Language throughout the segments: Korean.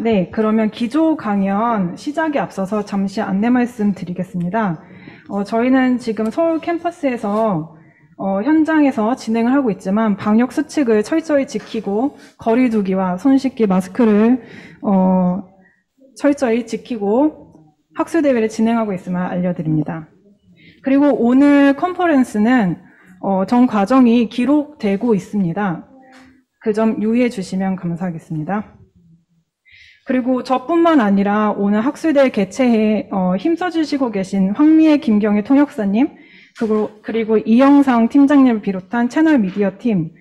네. 그러면 기조 강연 시작에 앞서서 잠시 안내 말씀 드리겠습니다. 저희는 지금 서울 캠퍼스에서 현장에서 진행을 하고 있지만 방역 수칙을 철저히 지키고 거리 두기와 손 씻기, 마스크를 철저히 지키고 학술대회를 진행하고 있음을 알려드립니다. 그리고 오늘 컨퍼런스는 전 과정이 기록되고 있습니다. 그 점 유의해 주시면 감사하겠습니다. 그리고 저뿐만 아니라 오늘 학술대회 개최에 힘써주시고 계신 황미애, 김경희 통역사님, 그리고 이영상 팀장님을 비롯한 채널 미디어 팀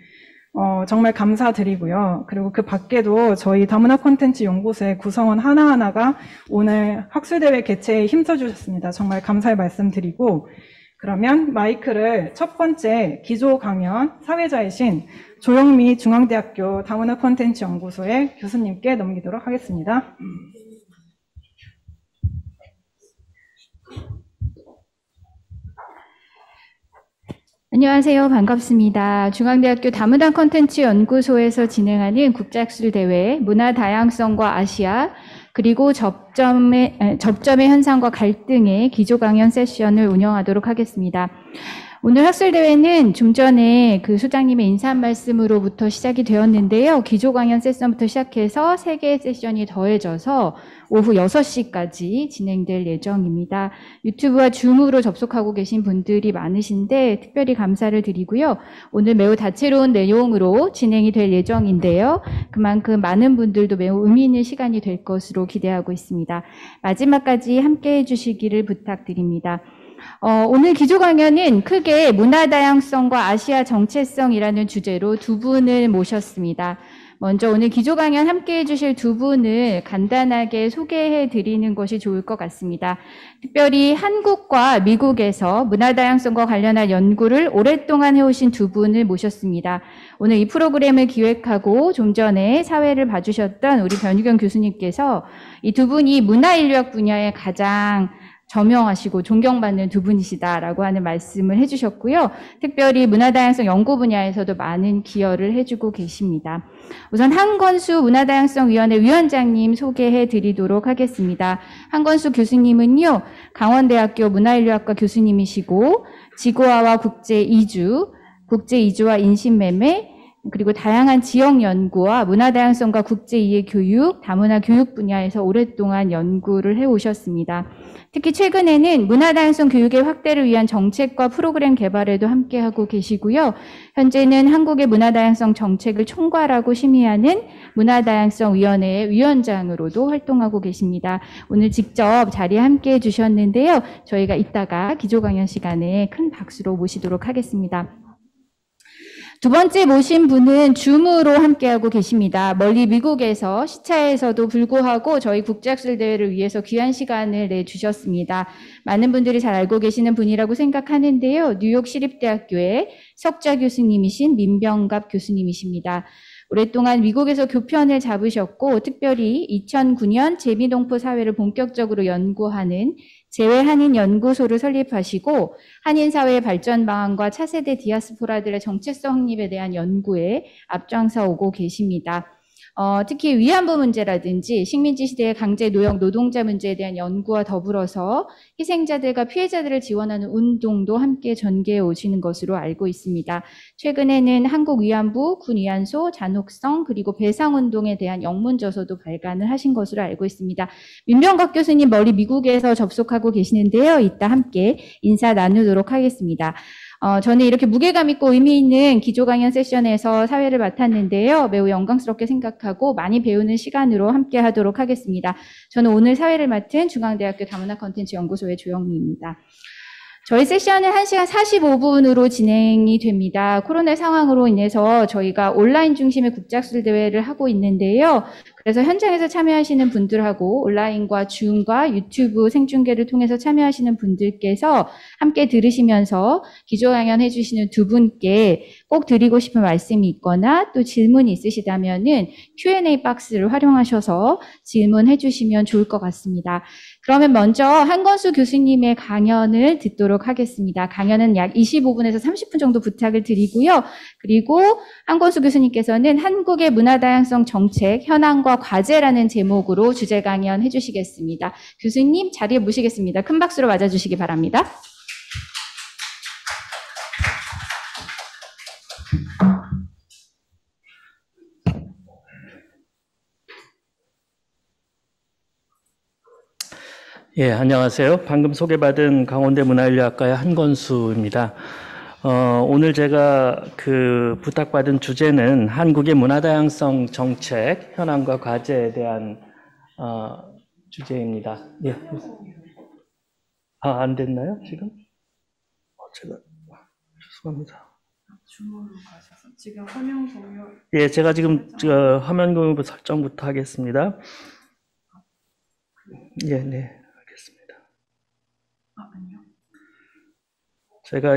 정말 감사드리고요. 그리고 그 밖에도 저희 다문화 콘텐츠 연구소의 구성원 하나하나가 오늘 학술대회 개최에 힘써주셨습니다. 정말 감사의 말씀드리고, 그러면 마이크를 첫 번째 기조 강연 사회자이신 조영미 중앙대학교 다문화 콘텐츠 연구소의 교수님께 넘기도록 하겠습니다. 안녕하세요. 반갑습니다. 중앙대학교 다문화 콘텐츠 연구소에서 진행하는 국제학술대회 문화 다양성과 아시아 그리고 접점의 현상과 갈등의 기조 강연 세션을 운영하도록 하겠습니다. 오늘 학술대회는 좀 전에 그 소장님의 인사 말씀으로부터 시작이 되었는데요. 기조 강연 세션부터 시작해서 3개의 세션이 더해져서 오후 6시까지 진행될 예정입니다. 유튜브와 줌으로 접속하고 계신 분들이 많으신데 특별히 감사를 드리고요. 오늘 매우 다채로운 내용으로 진행이 될 예정인데요. 그만큼 많은 분들도 매우 의미 있는 시간이 될 것으로 기대하고 있습니다. 마지막까지 함께해 주시기를 부탁드립니다. 오늘 기조 강연은 크게 문화 다양성과 아시아 정체성이라는 주제로 두 분을 모셨습니다. 먼저 오늘 기조 강연 함께 해주실 두 분을 간단하게 소개해 드리는 것이 좋을 것 같습니다. 특별히 한국과 미국에서 문화 다양성과 관련한 연구를 오랫동안 해오신 두 분을 모셨습니다. 오늘 이 프로그램을 기획하고 좀 전에 사회를 봐주셨던 우리 변유경 교수님께서 이 두 분이 문화인류학 분야에 가장 저명하시고 존경받는 두 분이시다라고 하는 말씀을 해주셨고요. 특별히 문화다양성 연구 분야에서도 많은 기여를 해주고 계십니다. 우선 한건수 문화다양성위원회 위원장님 소개해 드리도록 하겠습니다. 한건수 교수님은요, 강원대학교 문화인류학과 교수님이시고 지구화와 국제이주와 인신매매, 그리고 다양한 지역 연구와 문화다양성과 국제이해 교육, 다문화 교육 분야에서 오랫동안 연구를 해오셨습니다. 특히 최근에는 문화다양성 교육의 확대를 위한 정책과 프로그램 개발에도 함께하고 계시고요. 현재는 한국의 문화다양성 정책을 총괄하고 심의하는 문화다양성위원회의 위원장으로도 활동하고 계십니다. 오늘 직접 자리에 함께해 주셨는데요. 저희가 이따가 기조 강연 시간에 큰 박수로 모시도록 하겠습니다. 두 번째 모신 분은 줌으로 함께하고 계십니다. 멀리 미국에서 시차에서도 불구하고 저희 국제학술대회를 위해서 귀한 시간을 내주셨습니다. 많은 분들이 잘 알고 계시는 분이라고 생각하는데요. 뉴욕 시립대학교의 석좌 교수님이신 민병갑 교수님이십니다. 오랫동안 미국에서 교편을 잡으셨고 특별히 2009년 재미동포 사회를 본격적으로 연구하는 재외한인연구소를 설립하시고 한인사회의 발전 방안과 차세대 디아스포라들의 정체성 확립에 대한 연구에 앞장서 오고 계십니다. 특히 위안부 문제라든지 식민지 시대의 강제 노역 노동자 문제에 대한 연구와 더불어서 희생자들과 피해자들을 지원하는 운동도 함께 전개해 오시는 것으로 알고 있습니다. 최근에는 한국 위안부, 군 위안소, 잔혹성 그리고 배상운동에 대한 영문저서도 발간을 하신 것으로 알고 있습니다. 민병갑 교수님 멀리 미국에서 접속하고 계시는데요. 이따 함께 인사 나누도록 하겠습니다. 저는 이렇게 무게감 있고 의미 있는 기조 강연 세션에서 사회를 맡았는데요. 매우 영광스럽게 생각하고 많이 배우는 시간으로 함께 하도록 하겠습니다. 저는 오늘 사회를 맡은 중앙대학교 다문화 콘텐츠 연구소의 조영미입니다. 저희 세션은 1시간 45분으로 진행이 됩니다. 코로나 상황으로 인해서 저희가 온라인 중심의 국제학술대회를 하고 있는데요. 그래서 현장에서 참여하시는 분들하고 온라인과 줌과 유튜브 생중계를 통해서 참여하시는 분들께서 함께 들으시면서 기조 강연 해주시는 두 분께 꼭 드리고 싶은 말씀이 있거나 또 질문이 있으시다면은 Q&A 박스를 활용하셔서 질문해 주시면 좋을 것 같습니다. 그러면 먼저 한건수 교수님의 강연을 듣도록 하겠습니다. 강연은 약 25분에서 30분 정도 부탁을 드리고요. 그리고 한건수 교수님께서는 한국의 문화다양성 정책, 현황과 과제라는 제목으로 주제 강연 해주시겠습니다. 교수님 자리에 모시겠습니다. 큰 박수로 맞아주시기 바랍니다. 예, 안녕하세요. 방금 소개받은 강원대 문화인류학과의 한건수입니다. 오늘 제가 부탁받은 주제는 한국의 문화다양성 정책, 현황과 과제에 대한 주제입니다. 예. 안 됐나요, 지금? 제가 죄송합니다. 주문으로 가셔서 지금 화면 공유. 예, 제가 지금 화면 공유 설정부터 하겠습니다. 예, 네. 아니요. 제가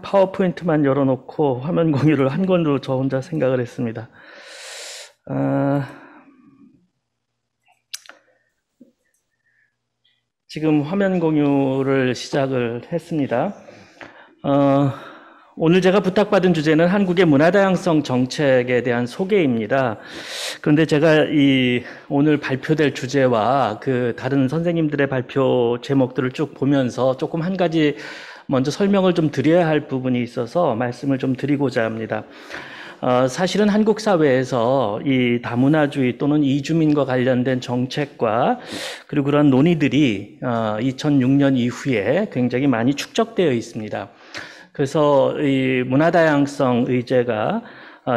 파워포인트만 열어놓고 화면 공유를 한 건으로 저 혼자 생각을 했습니다. 지금 화면 공유를 시작을 했습니다. 오늘 제가 부탁받은 주제는 한국의 문화다양성 정책에 대한 소개입니다. 그런데 제가 오늘 발표될 주제와 다른 선생님들의 발표 제목들을 쭉 보면서 조금 한 가지 먼저 설명을 좀 드려야 할 부분이 있어서 말씀을 좀 드리고자 합니다. 사실은 한국 사회에서 이 다문화주의 또는 이주민과 관련된 정책과 그리고 그런 논의들이 2006년 이후에 굉장히 많이 축적되어 있습니다. 그래서 이 문화다양성 의제가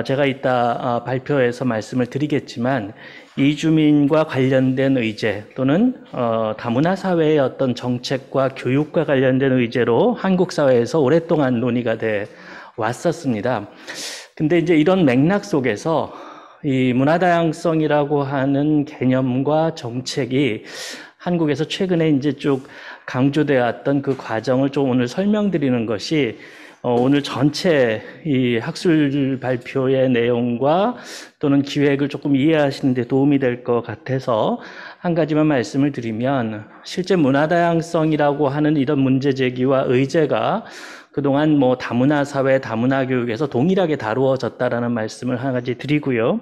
제가 이따 발표에서 말씀을 드리겠지만 이주민과 관련된 의제 또는 다문화 사회의 어떤 정책과 교육과 관련된 의제로 한국 사회에서 오랫동안 논의가 돼 왔었습니다. 근데 이제 이런 맥락 속에서 이 문화다양성이라고 하는 개념과 정책이 한국에서 최근에 이제 쭉 강조되어 왔던 그 과정을 좀 오늘 설명드리는 것이 오늘 전체 이 학술 발표의 내용과 또는 기획을 조금 이해하시는 데 도움이 될 것 같아서 한 가지만 말씀을 드리면 실제 문화다양성이라고 하는 이런 문제 제기와 의제가 그동안 다문화 사회, 다문화 교육에서 동일하게 다루어졌다라는 말씀을 한 가지 드리고요.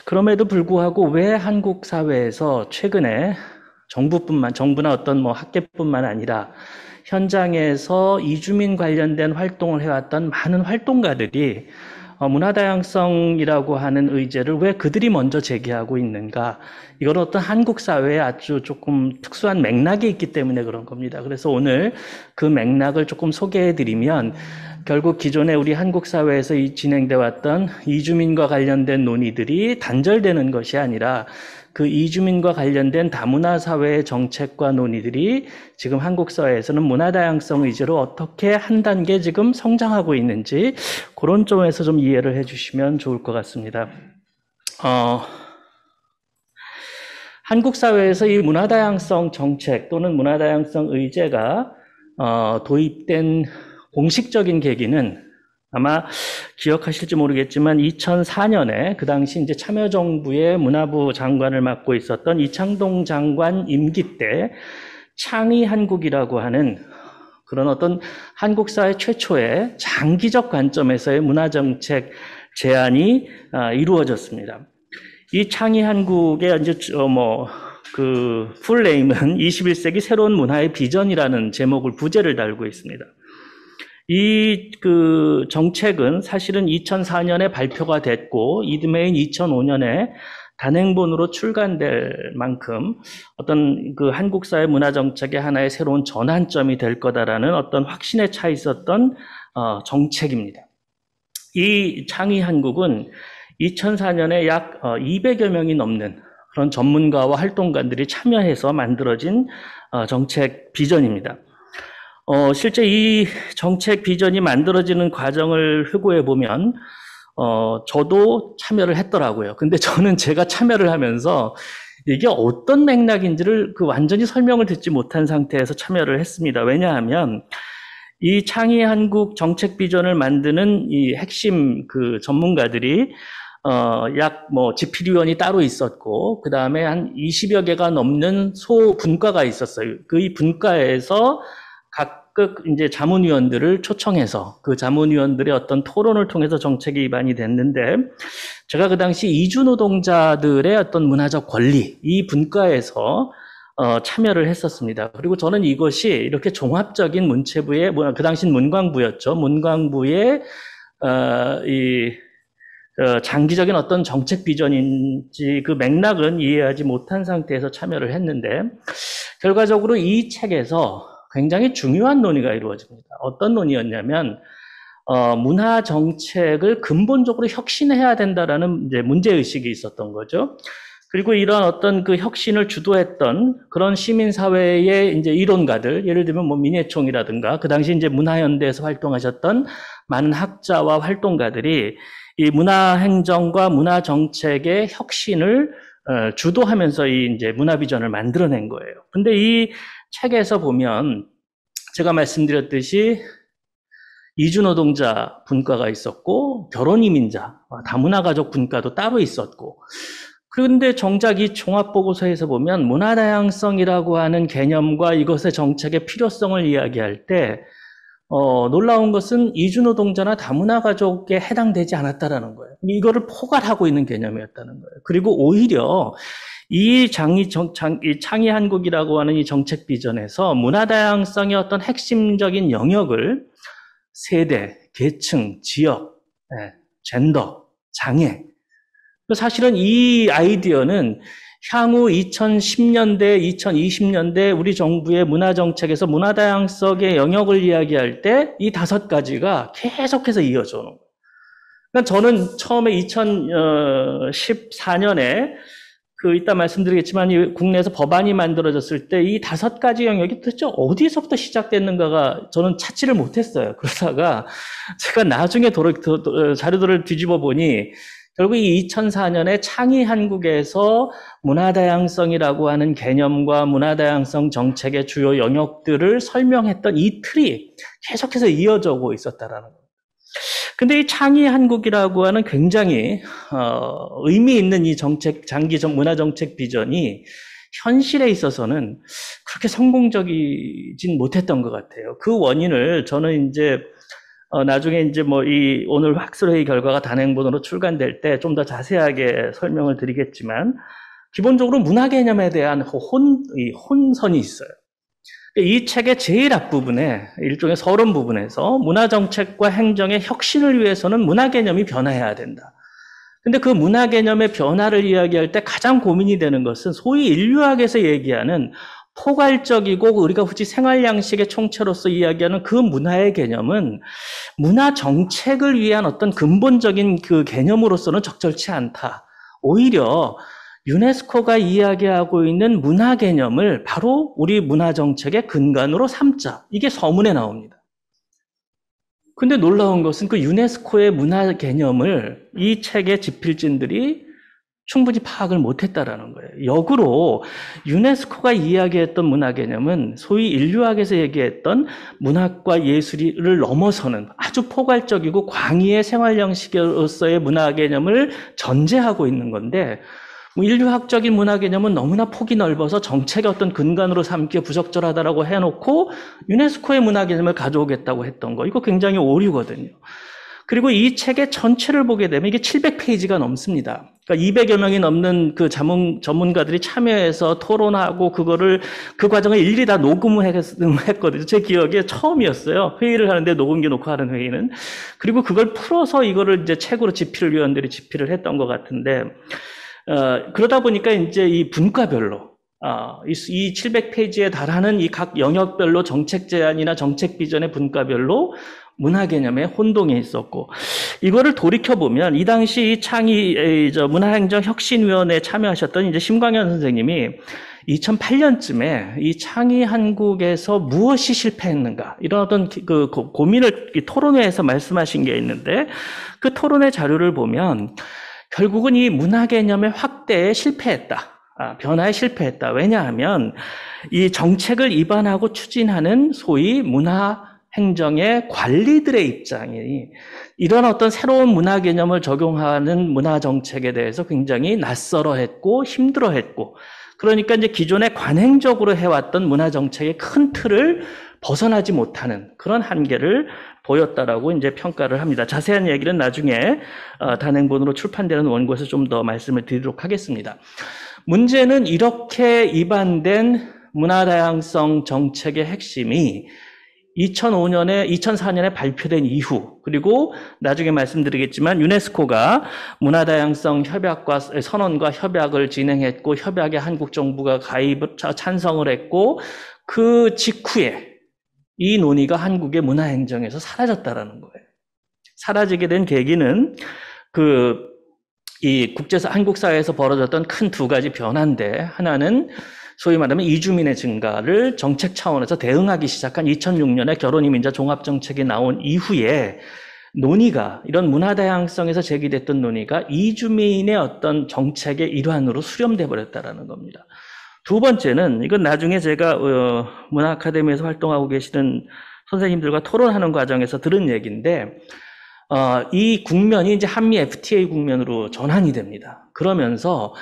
그럼에도 불구하고 왜 한국 사회에서 최근에 정부나 어떤 학계뿐만 아니라 현장에서 이주민 관련된 활동을 해왔던 많은 활동가들이 문화다양성이라고 하는 의제를 왜 그들이 먼저 제기하고 있는가? 이건 어떤 한국 사회에 아주 조금 특수한 맥락이 있기 때문에 그런 겁니다. 그래서 오늘 그 맥락을 조금 소개해드리면 결국 기존에 우리 한국 사회에서 진행돼 왔던 이주민과 관련된 논의들이 단절되는 것이 아니라 그 이주민과 관련된 다문화 사회의 정책과 논의들이 지금 한국 사회에서는 문화다양성 의제로 어떻게 한 단계 지금 성장하고 있는지 그런 점에서 좀 이해를 해주시면 좋을 것 같습니다. 한국 사회에서 이 문화다양성 정책 또는 문화다양성 의제가 도입된 공식적인 계기는 아마 기억하실지 모르겠지만 2004년에 그 당시 이제 참여정부의 문화부 장관을 맡고 있었던 이창동 장관 임기 때 창의한국이라고 하는 그런 어떤 한국 사회 최초의 장기적 관점에서의 문화정책 제안이 이루어졌습니다. 이 창의한국의 이제 풀네임은 21세기 새로운 문화의 비전이라는 제목을 부제를 달고 있습니다. 이 정책은 사실은 2004년에 발표가 됐고 이듬해인 2005년에 단행본으로 출간될 만큼 어떤 한국 사회 문화 정책의 하나의 새로운 전환점이 될 거다라는 어떤 확신에 차 있었던 정책입니다. 이 창의한국은 2004년에 약 200여 명이 넘는 그런 전문가와 활동가들이 참여해서 만들어진 정책 비전입니다. 실제 이 정책 비전이 만들어지는 과정을 회고해 보면 저도 참여를 했더라고요. 근데 저는 제가 참여를 하면서 이게 어떤 맥락인지를 완전히 설명을 듣지 못한 상태에서 참여를 했습니다. 왜냐하면 이 창의한국 정책 비전을 만드는 이 핵심 전문가들이 약 집필위원이 따로 있었고, 그 다음에 한 20여 개가 넘는 소분과가 있었어요. 이 분과에서 각각 이제 자문위원들을 초청해서 그 자문위원들의 어떤 토론을 통해서 정책이 입안이 됐는데, 제가 그 당시 이주노동자들의 어떤 문화적 권리, 이 분과에서 참여를 했었습니다. 그리고 저는 이것이 이렇게 종합적인 문체부의, 그 당시는 문광부였죠. 문광부의, 장기적인 어떤 정책 비전인지 그 맥락은 이해하지 못한 상태에서 참여를 했는데, 결과적으로 이 책에서 굉장히 중요한 논의가 이루어집니다. 어떤 논의였냐면, 문화 정책을 근본적으로 혁신해야 된다라는 이제 문제의식이 있었던 거죠. 그리고 이런 어떤 그 혁신을 주도했던 그런 시민사회의 이제 이론가들, 예를 들면 민예총이라든가, 그 당시 이제 문화연대에서 활동하셨던 많은 학자와 활동가들이 이 문화행정과 문화정책의 혁신을 주도하면서 이제 문화비전을 만들어낸 거예요. 근데 이 책에서 보면 제가 말씀드렸듯이 이주노동자 분과가 있었고, 결혼이민자, 다문화가족 분과도 따로 있었고, 그런데 정작 이 종합보고서에서 보면 문화다양성이라고 하는 개념과 이것의 정책의 필요성을 이야기할 때 놀라운 것은 이주노동자나 다문화가족에 해당되지 않았다라는 거예요. 이거를 포괄하고 있는 개념이었다는 거예요. 그리고 오히려 이 창의한국이라고 하는 이 정책 비전에서 문화다양성의 어떤 핵심적인 영역을 세대, 계층, 지역, 젠더, 장애, 사실은 이 아이디어는 향후 2010년대, 2020년대 우리 정부의 문화정책에서 문화다양성의 영역을 이야기할 때 이 5가지가 계속해서 이어져 오는 거예요. 그러니까 저는 처음에 2014년에 이따 말씀드리겠지만 이 국내에서 법안이 만들어졌을 때 이 5가지 영역이 도대체 어디서부터 시작됐는가가 저는 찾지를 못했어요. 그러다가 제가 나중에 자료들을 뒤집어 보니 결국 이 2004년에 창의한국에서 문화다양성이라고 하는 개념과 문화다양성 정책의 주요 영역들을 설명했던 이 틀이 계속해서 이어져 오고 있었다라는 겁니다. 근데 이 창의한국이라고 하는 굉장히 의미 있는 이 장기적 문화정책 비전이 현실에 있어서는 그렇게 성공적이진 못했던 것 같아요. 그 원인을 저는 이제 나중에 이제 이 오늘 학술회의 결과가 단행본으로 출간될 때 좀 더 자세하게 설명을 드리겠지만, 기본적으로 문화 개념에 대한 혼선이 있어요. 이 책의 제일 앞부분에 일종의 서론 부분에서 문화 정책과 행정의 혁신을 위해서는 문화 개념이 변화해야 된다. 근데 그 문화 개념의 변화를 이야기할 때 가장 고민이 되는 것은 소위 인류학에서 얘기하는 포괄적이고 우리가 굳이 생활 양식의 총체로서 이야기하는 그 문화의 개념은 문화 정책을 위한 어떤 근본적인 그 개념으로서는 적절치 않다. 오히려 유네스코가 이야기하고 있는 문화 개념을 바로 우리 문화 정책의 근간으로 삼자. 이게 서문에 나옵니다. 근데 놀라운 것은 그 유네스코의 문화 개념을 이 책의 집필진들이 충분히 파악을 못했다라는 거예요. 역으로 유네스코가 이야기했던 문화 개념은 소위 인류학에서 얘기했던 문학과 예술을 넘어서는 아주 포괄적이고 광의의 생활 형식으로서의 문화 개념을 전제하고 있는 건데, 인류학적인 문화 개념은 너무나 폭이 넓어서 정책의 어떤 근간으로 삼기에 부적절하다라고 해놓고 유네스코의 문화 개념을 가져오겠다고 했던 거, 이거 굉장히 오류거든요. 그리고 이 책의 전체를 보게 되면 이게 700페이지가 넘습니다. 그러니까 200여 명이 넘는 그 전문가들이 참여해서 토론하고 그 과정을 일일이 다 녹음을 했거든요. 제 기억에 처음이었어요. 회의를 하는데 녹음기 놓고 하는 회의는. 그리고 그걸 풀어서 이거를 이제 책으로 집필위원들이 집필을 했던 것 같은데, 그러다 보니까 이제 이 분과별로 이 700페이지에 달하는 이 각 영역별로 정책 제안이나 정책 비전의 분과별로 문화 개념에 혼동이 있었고, 이거를 돌이켜보면 이 당시 문화행정혁신위원회에 참여하셨던 이제 심광현 선생님이 2008년쯤에 이 창의한국에서 무엇이 실패했는가, 이런 어떤 그 고민을 토론회에서 말씀하신 게 있는데, 그 토론회 자료를 보면 결국은 이 문화 개념의 확대에 실패했다. 변화에 실패했다. 왜냐하면 이 정책을 입안하고 추진하는 소위 문화 행정의 관리들의 입장이 이런 어떤 새로운 문화 개념을 적용하는 문화 정책에 대해서 굉장히 낯설어했고 힘들어했고, 그러니까 이제 기존에 관행적으로 해왔던 문화 정책의 큰 틀을 벗어나지 못하는 그런 한계를 보였다라고 이제 평가를 합니다. 자세한 얘기는 나중에 단행본으로 출판되는 원고에서 좀 더 말씀을 드리도록 하겠습니다. 문제는 이렇게 입안된 문화 다양성 정책의 핵심이 2004년에 발표된 이후, 그리고 나중에 말씀드리겠지만 유네스코가 문화 다양성 선언과 협약을 진행했고, 협약에 한국 정부가 찬성을 했고, 그 직후에 이 논의가 한국의 문화 행정에서 사라졌다라는 거예요. 사라지게 된 계기는 이 한국 사회에서 벌어졌던 큰 두 가지 변화인데, 하나는 소위 말하면 이주민의 증가를 정책 차원에서 대응하기 시작한 2006년에 결혼이민자 종합정책이 나온 이후에 논의가, 이런 문화 다양성에서 제기됐던 논의가 이주민의 어떤 정책의 일환으로 수렴돼 버렸다라는 겁니다. 두 번째는, 이건 나중에 제가 문화 아카데미에서 활동하고 계시는 선생님들과 토론하는 과정에서 들은 얘기인데, 이 국면이 이제 한미 FTA 국면으로 전환이 됩니다. 그러면서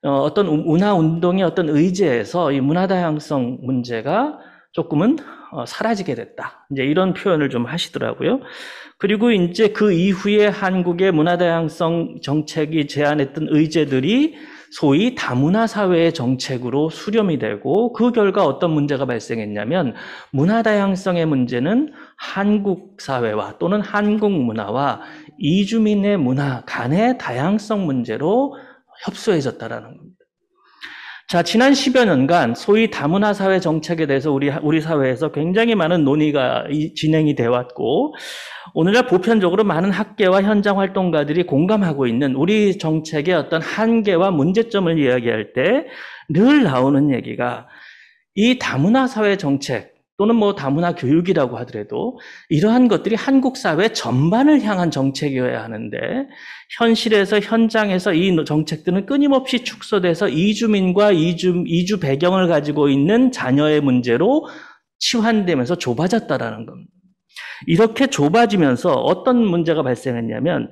어떤 문화 운동의 어떤 의제에서 이 문화 다양성 문제가 조금은 사라지게 됐다, 이제 이런 표현을 좀 하시더라고요. 그리고 이제 그 이후에 한국의 문화 다양성 정책이 제안했던 의제들이 소위 다문화 사회의 정책으로 수렴이 되고, 그 결과 어떤 문제가 발생했냐면, 문화 다양성의 문제는 한국 사회와 또는 한국 문화와 이주민의 문화 간의 다양성 문제로 협소해졌다라는 겁니다. 자, 지난 10여 년간 소위 다문화 사회 정책에 대해서 우리 사회에서 굉장히 많은 논의가 진행이 되어 왔고, 오늘날 보편적으로 많은 학계와 현장 활동가들이 공감하고 있는 우리 정책의 어떤 한계와 문제점을 이야기할 때 늘 나오는 얘기가, 이 다문화 사회 정책 또는 뭐 다문화 교육이라고 하더라도 이러한 것들이 한국 사회 전반을 향한 정책이어야 하는데, 현실에서 현장에서 이 정책들은 끊임없이 축소돼서 이주민과 이주 배경을 가지고 있는 자녀의 문제로 치환되면서 좁아졌다라는 겁니다. 이렇게 좁아지면서 어떤 문제가 발생했냐면,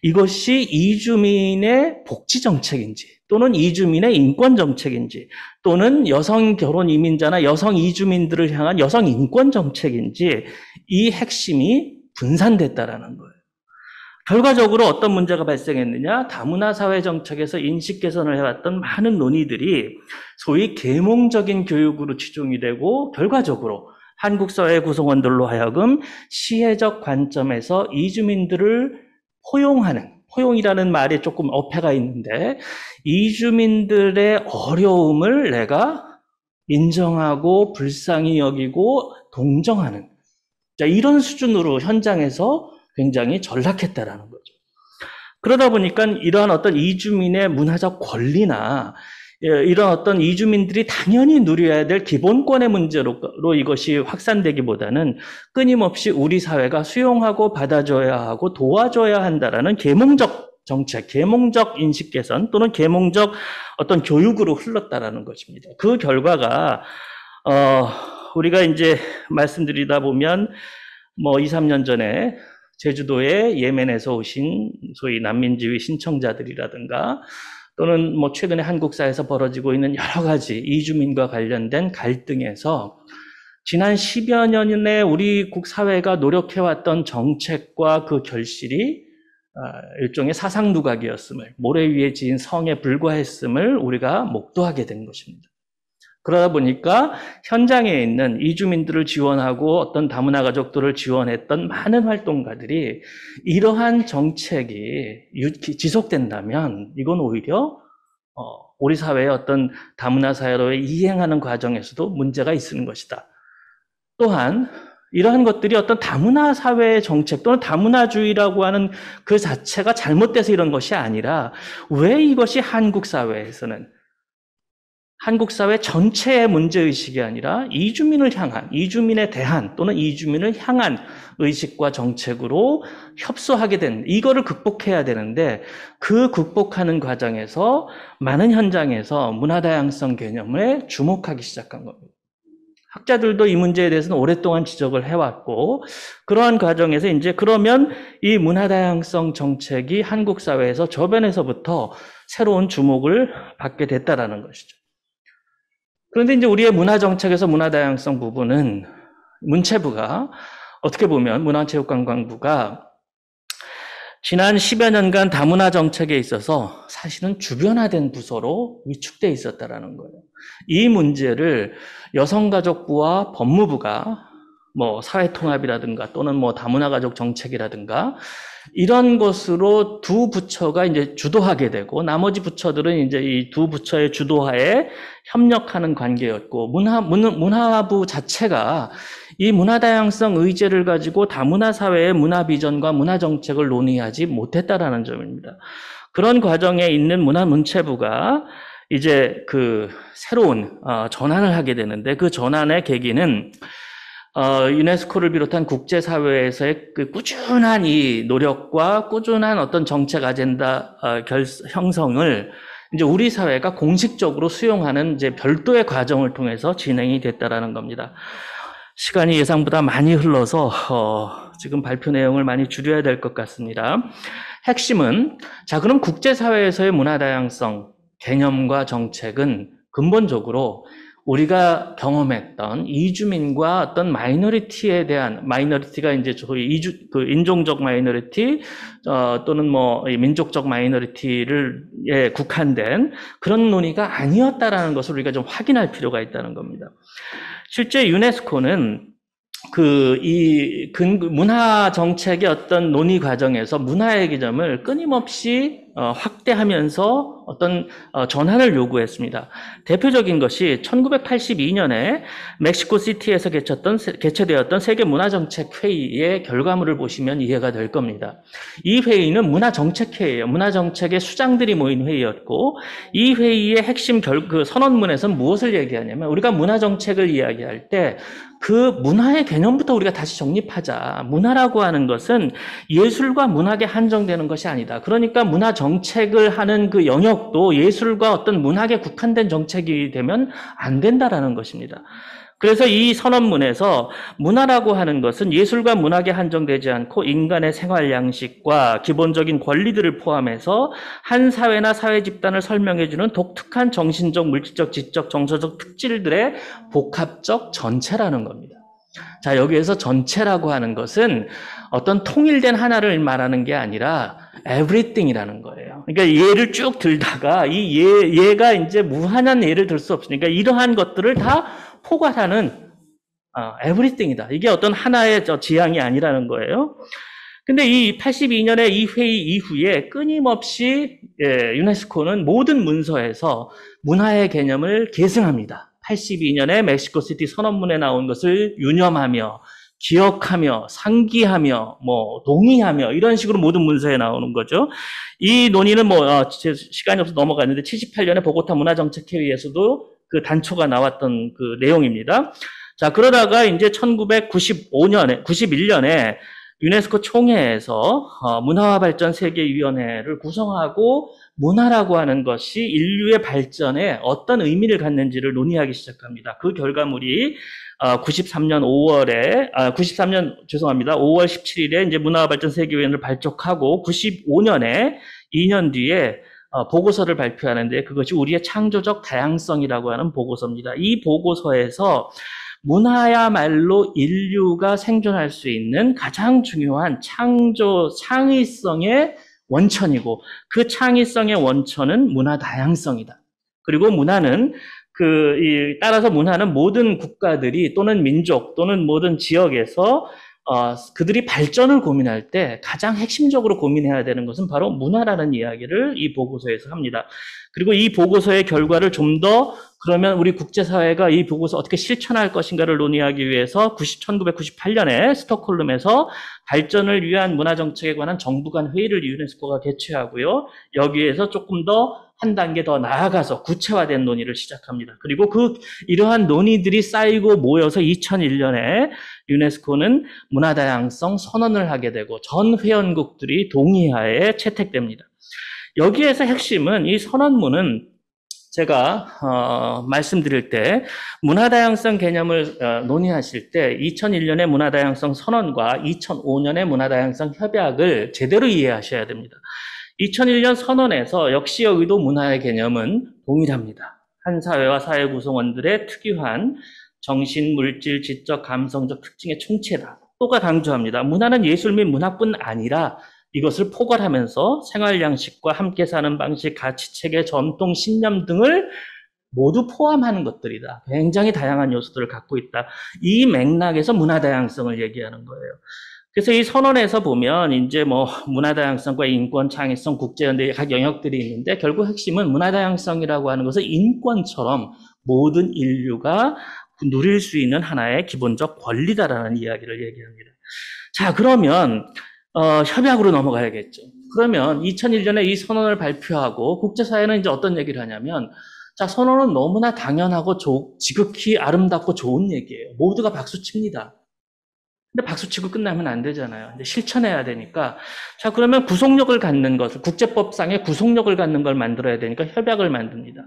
이것이 이주민의 복지 정책인지 또는 이주민의 인권 정책인지 또는 여성 결혼 이민자나 여성 이주민들을 향한 여성 인권 정책인지 이 핵심이 분산됐다라는 거예요. 결과적으로 어떤 문제가 발생했느냐? 다문화 사회 정책에서 인식 개선을 해왔던 많은 논의들이 소위 계몽적인 교육으로 치중이 되고, 결과적으로 한국 사회 구성원들로 하여금 시혜적 관점에서 이주민들을 포용이라는 말에 조금 어폐가 있는데, 이주민들의 어려움을 내가 인정하고 불쌍히 여기고 동정하는, 이런 수준으로 현장에서 굉장히 전락했다라는 거죠. 그러다 보니까 이러한 어떤 이주민의 문화적 권리나 이런 어떤 이주민들이 당연히 누려야 될 기본권의 문제로 이것이 확산되기보다는 끊임없이 우리 사회가 수용하고 받아줘야 하고 도와줘야 한다라는 계몽적 정책, 계몽적 인식 개선 또는 계몽적 어떤 교육으로 흘렀다라는 것입니다. 그 결과가 우리가 이제 말씀드리다 보면 뭐 2, 3년 전에 제주도에 예멘에서 오신 소위 난민지위 신청자들이라든가, 또는 뭐 최근에 한국사에서 벌어지고 있는 여러 가지 이주민과 관련된 갈등에서 지난 10여 년에 우리 국사회가 노력해왔던 정책과 그 결실이 일종의 사상 누각이었음을, 모래 위에 지은 성에 불과했음을 우리가 목도하게 된 것입니다. 그러다 보니까 현장에 있는 이주민들을 지원하고 어떤 다문화 가족들을 지원했던 많은 활동가들이 이러한 정책이 지속된다면 이건 오히려 우리 사회의 어떤 다문화 사회로 이행하는 과정에서도 문제가 있는 것이다. 또한 이러한 것들이 어떤 다문화 사회의 정책 또는 다문화주의라고 하는 그 자체가 잘못돼서 이런 것이 아니라, 왜 이것이 한국 사회에서는 한국 사회 전체의 문제의식이 아니라 이주민을 향한, 이주민에 대한 또는 이주민을 향한 의식과 정책으로 협소하게 된, 이거를 극복해야 되는데, 그 극복하는 과정에서 많은 현장에서 문화 다양성 개념에 주목하기 시작한 겁니다. 학자들도 이 문제에 대해서는 오랫동안 지적을 해왔고, 그러한 과정에서 이제 그러면 이 문화다양성 정책이 한국 사회에서 저변에서부터 새로운 주목을 받게 됐다라는 것이죠. 그런데 이제 우리의 문화정책에서 문화다양성 부분은 문체부가 어떻게 보면 문화체육관광부가 지난 10여 년간 다문화 정책에 있어서 사실은 주변화된 부서로 위축돼 있었다라는 거예요. 이 문제를 여성가족부와 법무부가 뭐 사회통합이라든가 또는 뭐 다문화가족 정책이라든가 이런 것으로 두 부처가 이제 주도하게 되고 나머지 부처들은 이제 이 두 부처의 주도하에 협력하는 관계였고 문화부 자체가 이 문화다양성 의제를 가지고 다문화 사회의 문화 비전과 문화 정책을 논의하지 못했다라는 점입니다. 그런 과정에 있는 문체부가 이제 그 새로운 전환을 하게 되는데 그 전환의 계기는 유네스코를 비롯한 국제사회에서의 그 꾸준한 이 노력과 꾸준한 어떤 정책 아젠다 형성을 이제 우리 사회가 공식적으로 수용하는 이제 별도의 과정을 통해서 진행이 됐다라는 겁니다. 시간이 예상보다 많이 흘러서 지금 발표 내용을 많이 줄여야 될 것 같습니다. 핵심은 자 그럼 국제사회에서의 문화다양성 개념과 정책은 근본적으로 우리가 경험했던 이주민과 어떤 마이너리티에 대한 마이너리티가 이제 저희 인종적 마이너리티 또는 뭐 민족적 마이너리티를 국한된 그런 논의가 아니었다라는 것을 우리가 좀 확인할 필요가 있다는 겁니다. 실제 유네스코는 문화 정책의 어떤 논의 과정에서 문화의 개념을 끊임없이 확대하면서 어떤 전환을 요구했습니다. 대표적인 것이 1982년에 멕시코 시티에서 개최되었던 세계 문화정책 회의의 결과물을 보시면 이해가 될 겁니다. 이 회의는 문화정책회의예요. 문화정책의 수장들이 모인 회의였고 이 회의의 핵심 선언문에서는 무엇을 얘기하냐면 우리가 문화정책을 이야기할 때 그 문화의 개념부터 우리가 다시 정립하자. 문화라고 하는 것은 예술과 문학에 한정되는 것이 아니다. 그러니까 문화 정책을 하는 그 영역도 예술과 어떤 문학에 국한된 정책이 되면 안 된다라는 것입니다. 그래서 이 선언문에서 문화라고 하는 것은 예술과 문학에 한정되지 않고 인간의 생활 양식과 기본적인 권리들을 포함해서 한 사회나 사회 집단을 설명해주는 독특한 정신적, 물질적, 지적, 정서적 특질들의 복합적 전체라는 겁니다. 자, 여기에서 전체라고 하는 것은 어떤 통일된 하나를 말하는 게 아니라 everything이라는 거예요. 그러니까 예를 쭉 들다가 이 예가 이제 무한한 예를 들 수 없으니까 이러한 것들을 다 포괄하는 everything이다. 이게 어떤 하나의 지향이 아니라는 거예요. 근데 이 82년에 이 회의 이후에 끊임없이 유네스코는 모든 문서에서 문화의 개념을 계승합니다. 82년에 멕시코시티 선언문에 나온 것을 유념하며 기억하며 상기하며 뭐 동의하며 이런 식으로 모든 문서에 나오는 거죠. 이 논의는 시간이 없어서 넘어갔는데 78년에 보고타 문화정책회의에서도 그 단초가 나왔던 그 내용입니다. 자, 그러다가 이제 91년에 유네스코 총회에서 문화와 발전 세계위원회를 구성하고 문화라고 하는 것이 인류의 발전에 어떤 의미를 갖는지를 논의하기 시작합니다. 그 결과물이 5월 17일에 이제 문화와 발전 세계위원회를 발족하고 95년에 2년 뒤에 보고서를 발표하는데 그것이 우리의 창조적 다양성이라고 하는 보고서입니다. 이 보고서에서 문화야말로 인류가 생존할 수 있는 가장 중요한 창의성의 원천이고 그 창의성의 원천은 문화 다양성이다. 그리고 문화는 따라서 문화는 모든 국가들이 또는 민족 또는 모든 지역에서 그들이 발전을 고민할 때 가장 핵심적으로 고민해야 되는 것은 바로 문화라는 이야기를 이 보고서에서 합니다. 그리고 이 보고서의 결과를 좀 더 그러면 우리 국제사회가 이 보고서 어떻게 실천할 것인가를 논의하기 위해서 1998년에 스톡홀름에서 발전을 위한 문화정책에 관한 정부 간 회의를 유네스코가 개최하고요. 여기에서 조금 더 한 단계 더 나아가서 구체화된 논의를 시작합니다. 그리고 이러한 논의들이 쌓이고 모여서 2001년에 유네스코는 문화다양성 선언을 하게 되고 전 회원국들이 동의하에 채택됩니다. 여기에서 핵심은 이 선언문은 제가 말씀드릴 때 문화다양성 개념을 논의하실 때 2001년의 문화다양성 선언과 2005년의 문화다양성 협약을 제대로 이해하셔야 됩니다. 2001년 선언에서 역시 여기도 문화의 개념은 동일합니다. 한 사회와 사회 구성원들의 특유한 정신, 물질, 지적, 감성적 특징의 총체다. 또가 강조합니다. 문화는 예술 및 문화뿐 아니라 이것을 포괄하면서 생활 양식과 함께 사는 방식, 가치, 체계, 전통, 신념 등을 모두 포함하는 것들이다. 굉장히 다양한 요소들을 갖고 있다. 이 맥락에서 문화 다양성을 얘기하는 거예요. 그래서 이 선언에서 보면 이제 뭐 문화 다양성과 인권, 창의성, 국제연대 각 영역들이 있는데 결국 핵심은 문화 다양성이라고 하는 것은 인권처럼 모든 인류가 누릴 수 있는 하나의 기본적 권리다라는 이야기를 얘기합니다. 자, 그러면 협약으로 넘어가야겠죠. 그러면 2001년에 이 선언을 발표하고 국제사회는 이제 어떤 얘기를 하냐면, 자, 선언은 너무나 당연하고 지극히 아름답고 좋은 얘기예요. 모두가 박수 칩니다. 근데 박수 치고 끝나면 안 되잖아요. 이제 실천해야 되니까. 자, 그러면 구속력을 갖는 것을, 국제법상의 구속력을 갖는 걸 만들어야 되니까 협약을 만듭니다.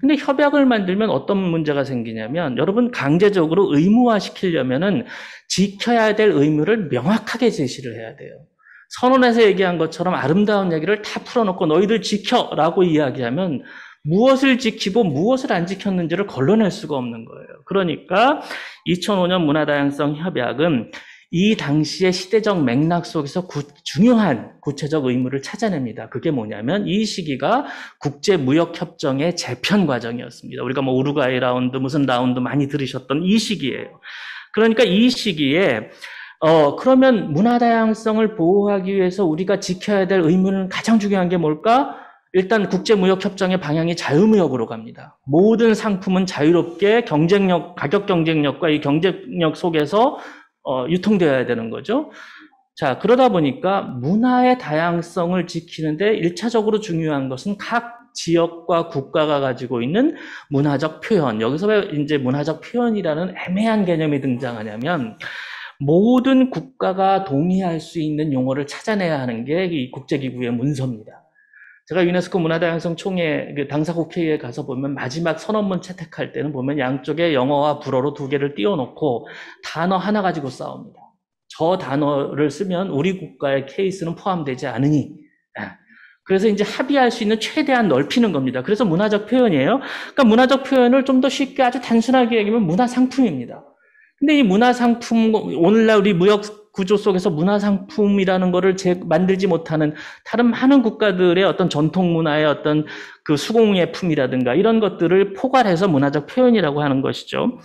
근데 협약을 만들면 어떤 문제가 생기냐면, 여러분 강제적으로 의무화시키려면은 지켜야 될 의무를 명확하게 제시를 해야 돼요. 선언에서 얘기한 것처럼 아름다운 얘기를 다 풀어놓고 너희들 지켜라고 이야기하면 무엇을 지키고 무엇을 안 지켰는지를 걸러낼 수가 없는 거예요. 그러니까 2005년 문화다양성 협약은 이 당시의 시대적 맥락 속에서 중요한 구체적 의무를 찾아냅니다. 그게 뭐냐면 이 시기가 국제무역협정의 재편 과정이었습니다. 우리가 뭐 우루과이 라운드 무슨 라운드 많이 들으셨던 이 시기예요. 그러니까 이 시기에 그러면 문화다양성을 보호하기 위해서 우리가 지켜야 될 의무는 가장 중요한 게 뭘까? 일단 국제무역협정의 방향이 자유무역으로 갑니다. 모든 상품은 자유롭게 경쟁력, 가격 경쟁력과 이 경쟁력 속에서 유통되어야 되는 거죠. 자, 그러다 보니까 문화의 다양성을 지키는데 1차적으로 중요한 것은 각 지역과 국가가 가지고 있는 문화적 표현. 여기서 왜 이제 문화적 표현이라는 애매한 개념이 등장하냐면 모든 국가가 동의할 수 있는 용어를 찾아내야 하는 게 이 국제기구의 문서입니다. 제가 유네스코 문화다양성 총회 당사국 회의에 가서 보면 마지막 선언문 채택할 때는 보면 양쪽에 영어와 불어로 두 개를 띄워놓고 단어 하나 가지고 싸웁니다. 저 단어를 쓰면 우리 국가의 케이스는 포함되지 않으니. 그래서 이제 합의할 수 있는 최대한 넓히는 겁니다. 그래서 문화적 표현이에요. 그러니까 문화적 표현을 좀 더 쉽게 아주 단순하게 얘기하면 문화상품입니다. 근데 이 문화상품, 오늘날 우리 무역 구조 속에서 문화상품이라는 거를 만들지 못하는 다른 많은 국가들의 어떤 전통 문화의 어떤 그 수공예품이라든가 이런 것들을 포괄해서 문화적 표현이라고 하는 것이죠.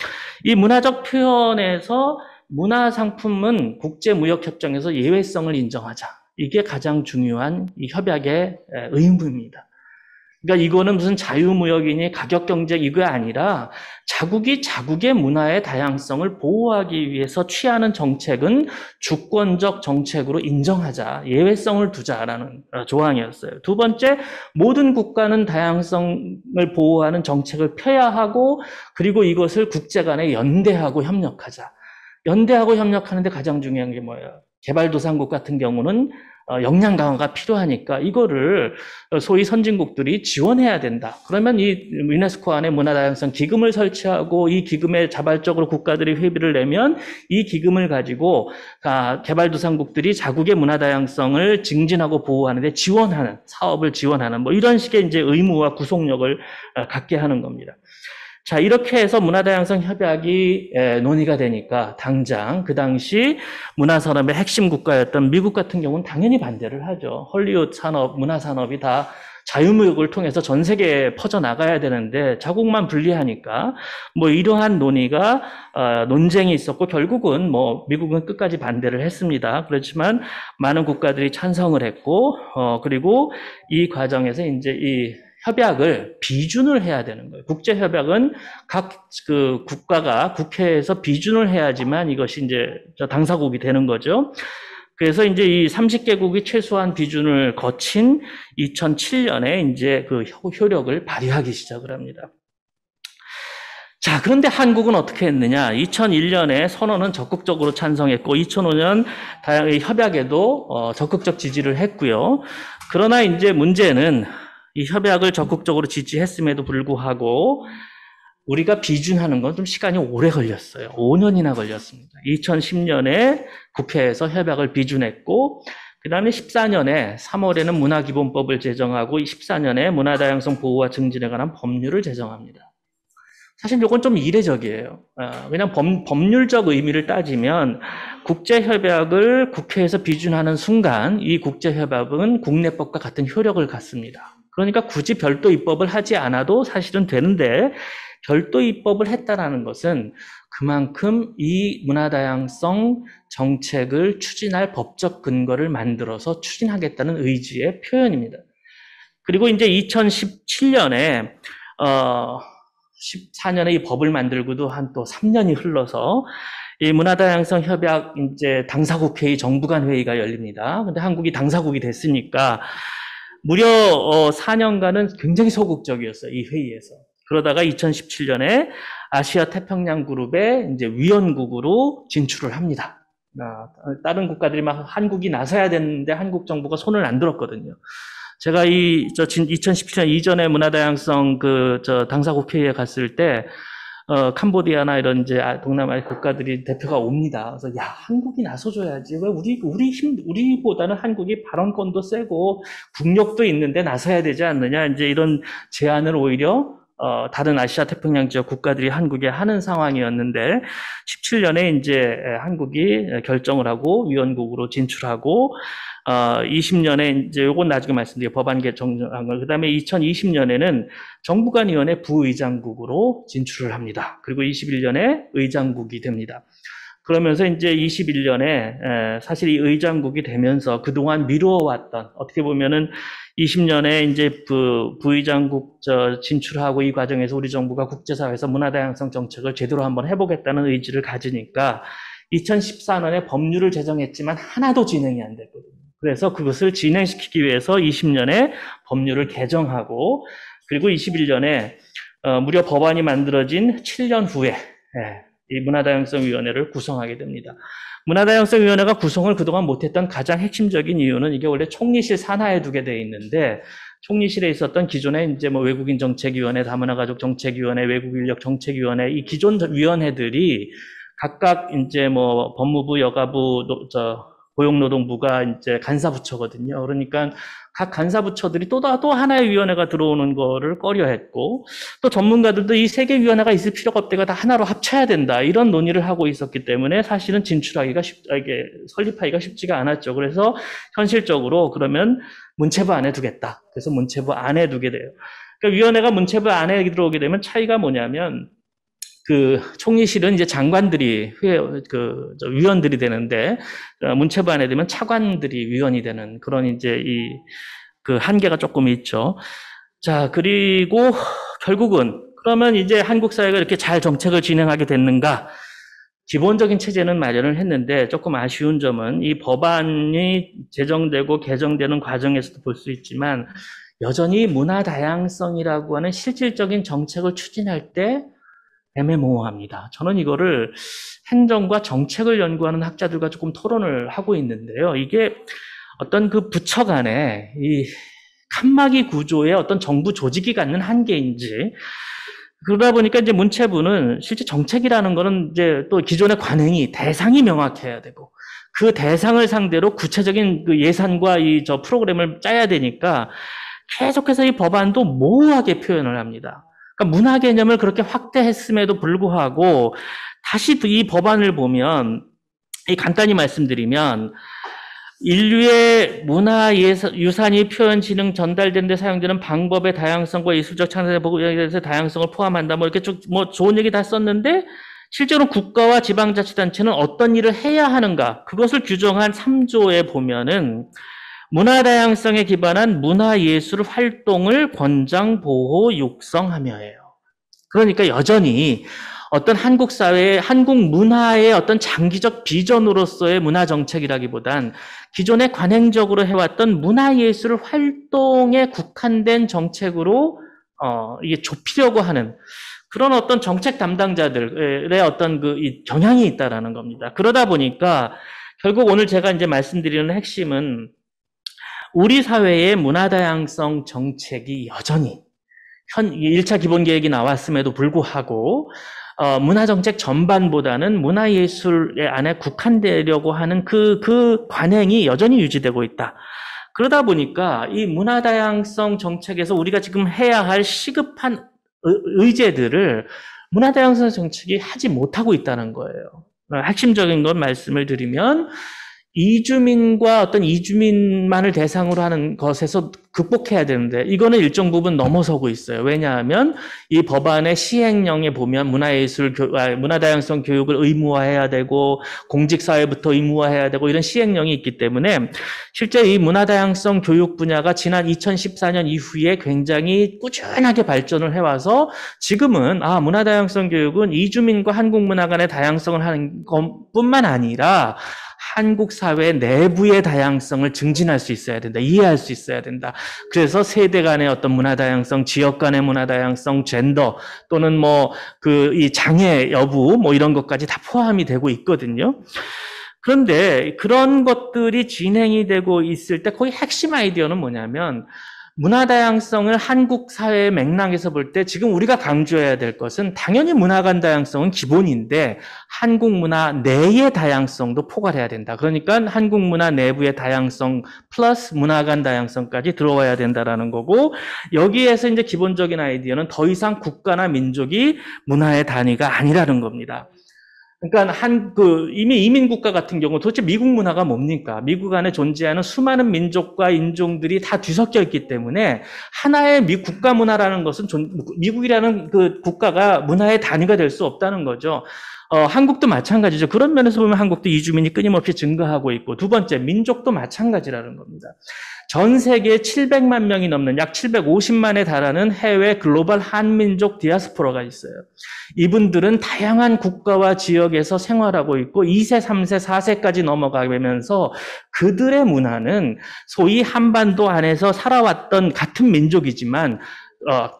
이 문화적 표현에서 문화상품은 국제무역협정에서 예외성을 인정하자. 이게 가장 중요한 이 협약의 의무입니다. 그러니까 이거는 무슨 자유무역이니 가격 경쟁 이거 아니라 자국이 자국의 문화의 다양성을 보호하기 위해서 취하는 정책은 주권적 정책으로 인정하자, 예외성을 두자라는 조항이었어요. 두 번째, 모든 국가는 다양성을 보호하는 정책을 펴야 하고 그리고 이것을 국제 간에 연대하고 협력하자. 연대하고 협력하는데 가장 중요한 게 뭐예요? 개발도상국 같은 경우는 역량 강화가 필요하니까 이거를 소위 선진국들이 지원해야 된다. 그러면 이 유네스코 안에 문화다양성 기금을 설치하고 이 기금에 자발적으로 국가들이 회비를 내면 이 기금을 가지고 개발도상국들이 자국의 문화다양성을 증진하고 보호하는 데 지원하는, 사업을 지원하는 뭐 이런 식의 이제 의무와 구속력을 갖게 하는 겁니다. 자, 이렇게 해서 문화다양성 협약이 논의가 되니까 당장 그 당시 문화산업의 핵심 국가였던 미국 같은 경우는 당연히 반대를 하죠. 헐리우드 산업, 문화산업이 다 자유무역을 통해서 전 세계에 퍼져나가야 되는데 자국만 불리하니까 뭐 이러한 논의가 논쟁이 있었고 결국은 뭐 미국은 끝까지 반대를 했습니다. 그렇지만 많은 국가들이 찬성을 했고 그리고 이 과정에서 이제 이 협약을 비준을 해야 되는 거예요. 국제협약은 각 그 국가가 국회에서 비준을 해야지만 이것이 이제 당사국이 되는 거죠. 그래서 이제 이 30개국이 최소한 비준을 거친 2007년에 이제 그 효력을 발휘하기 시작을 합니다. 자, 그런데 한국은 어떻게 했느냐? 2001년에 선언은 적극적으로 찬성했고 2005년 협약에도 적극적 지지를 했고요. 그러나 이제 문제는 이 협약을 적극적으로 지지했음에도 불구하고 우리가 비준하는 건 좀 시간이 오래 걸렸어요. 5년이나 걸렸습니다. 2010년에 국회에서 협약을 비준했고, 그 다음에 14년에 3월에는 문화기본법을 제정하고 14년에 문화다양성 보호와 증진에 관한 법률을 제정합니다. 사실 이건 좀 이례적이에요. 그냥 법률적 의미를 따지면 국제협약을 국회에서 비준하는 순간 이 국제협약은 국내법과 같은 효력을 갖습니다. 그러니까 굳이 별도 입법을 하지 않아도 사실은 되는데 별도 입법을 했다라는 것은 그만큼 이 문화다양성 정책을 추진할 법적 근거를 만들어서 추진하겠다는 의지의 표현입니다. 그리고 이제 2017년에 14년에 이 법을 만들고도 한 또 3년이 흘러서 이 문화다양성 협약 이제 당사국 회의 정부 간 회의가 열립니다. 근데 한국이 당사국이 됐으니까 무려 4년간은 굉장히 소극적이었어요. 이 회의에서. 그러다가 2017년에 아시아 태평양 그룹의 이제 위원국으로 진출을 합니다. 다른 국가들이 막 한국이 나서야 되는데 한국 정부가 손을 안 들었거든요. 제가 2017년 이전에 문화다양성 당사국 회의에 갔을 때, 캄보디아나 이런 이제 동남아 국가들이 대표가 옵니다. 그래서, 야, 한국이 나서줘야지. 왜 우리보다는 한국이 발언권도 세고, 국력도 있는데 나서야 되지 않느냐. 이제 이런 제안을 오히려, 다른 아시아 태평양 지역 국가들이 한국에 하는 상황이었는데, 17년에 이제 한국이 결정을 하고, 위원국으로 진출하고, 20년에 이제 요건 나중에 말씀드릴게요. 법안 개정한 걸. 그 다음에 2020년에는 정부간위원회 부의장국으로 진출을 합니다. 그리고 21년에 의장국이 됩니다. 그러면서 이제 21년에 사실 이 의장국이 되면서 그동안 미루어왔던, 어떻게 보면은 20년에 이제 부의장국 진출하고 이 과정에서 우리 정부가 국제사회에서 문화다양성 정책을 제대로 한번 해보겠다는 의지를 가지니까 2014년에 법률을 제정했지만 하나도 진행이 안 됐거든요. 그래서 그것을 진행시키기 위해서 20년에 법률을 개정하고, 그리고 21년에 무려 법안이 만들어진 7년 후에 이 문화다양성위원회를 구성하게 됩니다. 문화다양성위원회가 구성을 그동안 못했던 가장 핵심적인 이유는 이게 원래 총리실 산하에 두게 돼 있는데, 총리실에 있었던 기존의 이제 뭐 외국인 정책위원회, 다문화가족 정책위원회, 외국인력 정책위원회, 이 기존 위원회들이 각각 이제 뭐 법무부, 여가부, 고용노동부가 이제 간사부처거든요. 그러니까 각 간사부처들이 또 하나의 위원회가 들어오는 거를 꺼려했고, 또 전문가들도 이 세 개 위원회가 있을 필요가 없대가 다 하나로 합쳐야 된다, 이런 논의를 하고 있었기 때문에 사실은 이게 설립하기가 쉽지가 않았죠. 그래서 현실적으로 그러면 문체부 안에 두겠다. 그래서 문체부 안에 두게 돼요. 그러니까 위원회가 문체부 안에 들어오게 되면 차이가 뭐냐면, 총리실은 이제 장관들이 위원들이 되는데, 문체부 안에 되면 차관들이 위원이 되는 그런 이제 한계가 조금 있죠. 자, 그리고 결국은 그러면 이제 한국 사회가 이렇게 잘 정책을 진행하게 됐는가? 기본적인 체제는 마련을 했는데 조금 아쉬운 점은 이 법안이 제정되고 개정되는 과정에서도 볼 수 있지만 여전히 문화 다양성이라고 하는 실질적인 정책을 추진할 때 애매모호합니다. 저는 이거를 행정과 정책을 연구하는 학자들과 조금 토론을 하고 있는데요. 이게 어떤 부처 간에 이 칸막이 구조의 어떤 정부 조직이 갖는 한계인지, 그러다 보니까 이제 문체부는 실제 정책이라는 거는 이제 또 기존의 관행이 대상이 명확해야 되고, 그 대상을 상대로 구체적인 예산과 프로그램을 짜야 되니까 계속해서 이 법안도 모호하게 표현을 합니다. 그러니까 문화 개념을 그렇게 확대했음에도 불구하고 다시 이 법안을 보면, 간단히 말씀드리면, 인류의 문화유산이 표현지능 전달되는 데 사용되는 방법의 다양성과 예술적 창작의 보고에 대해서 다양성을 포함한다. 뭐 이렇게 좋은 얘기 다 썼는데, 실제로 국가와 지방자치단체는 어떤 일을 해야 하는가, 그것을 규정한 3조에 보면은 문화다양성에 기반한 문화예술 활동을 권장, 보호, 육성하며예요. 그러니까 여전히 어떤 한국 사회의, 한국 문화의 어떤 장기적 비전으로서의 문화정책이라기보단 기존에 관행적으로 해왔던 문화예술 활동에 국한된 정책으로 이게 좁히려고 하는 그런 어떤 정책 담당자들의 어떤 경향이 있다라는 겁니다. 그러다 보니까 결국 오늘 제가 이제 말씀드리는 핵심은, 우리 사회의 문화다양성 정책이 여전히 1차 기본계획이 나왔음에도 불구하고 문화정책 전반보다는 문화예술 안에 국한되려고 하는 그 관행이 여전히 유지되고 있다. 그러다 보니까 이 문화다양성 정책에서 우리가 지금 해야 할 시급한 의제들을 문화다양성 정책이 하지 못하고 있다는 거예요. 핵심적인 건 말씀을 드리면 이주민과 어떤 이주민만을 대상으로 하는 것에서 극복해야 되는데 이거는 일정 부분 넘어서고 있어요. 왜냐하면 이 법안의 시행령에 보면 문화다양성 교육을 의무화해야 되고 공직사회부터 의무화해야 되고 이런 시행령이 있기 때문에 실제 이 문화다양성 교육 분야가 지난 2014년 이후에 굉장히 꾸준하게 발전을 해와서 지금은 문화다양성 교육은 이주민과 한국 문화 간의 다양성을 하는 것뿐만 아니라 한국 사회 내부의 다양성을 증진할 수 있어야 된다. 이해할 수 있어야 된다. 그래서 세대 간의 어떤 문화 다양성, 지역 간의 문화 다양성, 젠더 또는 이 장애 여부 이런 것까지 다 포함이 되고 있거든요. 그런데 그런 것들이 진행이 되고 있을 때 거의 핵심 아이디어는 뭐냐면 문화 다양성을 한국 사회의 맥락에서 볼 때 지금 우리가 강조해야 될 것은 당연히 문화 간 다양성은 기본인데 한국 문화 내의 다양성도 포괄해야 된다. 그러니까 한국 문화 내부의 다양성 플러스 문화 간 다양성까지 들어와야 된다라는 거고 여기에서 이제 기본적인 아이디어는 더 이상 국가나 민족이 문화의 단위가 아니라는 겁니다. 그러니까 이미 이민국가 같은 경우 도대체 미국 문화가 뭡니까? 미국 안에 존재하는 수많은 민족과 인종들이 다 뒤섞여 있기 때문에 하나의 국가 문화라는 것은 미국이라는 그 국가가 문화의 단위가 될 수 없다는 거죠. 한국도 마찬가지죠. 그런 면에서 보면 한국도 이주민이 끊임없이 증가하고 있고 두 번째 민족도 마찬가지라는 겁니다. 전 세계에 700만 명이 넘는 약 750만에 달하는 해외 글로벌 한민족 디아스포라가 있어요. 이분들은 다양한 국가와 지역에서 생활하고 있고 2세, 3세, 4세까지 넘어가면서 그들의 문화는 소위 한반도 안에서 살아왔던 같은 민족이지만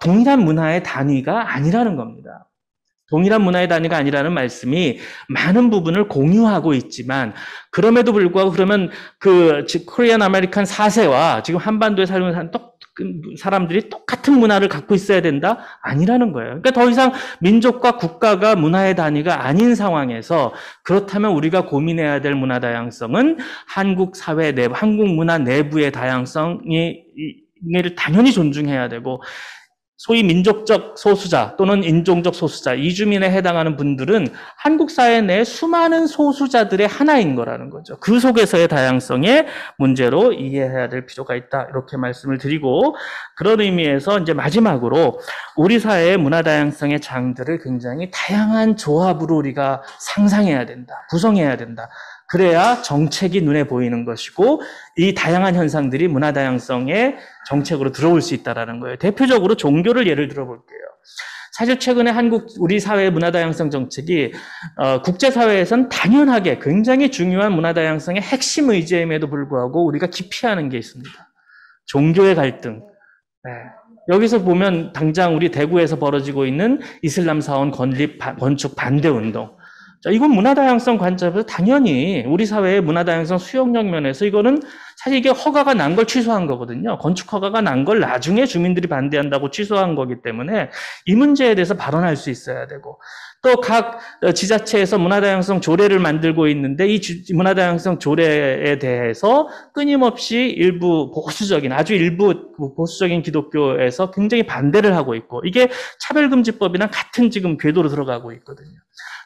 동일한 문화의 단위가 아니라는 겁니다. 동일한 문화의 단위가 아니라는 말씀이 많은 부분을 공유하고 있지만 그럼에도 불구하고 그러면 코리안 아메리칸 4세와 지금 한반도에 살는 사람들이 똑같은 문화를 갖고 있어야 된다? 아니라는 거예요. 그러니까 더 이상 민족과 국가가 문화의 단위가 아닌 상황에서 그렇다면 우리가 고민해야 될 문화 다양성은 한국 사회 내부, 한국 문화 내부의 다양성을 당연히 존중해야 되고 소위 민족적 소수자 또는 인종적 소수자, 이주민에 해당하는 분들은 한국 사회 내 수많은 소수자들의 하나인 거라는 거죠. 그 속에서의 다양성의 문제로 이해해야 될 필요가 있다. 이렇게 말씀을 드리고 그런 의미에서 이제 마지막으로 우리 사회의 문화 다양성의 장들을 굉장히 다양한 조합으로 우리가 상상해야 된다. 구성해야 된다. 그래야 정책이 눈에 보이는 것이고 이 다양한 현상들이 문화 다양성의 정책으로 들어올 수 있다는 거예요. 대표적으로 종교를 예를 들어볼게요. 사실 최근에 우리 사회의 문화 다양성 정책이 국제사회에선 당연하게 굉장히 중요한 문화 다양성의 핵심 의제임에도 불구하고 우리가 기피하는 게 있습니다. 종교의 갈등. 네. 여기서 보면 당장 우리 대구에서 벌어지고 있는 이슬람 사원 건축 반대 운동. 이건 문화다양성 관점에서 당연히 우리 사회의 문화다양성 수용력 면에서 이거는 사실 이게 허가가 난 걸 취소한 거거든요. 건축 허가가 난 걸 나중에 주민들이 반대한다고 취소한 거기 때문에 이 문제에 대해서 발언할 수 있어야 되고 또 각 지자체에서 문화다양성 조례를 만들고 있는데 이 문화다양성 조례에 대해서 끊임없이 아주 일부 보수적인 기독교에서 굉장히 반대를 하고 있고 이게 차별금지법이랑 같은 지금 궤도로 들어가고 있거든요.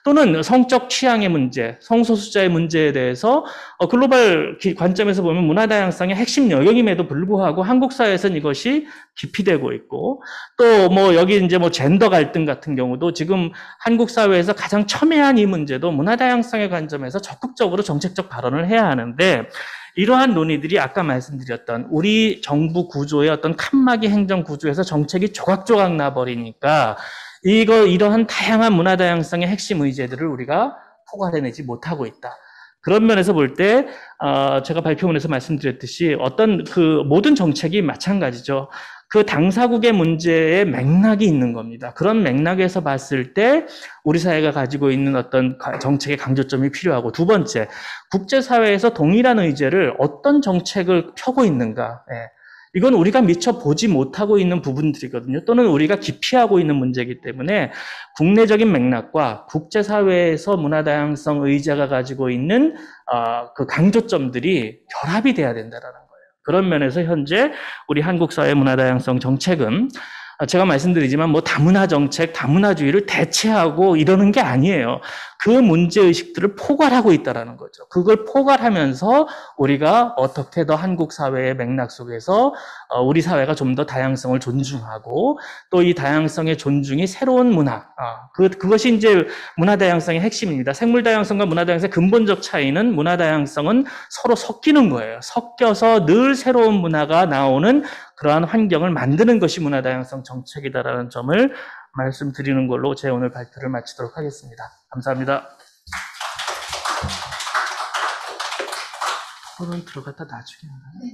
또는 성적 취향의 문제, 성소수자의 문제에 대해서 글로벌 관점에서 보면 문화 다양성의 핵심 영역임에도 불구하고 한국 사회에서는 이것이 기피되고 있고 또 여기 이제 젠더 갈등 같은 경우도 지금 한국 사회에서 가장 첨예한 이 문제도 문화 다양성의 관점에서 적극적으로 정책적 발언을 해야 하는데 이러한 논의들이 아까 말씀드렸던 우리 정부 구조의 어떤 칸막이 행정 구조에서 정책이 조각조각 나버리니까 이러한 다양한 문화 다양성의 핵심 의제들을 우리가 포괄해내지 못하고 있다. 그런 면에서 볼 때 제가 발표문에서 말씀드렸듯이 어떤 모든 정책이 마찬가지죠. 그 당사국의 문제에 맥락이 있는 겁니다. 그런 맥락에서 봤을 때 우리 사회가 가지고 있는 어떤 정책의 강조점이 필요하고, 두 번째, 국제사회에서 동일한 의제를 어떤 정책을 펴고 있는가. 이건 우리가 미처 보지 못하고 있는 부분들이거든요. 또는 우리가 기피하고 있는 문제이기 때문에 국내적인 맥락과 국제사회에서 문화다양성 의제가 가지고 있는 그 강조점들이 결합이 돼야 된다는 거예요. 그런 면에서 현재 우리 한국 사회 문화다양성 정책은 제가 말씀드리지만 뭐 다문화 정책, 다문화주의를 대체하고 이러는 게 아니에요. 그 문제의식들을 포괄하고 있다는 거죠. 그걸 포괄하면서 우리가 어떻게 더 한국 사회의 맥락 속에서 우리 사회가 좀 더 다양성을 존중하고, 또 이 다양성의 존중이 새로운 문화, 그것이 이제 문화 다양성의 핵심입니다. 생물 다양성과 문화 다양성의 근본적 차이는, 문화 다양성은 서로 섞이는 거예요. 섞여서 늘 새로운 문화가 나오는 그러한 환경을 만드는 것이 문화 다양성 정책이다라는 점을 말씀드리는 걸로 제 오늘 발표를 마치도록 하겠습니다. 감사합니다. 토론 들어갔다 나중에 하나요?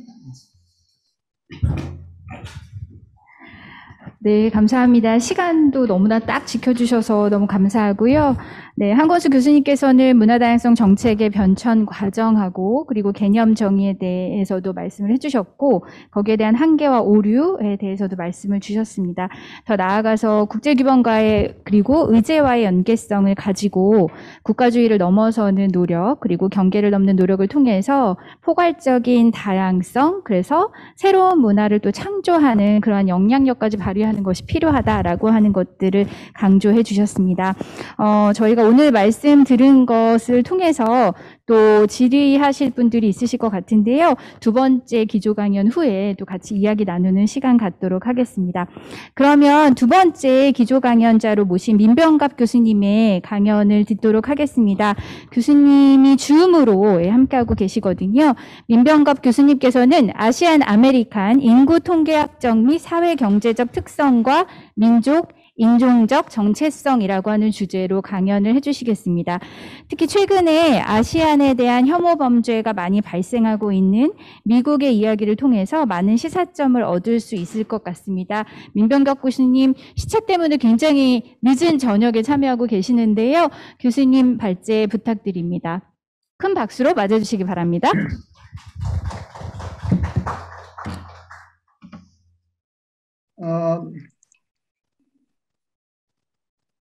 네, 감사합니다. 시간도 너무나 딱 지켜주셔서 너무 감사하고요. 네, 한권수 교수님께서는 문화다양성 정책의 변천 과정하고 그리고 개념 정의에 대해서도 말씀을 해주셨고, 거기에 대한 한계와 오류에 대해서도 말씀을 주셨습니다. 더 나아가서 국제규범과의 그리고 의제와의 연계성을 가지고 국가주의를 넘어서는 노력, 그리고 경계를 넘는 노력을 통해서 포괄적인 다양성, 그래서 새로운 문화를 또 창조하는 그러한 영향력까지 발휘하는 것이 필요하다라고 하는 것들을 강조해 주셨습니다. 저희가 오늘 말씀 들은 것을 통해서 또 질의하실 분들이 있으실 것 같은데요. 두 번째 기조 강연 후에 또 같이 이야기 나누는 시간 갖도록 하겠습니다. 그러면 두 번째 기조 강연자로 모신 민병갑 교수님의 강연을 듣도록 하겠습니다. 교수님이 줌으로 함께하고 계시거든요. 민병갑 교수님께서는 아시안 아메리칸 인구 통계학적 및 사회 경제적 특성과 민족 인종적 정체성이라고 하는 주제로 강연을 해주시겠습니다. 특히 최근에 아시안에 대한 혐오 범죄가 많이 발생하고 있는 미국의 이야기를 통해서 많은 시사점을 얻을 수 있을 것 같습니다. 민병갑 교수님 시차 때문에 굉장히 늦은 저녁에 참여하고 계시는데요. 교수님 발제 부탁드립니다. 큰 박수로 맞아주시기 바랍니다.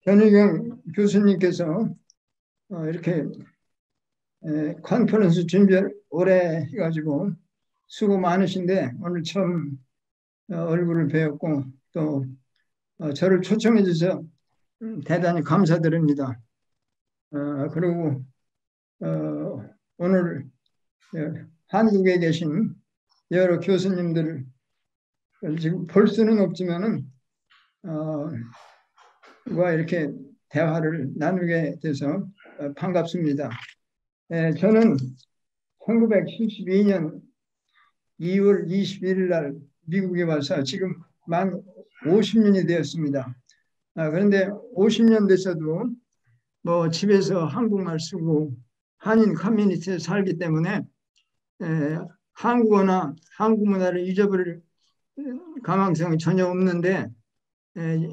변희경 교수님께서 이렇게 컨퍼런스 준비를 오래 해가지고 수고 많으신데, 오늘 처음 얼굴을 뵈었고 또 저를 초청해 주셔서 대단히 감사드립니다. 그리고 오늘 한국에 계신 여러 교수님들을 지금 볼 수는 없지만은 이렇게 대화를 나누게 돼서 반갑습니다. 저는 1972년 2월 21일 날 미국에 와서 지금 만 50년이 되었습니다. 그런데 50년 돼서도 뭐 집에서 한국말 쓰고 한인 커뮤니티에 살기 때문에 한국어나 한국 문화를 잊어버릴 가망성이 전혀 없는데,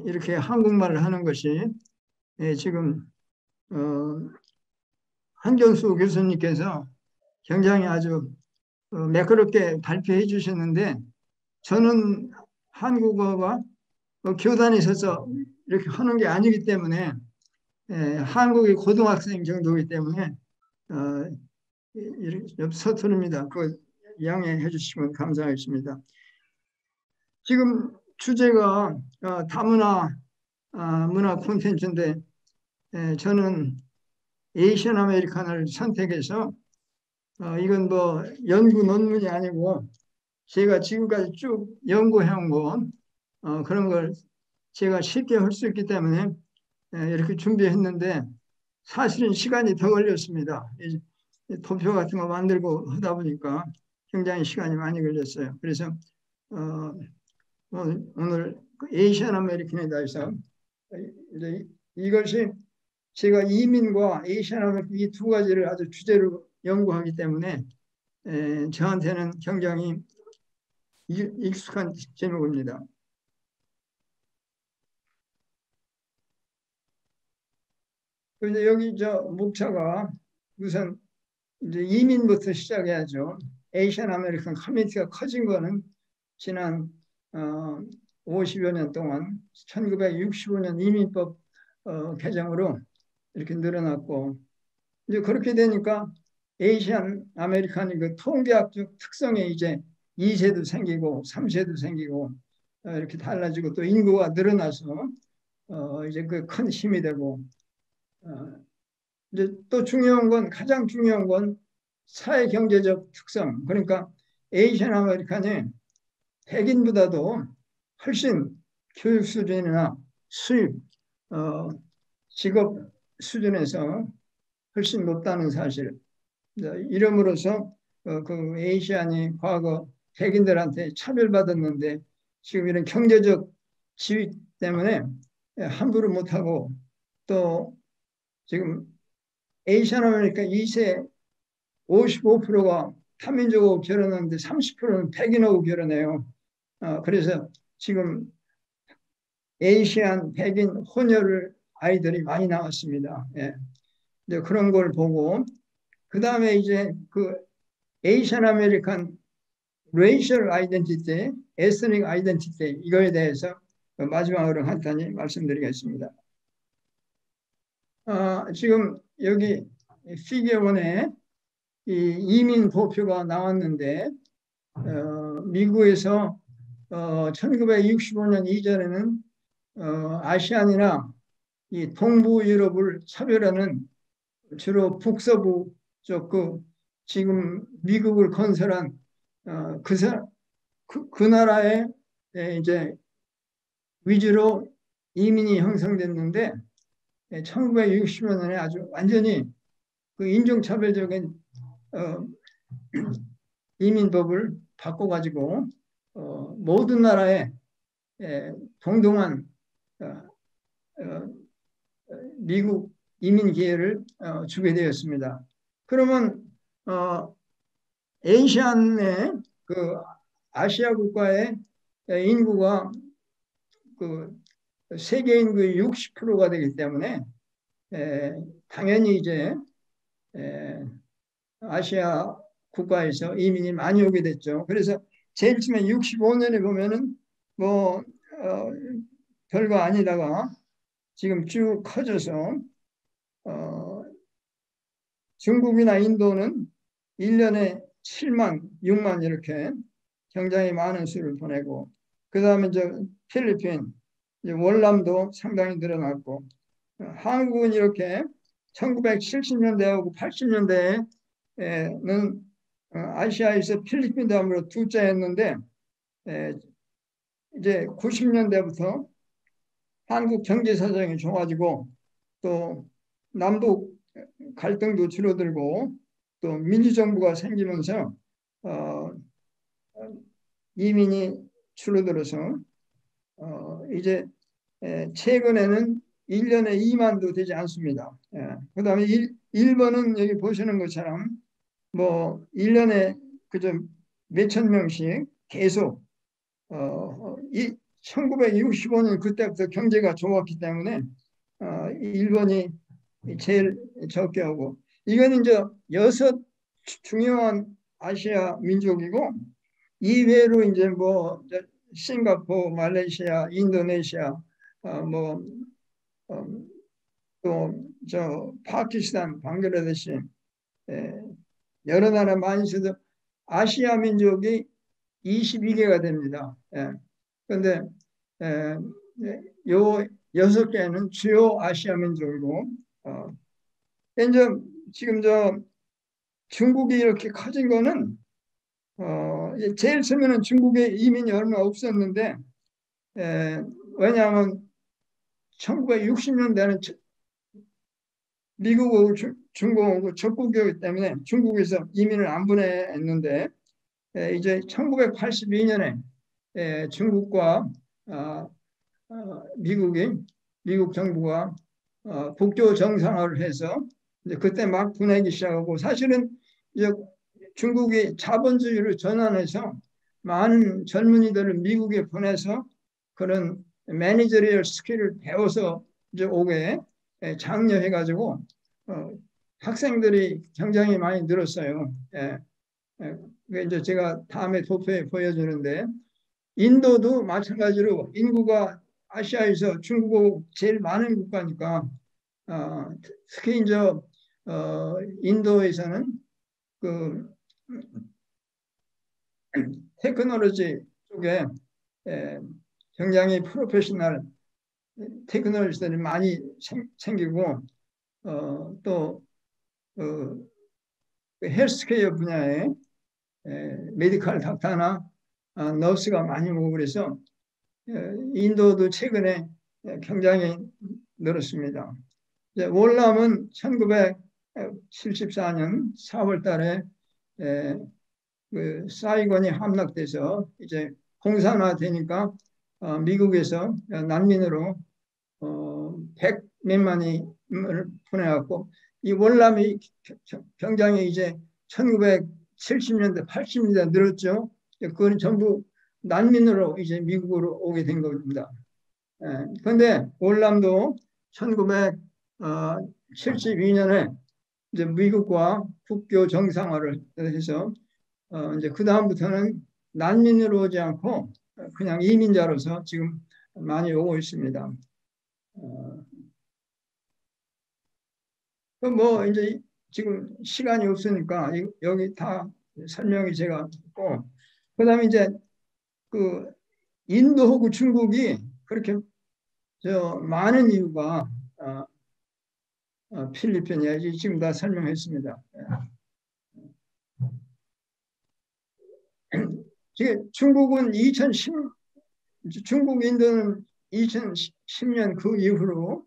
이렇게 한국말을 하는 것이 지금 한경수 교수님께서 굉장히 아주 매끄럽게 발표해 주셨는데, 저는 한국어가 교단에 있어서 이렇게 하는 게 아니기 때문에, 한국의 고등학생 정도이기 때문에 이렇게 서투릅니다. 그 양해해 주시면 감사하겠습니다. 지금 주제가 다문화 문화 콘텐츠인데, 저는 에이시안 아메리칸을 선택해서 이건 뭐 연구 논문이 아니고 제가 지금까지 쭉 연구해온 거 그런 걸 제가 쉽게 할 수 있기 때문에 이렇게 준비했는데, 사실은 시간이 더 걸렸습니다. 도표 같은 거 만들고 하다 보니까 굉장히 시간이 많이 걸렸어요. 그래서 오늘 에이시안 아메리칸에 대해서 이것이 제가 이민과 에이시안 아메리칸 이 두 가지를 아주 주제로 연구하기 때문에 저한테는 굉장히 익숙한 제목입니다. 그런데 여기 저 목차가 우선 이제 이민부터 시작해야죠. 에이시안 아메리칸 커뮤니티가 커진 거는 지난 50여 년 동안 1965년 이민법 개정으로 이렇게 늘어났고, 이제 그렇게 되니까 에이시안 아메리칸이 그 통계학적 특성에 이제 2세도 생기고 3세도 생기고 이렇게 달라지고 또 인구가 늘어나서 이제 그 큰 힘이 되고, 이제 또 중요한 건, 가장 중요한 건 사회 경제적 특성. 그러니까 에이시안 아메리칸이 백인보다도 훨씬 교육 수준이나 수입, 직업 수준에서 훨씬 높다는 사실. 이름으로써 그 에이시안이 과거 백인들한테 차별받았는데 지금 이런 경제적 지위 때문에 함부로 못하고, 또 지금 에이시안 아메리카 2세 55%가 타민족하고 결혼하는데 30%는 백인하고 결혼해요. 그래서 지금 에이시안 백인 혼혈 아이들이 많이 나왔습니다. 예. 이제 그런 걸 보고, 그 다음에 이제 그 에이시안 아메리칸 레이셜 아이덴티티, 에스닉 아이덴티티, 이거에 대해서 마지막으로 간단히 말씀드리겠습니다. 지금 여기 피겨 1에 이 이민 보표가 나왔는데, 미국에서 1965년 이전에는 아시안이나 이 동부 유럽을 차별하는 주로 북서부 쪽 그 지금 미국을 건설한 그 나라에 이제 위주로 이민이 형성됐는데, 1960년에 아주 완전히 그 인종차별적인 이민법을 바꿔가지고 모든 나라에 동등한 미국 이민 기회를 주게 되었습니다. 그러면 에이시안의 그 아시아 국가의 인구가 그 세계 인구의 60%가 되기 때문에 당연히 이제 아시아 국가에서 이민이 많이 오게 됐죠. 그래서 제일 처음에 65년에 보면은 뭐 별거 아니다가 지금 쭉 커져서 중국이나 인도는 1년에 7만, 6만 이렇게 굉장히 많은 수를 보내고, 그 다음에 저 필리핀, 월남도 상당히 늘어났고, 한국은 이렇게 1970년대하고 80년대에는 아시아에서 필리핀 다음으로 둘째였는데, 이제 90년대부터 한국 경제 사정이 좋아지고 또 남북 갈등도 줄어들고 또 민주정부가 생기면서 이민이 줄어들어서 이제 최근에는 1년에 2만도 되지 않습니다. 그 다음에 일본은 여기 보시는 것처럼 뭐 1년에 그저 몇천 명씩 계속 1965년 그때부터 경제가 좋았기 때문에 일본이 제일 적게 하고, 이건 이제 6 중요한 아시아 민족이고, 이외로 이제 뭐 싱가포르, 말레이시아, 인도네시아, 또 저 파키스탄, 방글라데시, 여러 나라 많이 있어도 아시아 민족이 22개가 됩니다. 그런데 요 6개는 주요 아시아 민족이고, 이제 지금 저 중국이 이렇게 커진 거는 제일 처음에는 중국에 이민이 얼마 없었는데, 왜냐하면 1960년대는 미국하고 중국하고 적국이었기 때문에 중국에서 이민을 안 보냈는데, 이제 1982년에 중국과 미국 정부가 국교 정상화를 해서 이제 그때 막 보내기 시작하고, 사실은 이제 중국이 자본주의로 전환해서 많은 젊은이들을 미국에 보내서 그런 매니저리얼 스킬을 배워서 이제 오게 장려해가지고 학생들이 굉장히 많이 늘었어요. 그게 이제 제가 다음에 도표에 보여주는데 인도도 마찬가지로 인구가 아시아에서 중국하고 제일 많은 국가니까 특히 이제 인도에서는 그 테크놀로지 쪽에 굉장히 프로페셔널 테크놀로지들이 많이 생기고 또 헬스케어 분야에 메디컬 닥터나 너스가 많이 오고 그래서 인도도 최근에 굉장히 늘었습니다. 월남은 1974년 4월 달에 그 사이건이 함락돼서 이제 공산화되니까 미국에서 난민으로 100몇만이 보내왔고 이 월남이 굉장히 이제 1970년대, 80년대 늘었죠. 그건 전부 난민으로 이제 미국으로 오게 된 겁니다. 그런데 월남도 1972년에 이제 미국과 국교 정상화를 해서 이제 그 다음부터는 난민으로 오지 않고 그냥 이민자로서 지금 많이 오고 있습니다. 뭐 이제 지금 시간이 없으니까 여기 다 설명이 제가 했고, 그다음에 이제 그 인도하고 중국이 그렇게 많은 이유가 필리핀이야. 지금 다 설명했습니다. 중국은 중국 인도는 2010년 그 이후로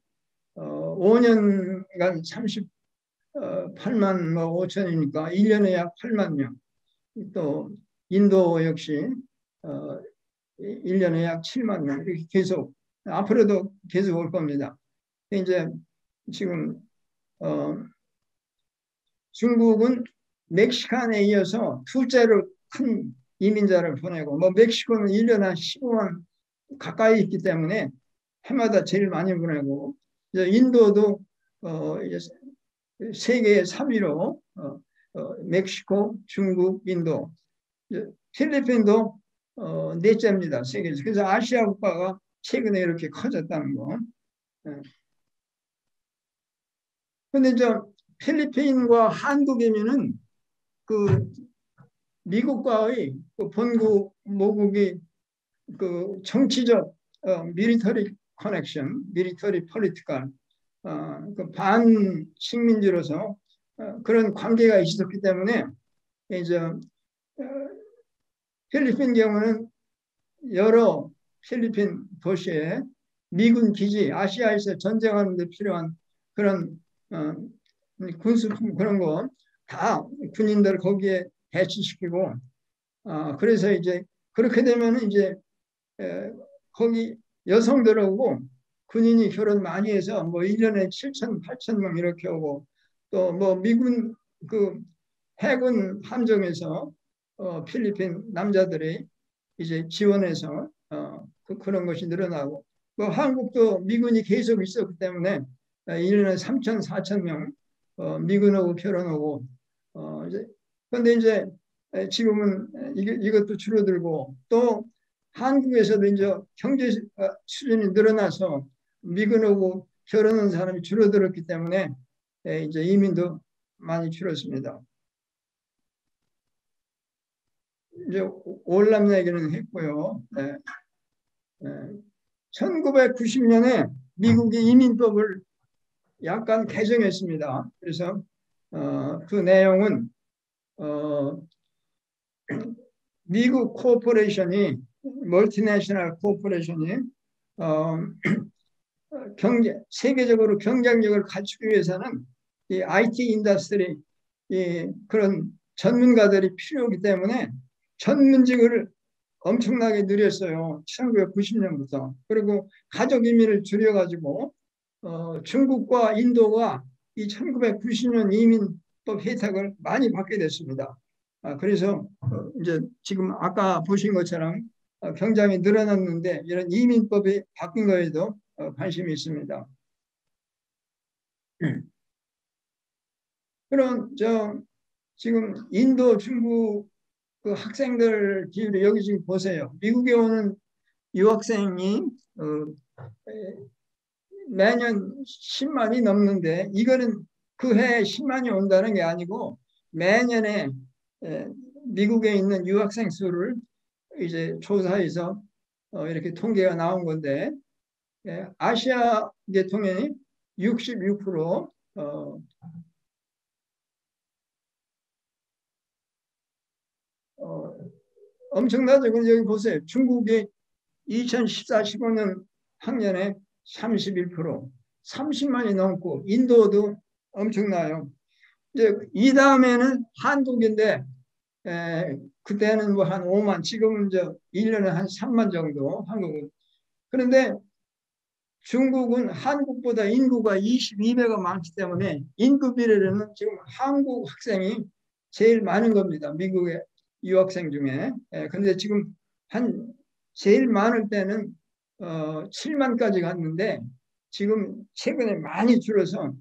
5년간 38만 5천이니까 1년에 약 8만 명. 또 인도 역시 1년에 약 7만 명 이렇게 계속 앞으로도 계속 올 겁니다. 이제 지금 중국은 멕시칸에 이어서 둘째로 큰 이민자를 보내고 뭐 멕시코는 1년에 한 15만 가까이 있기 때문에 해마다 제일 많이 보내고 인도도 이제 세계 3위로 멕시코, 중국, 인도, 필리핀도 넷째입니다. 세계에서. 그래서 아시아 국가가 최근에 이렇게 커졌다는 거. 그런데 필리핀과 한국이면은 그 미국과의 그 본국 모국이 그 정치적 밀리터리 커넥션, 밀리터리 폴리티컬 그 반식민지로서 그런 관계가 있었기 때문에 이제 필리핀 경우는 여러 필리핀 도시에 미군 기지, 아시아에서 전쟁하는 데 필요한 그런 군수품 그런 거 다 군인들 거기에 배치시키고 그래서 이제 그렇게 되면 이제 거기 여성들하고 군인이 결혼 많이 해서 뭐 1년에 7천, 8천 명 이렇게 오고 또 뭐 미군 그 해군 함정에서 필리핀 남자들이 이제 지원해서 그런 것이 늘어나고 뭐 한국도 미군이 계속 있었기 때문에 1년에 3천, 4천 명 미군하고 결혼하고 그런데 이제 지금은 이것도 줄어들고 또 한국에서도 이제 경제 수준이 늘어나서 미군하고 결혼한 사람이 줄어들었기 때문에 이제 이민도 많이 줄었습니다. 이제 월남 얘기는 했고요. 1990년에 미국이 이민법을 약간 개정했습니다. 그래서 그 내용은 미국 코퍼레이션이 멀티내셔널 코퍼레이션이 세계적으로 경쟁력을 갖추기 위해서는 이 IT 인더스트리 그런 전문가들이 필요하기 때문에 전문직을 엄청나게 늘렸어요. 1990년부터. 그리고 가족 이민을 줄여가지고 중국과 인도가 이 1990년 이민법 혜택을 많이 받게 됐습니다. 그래서 이제 지금 아까 보신 것처럼 병장이 늘어났는데 이런 이민법이 바뀐 거에도 관심이 있습니다. 그럼 지금 인도, 중국 그 학생들 비율이 여기 지금 보세요. 미국에 오는 유학생이 매년 10만이 넘는데 이거는 그 해에 10만이 온다는 게 아니고 매년에 미국에 있는 유학생 수를 이제 조사해서 이렇게 통계가 나온 건데 아시아 계통이 66% 엄청나죠. 근데 여기 보세요. 중국이 2014-15년 학년에 31%, 30만이 넘고 인도도 엄청나요. 이제 이 다음에는 한국인데 그때는 뭐 한 5만, 지금은 이제 1년에 한 3만 정도 한국은. 그런데 중국은 한국보다 인구가 22배가 많기 때문에 인구 비례로는 지금 한국 학생이 제일 많은 겁니다. 미국의 유학생 중에. 그런데 지금 제일 많을 때는 7만까지 갔는데 지금 최근에 많이 줄어서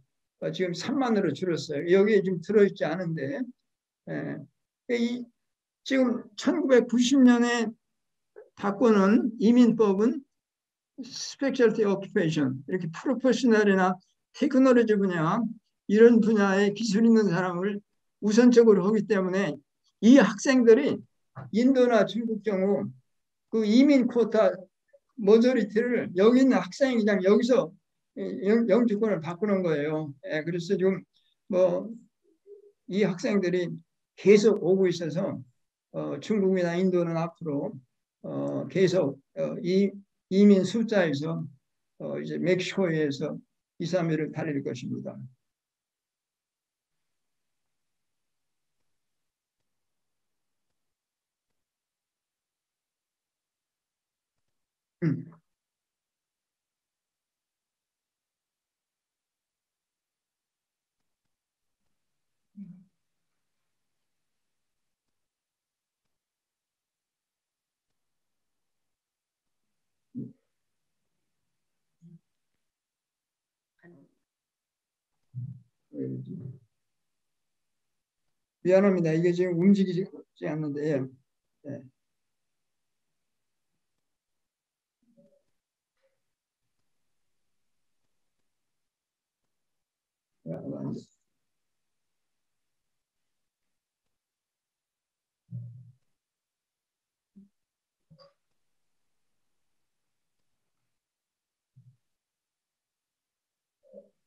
지금 3만으로 줄었어요. 여기에 지금 들어있지 않은데 지금 1990년에 바꾸는 이민법은 스페셜티 오큐페이션 이렇게 프로페셔널이나 테크놀로지 분야 이런 분야에 기술 있는 사람을 우선적으로 하기 때문에 이 학생들이 인도나 중국 경우 그 이민 쿼타 머저리티를 여기 있는 학생이 그냥 여기서 영주권을 바꾸는 거예요. 그래서 지금 뭐 이 학생들이 계속 오고 있어서 중국이나 인도는 앞으로 계속 이민 숫자에서 이제 멕시코에서 2, 3위를 달릴 것입니다. 미안합니다. 이게 지금 움직이지 않는데. 예.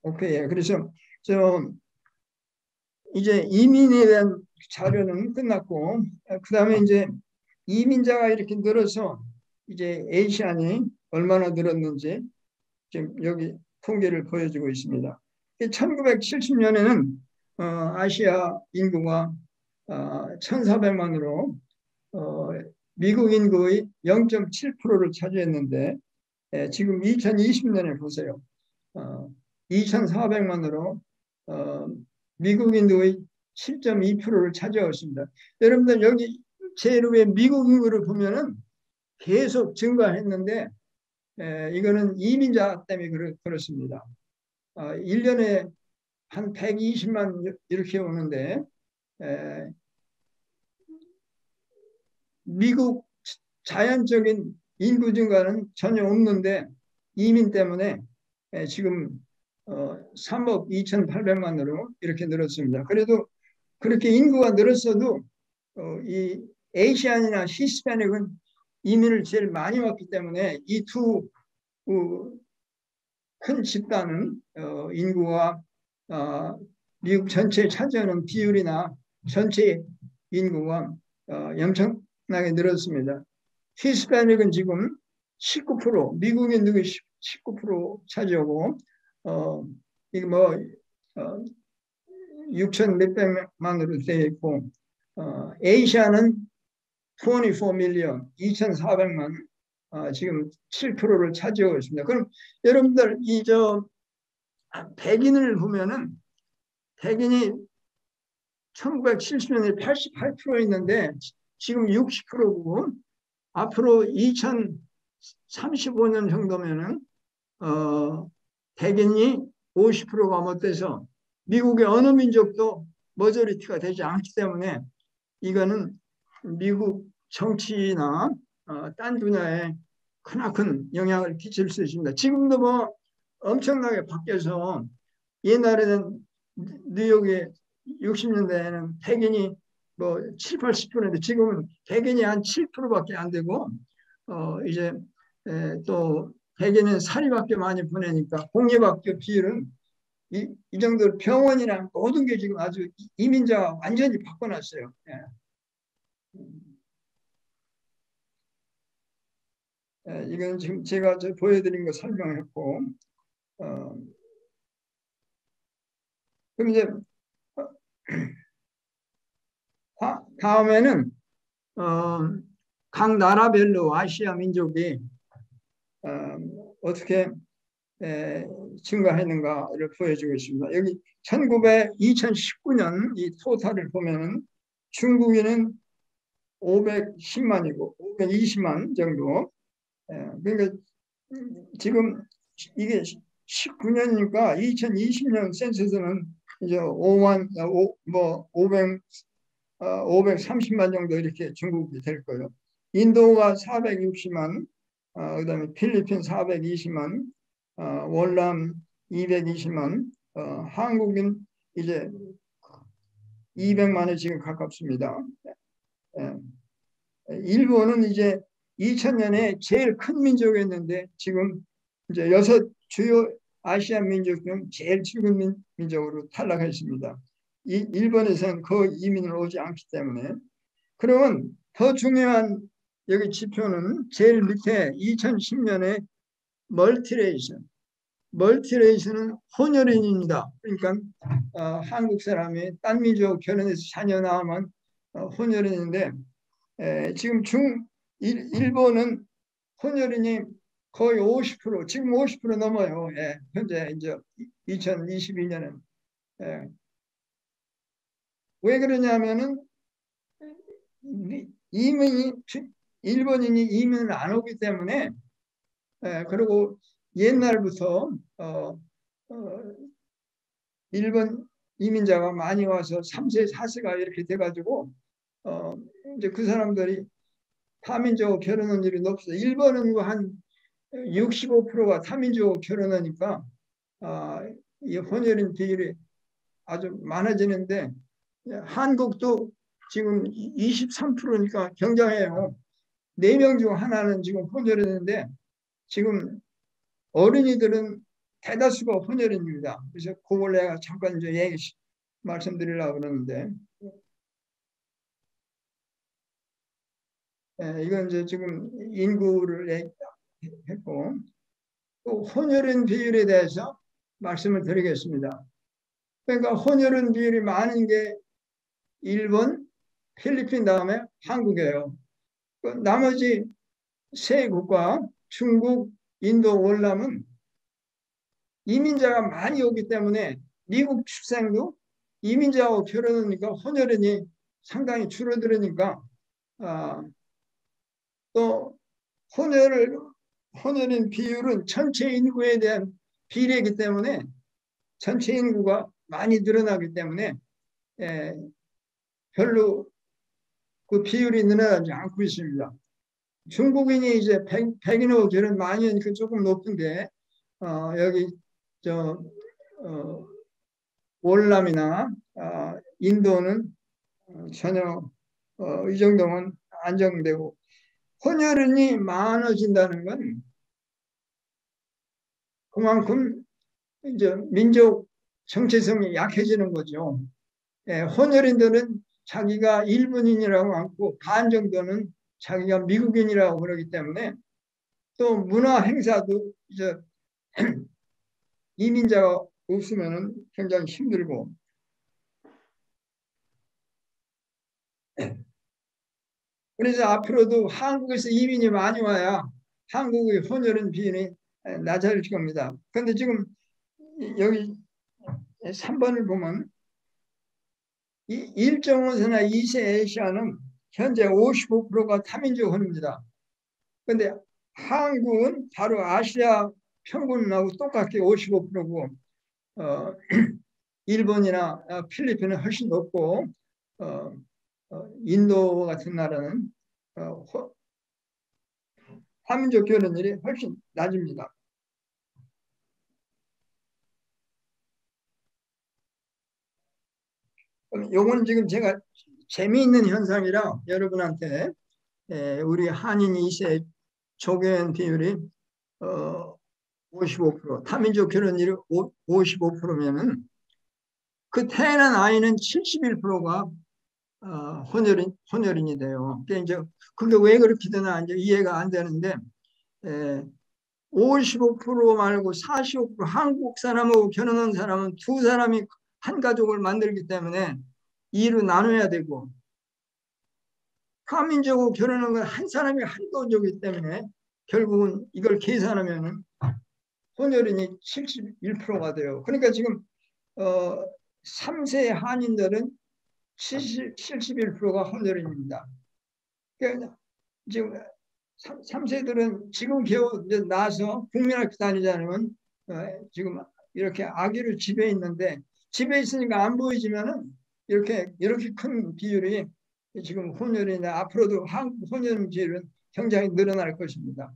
오케이. 그래서 이제 이민에 대한 자료는 끝났고 그다음에 이제 이민자가 이렇게 늘어서 이제 아시안이 얼마나 늘었는지 지금 여기 통계를 보여주고 있습니다. 1970년에는 아시아 인구가 1,400만으로 미국 인구의 0.7%를 차지했는데 지금 2020년에 보세요. 2,400만으로 미국 인구의 7.2%를 차지하였습니다. 여러분들 여기 제일 위에 미국 인구를 보면은 계속 증가했는데 이거는 이민자 때문에 그렇습니다. 1년에 한 120만 이렇게 오는데 미국 자연적인 인구 증가는 전혀 없는데 이민 때문에 지금 3억 2,800만으로 이렇게 늘었습니다. 그래도 그렇게 인구가 늘었어도 이 에이시안이나 히스패닉은 이민을 제일 많이 왔기 때문에 이 두 큰 집단은 인구와 미국 전체에 차지하는 비율이나 전체 인구가 엄청나게 늘었습니다. 히스패닉은 지금 19%, 미국 인구의 19% 차지하고 이게 뭐 6천 몇백만으로 되어 있고 에이시아는 24 밀리언, 2,400만 지금 7%를 차지하고 있습니다. 그럼 여러분들 백인을 보면은 백인이 1970년에 88%였는데 지금 60%고 앞으로 2035년 정도면은 백인이 50%가 못돼서 미국의 어느 민족도 머저리티가 되지 않기 때문에 이거는 미국 정치나 딴 분야에 크나큰 영향을 끼칠 수 있습니다. 지금도 뭐 엄청나게 바뀌어서 옛날에는 뉴욕의 60년대에는 백인이 뭐 7, 80%인데 지금은 백인이 한 7%밖에 안 되고 이제 또 백인은 사립학교 많이 보내니까 공립학교 비율은 이 정도로 병원이나 모든 게 지금 아주 이민자가 완전히 바꿔놨어요. 예. 이건 지금 제가 보여드린 거 설명했고, 그럼 이제 다음에는 각 나라별로 아시아 민족이 어떻게 증가했는가를 보여주겠습니다. 여기 2019년 이 토탈을 보면은 중국인은 510만이고 520만 정도. 그러니까 지금 이게 19년이니까 2020년 센서스는 이제 530만 정도 이렇게 중국이 될 거예요. 인도가 460만, 그다음에 필리핀 420만, 월남 220만, 한국인 이제 200만에 지금 가깝습니다. 일본은 이제 2000년에 제일 큰 민족이었는데 지금 이제 6 주요 아시아 민족 중 제일 적은 민족으로 탈락했습니다. 일본에서는 거의 이민을 오지 않기 때문에. 그러면 더 중요한 여기 지표는 제일 밑에 2010년에 멀티레이션은 혼혈인입니다. 그러니까 한국 사람이 딴 민족 결혼해서 자녀 낳으면 혼혈인인데 지금 일본은 혼혈인이 거의 50%, 지금 50% 넘어요. 예, 현재 이제 2022년은. 예. 왜 그러냐면은 일본인이 이민을 안 오기 때문에, 그리고 옛날부터 일본 이민자가 많이 와서 3세, 4세가 이렇게 돼가지고 이제 그 사람들이 타민족 결혼한 일이 높습니다. 일본은 한 65%가 타민족 결혼하니까 이 혼혈인 비율이 아주 많아지는데 한국도 지금 23%니까 굉장해요. 4명 중 하나는 지금 혼혈인인데 지금 어린이들은 대다수가 혼혈인입니다. 그래서 그걸 내가 잠깐 이제 말씀드리려고 그러는데 이건 이제 지금 인구를 했고 또 혼혈인 비율에 대해서 말씀을 드리겠습니다. 그러니까 혼혈인 비율이 많은 게 일본, 필리핀 다음에 한국이에요. 나머지 세 국가 중국, 인도, 월남은 이민자가 많이 오기 때문에 미국 출생도 이민자하고 결혼하니까 혼혈인이 상당히 줄어들으니까 또 혼혈인 비율은 전체 인구에 대한 비례이기 때문에 전체 인구가 많이 늘어나기 때문에 별로 그 비율이 늘어나지 않고 있습니다. 중국인이 이제 백인하고 결혼 많이 하니까 조금 높은데 여기 월남이나 인도는 전혀 이 정도면 안정되고 혼혈인이 많아진다는 건 그만큼 이제 민족 정체성이 약해지는 거죠. 혼혈인들은 자기가 일본인이라고 않고 반 정도는 자기가 미국인이라고 그러기 때문에 또 문화 행사도 이제 이민자가 없으면 굉장히 힘들고 그래서 앞으로도 한국에서 이민이 많이 와야 한국의 혼혈인 비율이 낮아질 겁니다. 그런데 지금 여기 3번을 보면 이 1.5세나 2세 아시아는 현재 55%가 타민족 혼입니다. 그런데 한국은 바로 아시아 평균하고 똑같게 55%고 일본이나 필리핀은 훨씬 높고 인도 같은 나라는 타민족 결혼율이 훨씬 낮습니다. 요건 지금 제가 재미있는 현상이라 여러분한테 우리 한인 2세 조견 비율이 55%, 타민족 결혼율이 55%면은 그 태어난 아이는 71%가 혼혈인이 돼요. 이제 그게 왜 그렇게 되나 이제 이해가 안 되는데 55% 말고 45% 한국 사람하고 결혼한 사람은 두 사람이 한 가족을 만들기 때문에 2로 나눠야 되고 타민족하고 결혼한 건 한 사람이 한 가족이기 때문에 결국은 이걸 계산하면은 혼혈인이 71%가 돼요. 그러니까 지금 3세 한인들은 71%가 혼혈인입니다. 그러니까 지금 3세들은 지금 겨우 이제 나서 국민학교 다니지 않으면 지금 이렇게 아기를 집에 있는데 집에 있으니까 안 보이지만은 이렇게 큰 비율이 지금 혼혈이나 앞으로도 한국 혼혈 비율은 굉장히 늘어날 것입니다.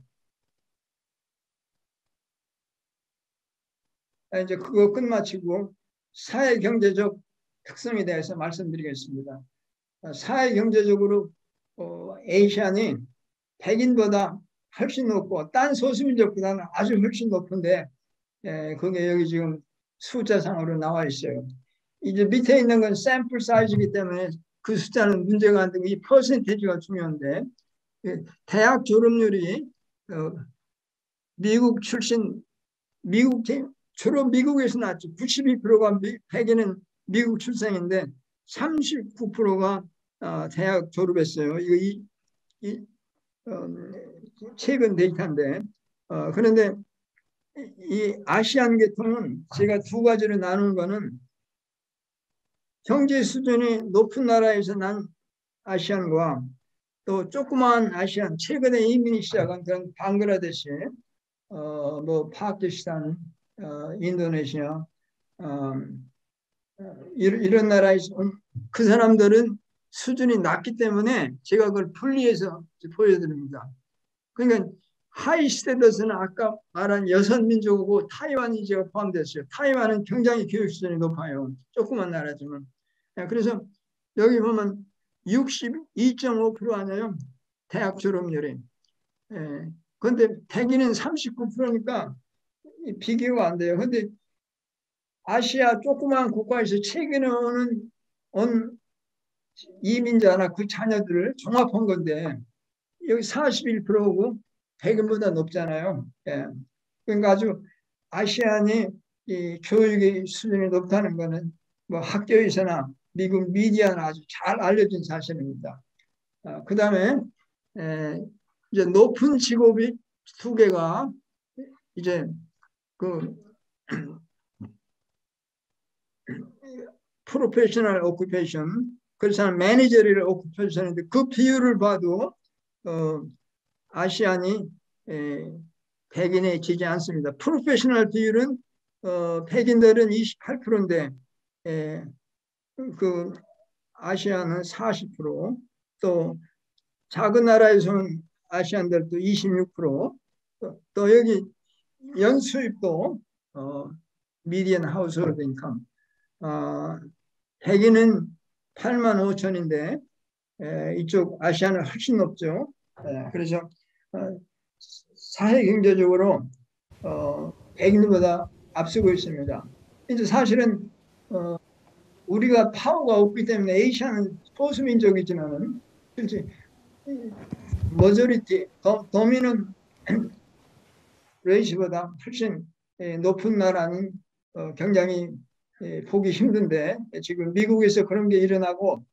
이제 그거 끝마치고 사회 경제적 특성에 대해서 말씀드리겠습니다. 사회 경제적으로 아시안이 백인보다 훨씬 높고 딴 소수민족보다는 아주 훨씬 높은데 그게 여기 지금 숫자상으로 나와 있어요. 이제 밑에 있는 건 샘플 사이즈이기 때문에 그 숫자는 문제가 안 되고 이 퍼센테이지가 중요한데 대학 졸업률이 미국 출신 주로 미국에서 나왔죠. 92%가 백인은 미국 출생인데 39%가 대학 졸업했어요. 이거 최근 데이터인데 그런데 이 아시안 계통은 제가 두 가지로 나눈 거는 경제 수준이 높은 나라에서 난 아시안과 또 조그마한 아시안 최근에 이민이 시작한 그런 방글라데시 뭐 파키스탄 인도네시아 이런 나라에서 그 사람들은 수준이 낮기 때문에 제가 그걸 분리해서 보여드립니다. 그러니까 하이 스테이터스는 아까 말한 여섯 민족하고 타이완이 제가 포함됐어요. 타이완은 굉장히 교육 수준이 높아요. 조그만 나라지만. 그래서 여기 보면 62.5% 아니에요. 대학 졸업률이. 그런데 백인은 39%니까 비교가 안 돼요. 그런데 아시아 조그만 국가에서 최근에 온 이민자나 그 자녀들을 종합한 건데 여기 41%고 백인보다 높잖아요. 그러니까 아주 아시안이 이 교육의 수준이 높다는 것은 뭐 학교에서나 미국 미디어나 아주 잘 알려진 사실입니다. 그 다음에 이제 높은 직업이 두 개가 이제 그 프로페셔널 오큐페이션 그렇잖아요. 매니저리얼 오큐페이션인데 그 비율을 봐도 아시안이 백인에 지지 않습니다. 프로페셔널 비율은 백인들은 28%인데 그 아시안은 40%또 작은 나라에서는 아시안들도 26%또 여기 연수입도 미디언 하우스홀드 인컴 백인은 8만 5천인데 이쪽 아시아는 훨씬 높죠. 그래서 사회 경제적으로 백인보다 앞서고 있습니다. 이제 사실은 우리가 파워가 없기 때문에 아시아는 소수민족이지만은 실제 머저리티 도미넌 레이시보다 훨씬 높은 나라는 굉장히 보기 힘든데 지금 미국에서 그런 게 일어나고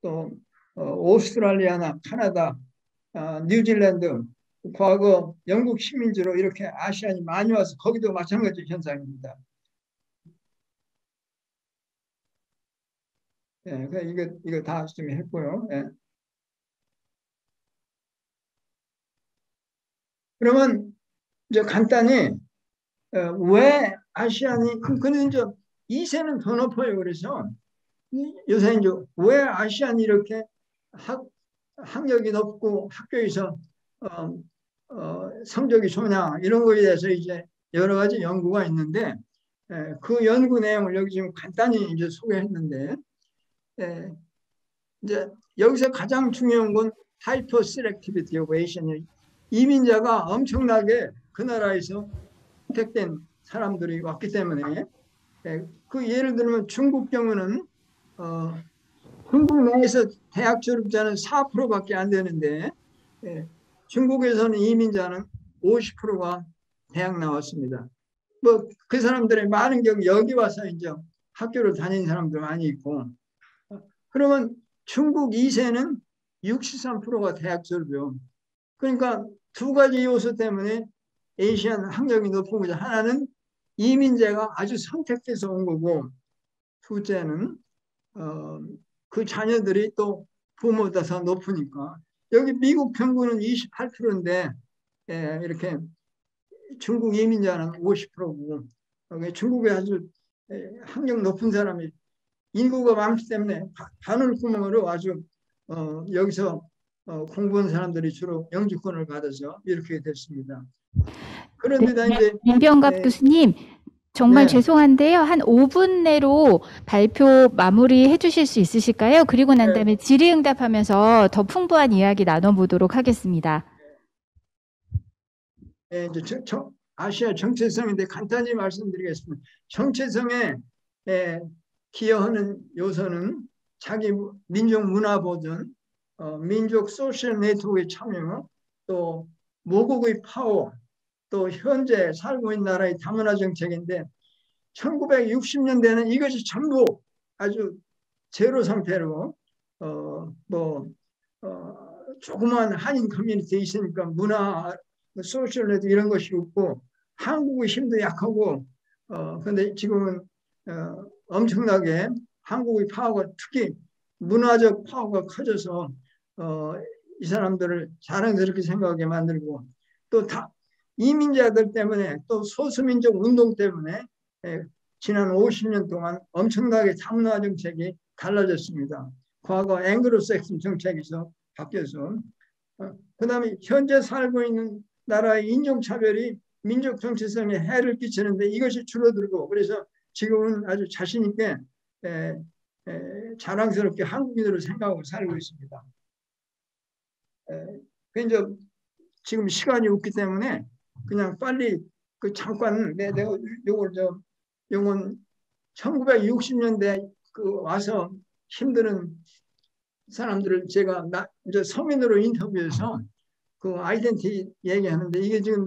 또 오스트랄리아나 캐나다, 뉴질랜드 과거 영국 식민지로 이렇게 아시안이 많이 와서 거기도 마찬가지 현상입니다. 예, 이거 다 좀 했고요. 예. 그러면 이제 간단히 왜 아시안이 근데 이제 2세는 더 높아요. 그래서 요새 이제 왜 아시안이 이렇게 학력이 높고 학교에서 어, 성적이 좋냐 이런 거에 대해서 이제 여러 가지 연구가 있는데 그 연구 내용을 여기 지금 간단히 이제 소개했는데 이제 여기서 가장 중요한 건 하이퍼 셀렉티비티 오브 에이션이 이민자가 엄청나게 그 나라에서 선택된 사람들이 왔기 때문에 그 예를 들면 중국 경우는 중국 내에서 대학 졸업자는 4%밖에 안 되는데 중국에서는 이민자는 50%가 대학 나왔습니다. 뭐 그 사람들의 많은 경우 여기 와서 이제 학교를 다니는 사람도 많이 있고 그러면 중국 2세는 63%가 대학 졸업이요. 그러니까 두 가지 요소 때문에 아시안 학력이 높은 거죠. 하나는 이민자가 아주 선택돼서 온 거고 둘째는 그 자녀들이 또 부모보다 더 높으니까 여기 미국 평균은 28%인데 이렇게 중국 이민자는 50%고 중국에 아주 학력 높은 사람이 인구가 많기 때문에 바늘구멍으로 아주 여기서 공부한 사람들이 주로 영주권을 받아서 이렇게 됐습니다. 그런데 이제 민병갑 교수님, 정말 네. 죄송한데요. 한 5분 내로 발표 마무리해 주실 수 있으실까요? 그리고 난 다음에 질의응답하면서 더 풍부한 이야기 나눠보도록 하겠습니다. 이제 아시아 정체성인데 간단히 말씀드리겠습니다. 정체성에 기여하는 요소는 자기 민족 문화 보존, 민족 소셜 네트워크의 참여, 또 모국의 파워, 또 현재 살고 있는 나라의 다문화 정책인데 1960년대는 이것이 전부 아주 제로 상태로 조그만 한인 커뮤니티에 있으니까 문화, 소셜 네트워크 이런 것이 없고 한국의 힘도 약하고 근데 지금은 엄청나게 한국의 파워가 특히 문화적 파워가 커져서 이 사람들을 자랑스럽게 생각하게 만들고 또 이민자들 때문에 또 소수민족 운동 때문에 지난 50년 동안 엄청나게 다문화 정책이 달라졌습니다. 과거 앵글로색슨 정책에서 바뀌어서 그다음에 현재 살고 있는 나라의 인종차별이 민족 정체성에 해를 끼치는데 이것이 줄어들고 그래서 지금은 아주 자신 있게 자랑스럽게 한국인으로 생각하고 살고 있습니다. 그래서 지금 시간이 없기 때문에 그냥 빨리 그 잠깐 내가 요건 1960년대 그 와서 힘드는 사람들을 제가 이제 서민으로 인터뷰해서 그 아이덴티 얘기하는데 이게 지금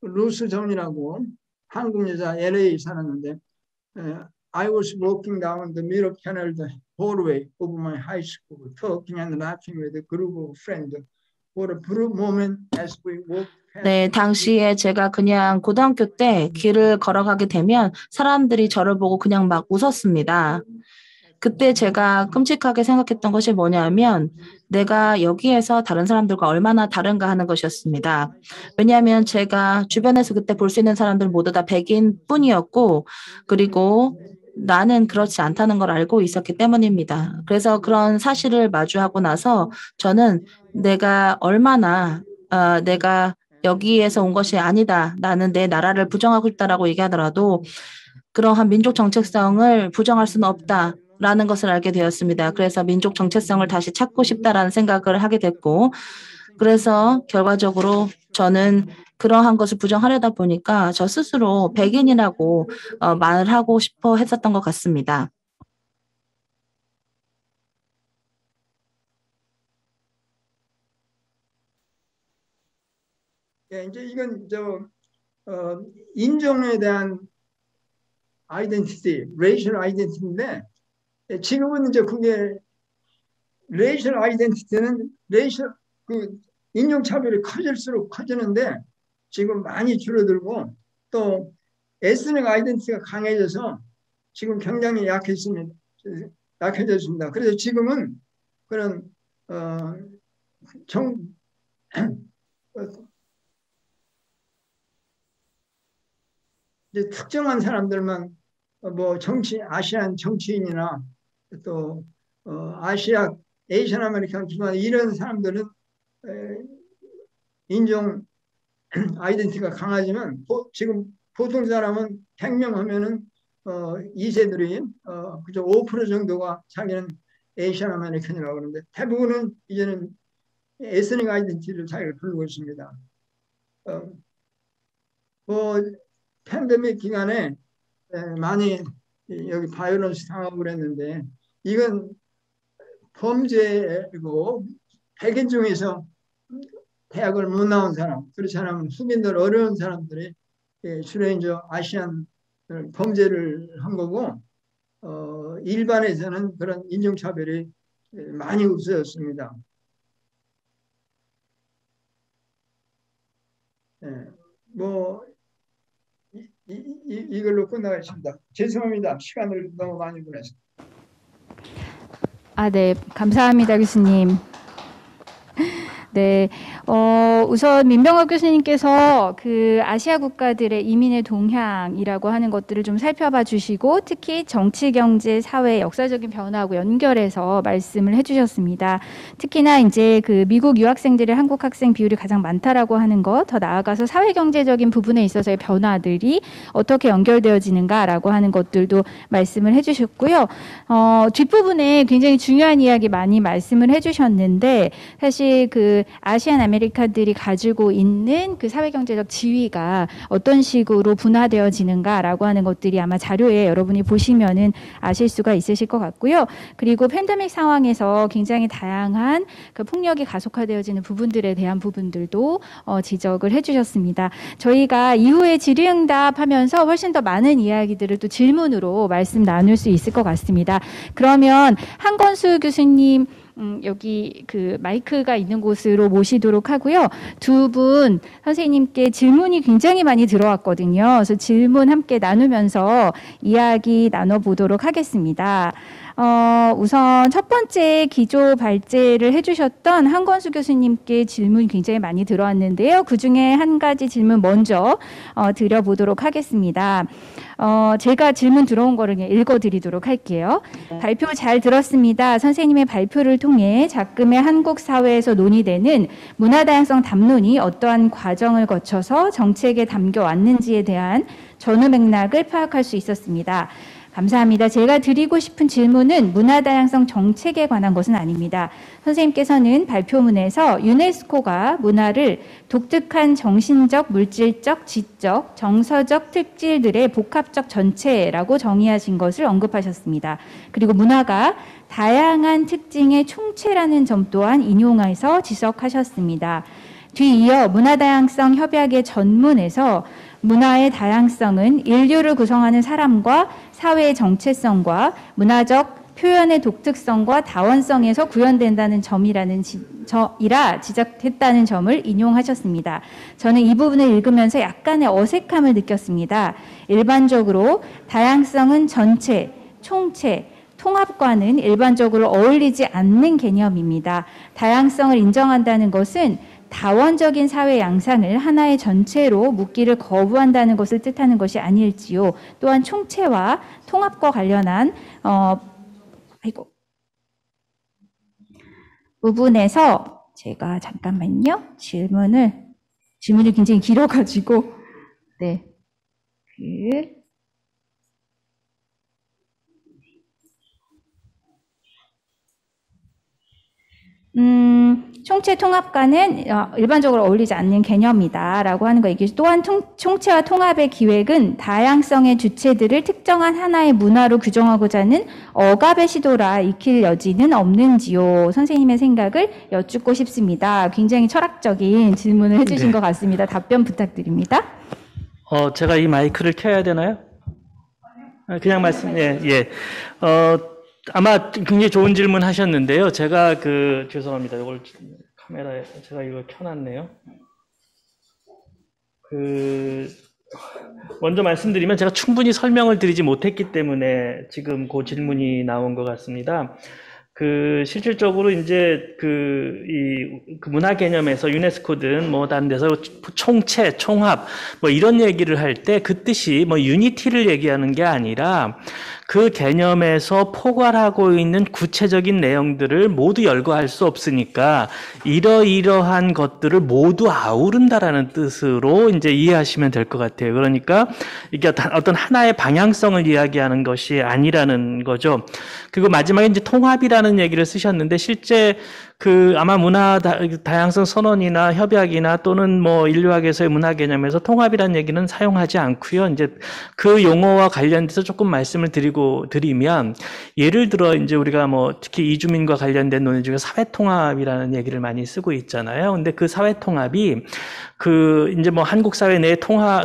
루스 정이라고 한국 여자 LA 살았는데 I was walking down the middle canal the hallway of my high school talking and laughing with a group of friends. What a brief moment as we walked. 네, 당시에 제가 그냥 고등학교 때 길을 걸어가게 되면 사람들이 저를 보고 그냥 막 웃었습니다. 그때 제가 끔찍하게 생각했던 것이 뭐냐면 내가 여기에서 다른 사람들과 얼마나 다른가 하는 것이었습니다. 왜냐하면 제가 주변에서 그때 볼 수 있는 사람들 모두 다 백인 뿐이었고 그리고 나는 그렇지 않다는 걸 알고 있었기 때문입니다. 그래서 그런 사실을 마주하고 나서 저는 내가 얼마나 내가 여기에서 온 것이 아니다. 나는 내 나라를 부정하고 있다라고 얘기하더라도 그러한 민족 정체성을 부정할 수는 없다라는 것을 알게 되었습니다. 그래서 민족 정체성을 다시 찾고 싶다라는 생각을 하게 됐고 그래서 결과적으로 저는 그러한 것을 부정하려다 보니까 저 스스로 백인이라고 말을 하고 싶어 했었던 것 같습니다. 이제 이건 인종에 대한 아이덴티티, 레이셜 아이덴티티인데 지금은 이제 그게 레이셜 아이덴티티는 그 인종 차별이 커질수록 커지는데 지금 많이 줄어들고 또 에스닉 아이덴티티가 강해져서 지금 굉장히 약했습니다. 약해졌습니다. 그래서 지금은 그런 어, 정 이제 특정한 사람들만 뭐 아시안 정치인이나 또 아시아 에이션 아메리칸 기관 이런 사람들은 인종 아이덴티티가 강하지만 지금 보통 사람은 100명 하면은 2세들이 그저 5% 정도가 자기는 에이션 아메리칸이라고 그러는데 대부분은 이제는 에스닉 아이덴티티를 자기를 부르고 있습니다. 뭐 팬데믹 기간에 많이 여기 바이올런스 당하고 그랬는데 이건 범죄고 백인 중에서 대학을 못 나온 사람, 그렇지 않으면 숙인들 어려운 사람들이 주로 이제 아시안 범죄를 한 거고 일반에서는 그런 인종차별이 많이 없어졌습니다. 뭐 이걸로 끝나겠습니다. 죄송합니다. 시간을 너무 많이 보내서. 네, 감사합니다, 교수님. 네, 우선 민병헌 교수님께서 그 아시아 국가들의 이민의 동향이라고 하는 것들을 좀 살펴봐 주시고 특히 정치, 경제, 사회, 역사적인 변화하고 연결해서 말씀을 해주셨습니다. 특히나 이제 그 미국 유학생들의 한국 학생 비율이 가장 많다라고 하는 것, 더 나아가서 사회 경제적인 부분에 있어서의 변화들이 어떻게 연결되어지는가라고 하는 것들도 말씀을 해주셨고요. 뒷부분에 굉장히 중요한 이야기 많이 말씀을 해주셨는데 사실 그 아시안 아메리카들이 가지고 있는 그 사회경제적 지위가 어떤 식으로 분화되어지는가라고 하는 것들이 아마 자료에 여러분이 보시면은 아실 수가 있으실 것 같고요. 그리고 팬데믹 상황에서 굉장히 다양한 그 폭력이 가속화되어지는 부분들에 대한 부분들도 지적을 해주셨습니다. 저희가 이후에 질의응답하면서 훨씬 더 많은 이야기들을 또 질문으로 말씀 나눌 수 있을 것 같습니다. 그러면 한건수 교수님 여기 그 마이크가 있는 곳으로 모시도록 하고요. 두 분 선생님께 질문이 굉장히 많이 들어왔거든요. 그래서 질문 함께 나누면서 이야기 나눠보도록 하겠습니다. 우선 첫 번째 기조 발제를 해주셨던 한건수 교수님께 질문이 굉장히 많이 들어왔는데요. 그중에 한 가지 질문 먼저 드려보도록 하겠습니다. 제가 질문 들어온 거를 그냥 읽어드리도록 할게요. 발표 잘 들었습니다. 선생님의 발표를 통해 작금의 한국 사회에서 논의되는 문화다양성 담론이 어떠한 과정을 거쳐서 정책에 담겨왔는지에 대한 전후 맥락을 파악할 수 있었습니다. 감사합니다. 제가 드리고 싶은 질문은 문화다양성 정책에 관한 것은 아닙니다. 선생님께서는 발표문에서 유네스코가 문화를 독특한 정신적, 물질적, 지적, 정서적 특질들의 복합적 전체라고 정의하신 것을 언급하셨습니다. 그리고 문화가 다양한 특징의 총체라는 점 또한 인용해서 지적하셨습니다. 뒤이어 문화다양성 협약의 전문에서 문화의 다양성은 인류를 구성하는 사람과 사회의 정체성과 문화적 표현의 독특성과 다원성에서 구현된다는 점이라 지적했다는 점을 인용하셨습니다. 저는 이 부분을 읽으면서 약간의 어색함을 느꼈습니다. 일반적으로 다양성은 전체, 총체, 통합과는 일반적으로 어울리지 않는 개념입니다. 다양성을 인정한다는 것은 다원적인 사회 양상을 하나의 전체로 묻기를 거부한다는 것을 뜻하는 것이 아닐지요. 또한 총체와 통합과 관련한 부분에서 제가 잠깐만요. 질문이 굉장히 길어가지고 네. 총체 통합과는 일반적으로 어울리지 않는 개념이다라고 하는 거. 이게 또한 총체와 통합의 기획은 다양성의 주체들을 특정한 하나의 문화로 규정하고자 하는 억압의 시도라 익힐 여지는 없는지요. 선생님의 생각을 여쭙고 싶습니다. 굉장히 철학적인 질문을 해주신 네. 것 같습니다. 답변 부탁드립니다. 제가 이 마이크를 켜야 되나요? 그냥 예. 아마 굉장히 좋은 질문 하셨는데요. 제가 죄송합니다. 이걸 카메라에 제가 이걸 켜놨네요. 먼저 말씀드리면 제가 충분히 설명을 드리지 못했기 때문에 지금 그 질문이 나온 것 같습니다. 실질적으로 이제 그 문화 개념에서 유네스코든 뭐 다른 데서 총체, 총합 뭐 이런 얘기를 할 때 그 뜻이 뭐 유니티를 얘기하는 게 아니라 그 개념에서 포괄하고 있는 구체적인 내용들을 모두 열거할 수 없으니까 이러이러한 것들을 모두 아우른다라는 뜻으로 이제 이해하시면 될 것 같아요. 그러니까 이게 어떤 하나의 방향성을 이야기하는 것이 아니라는 거죠. 그리고 마지막에 이제 통합이라는 얘기를 쓰셨는데 실제 아마 문화 다양성 선언이나 협약이나 또는 뭐 인류학에서의 문화 개념에서 통합이라는 얘기는 사용하지 않고요. 이제 그 용어와 관련돼서 조금 말씀을 드리면 예를 들어 이제 우리가 뭐 특히 이주민과 관련된 논의 중에 사회통합이라는 얘기를 많이 쓰고 있잖아요. 근데 그 사회통합이 이제 뭐 한국 사회 내의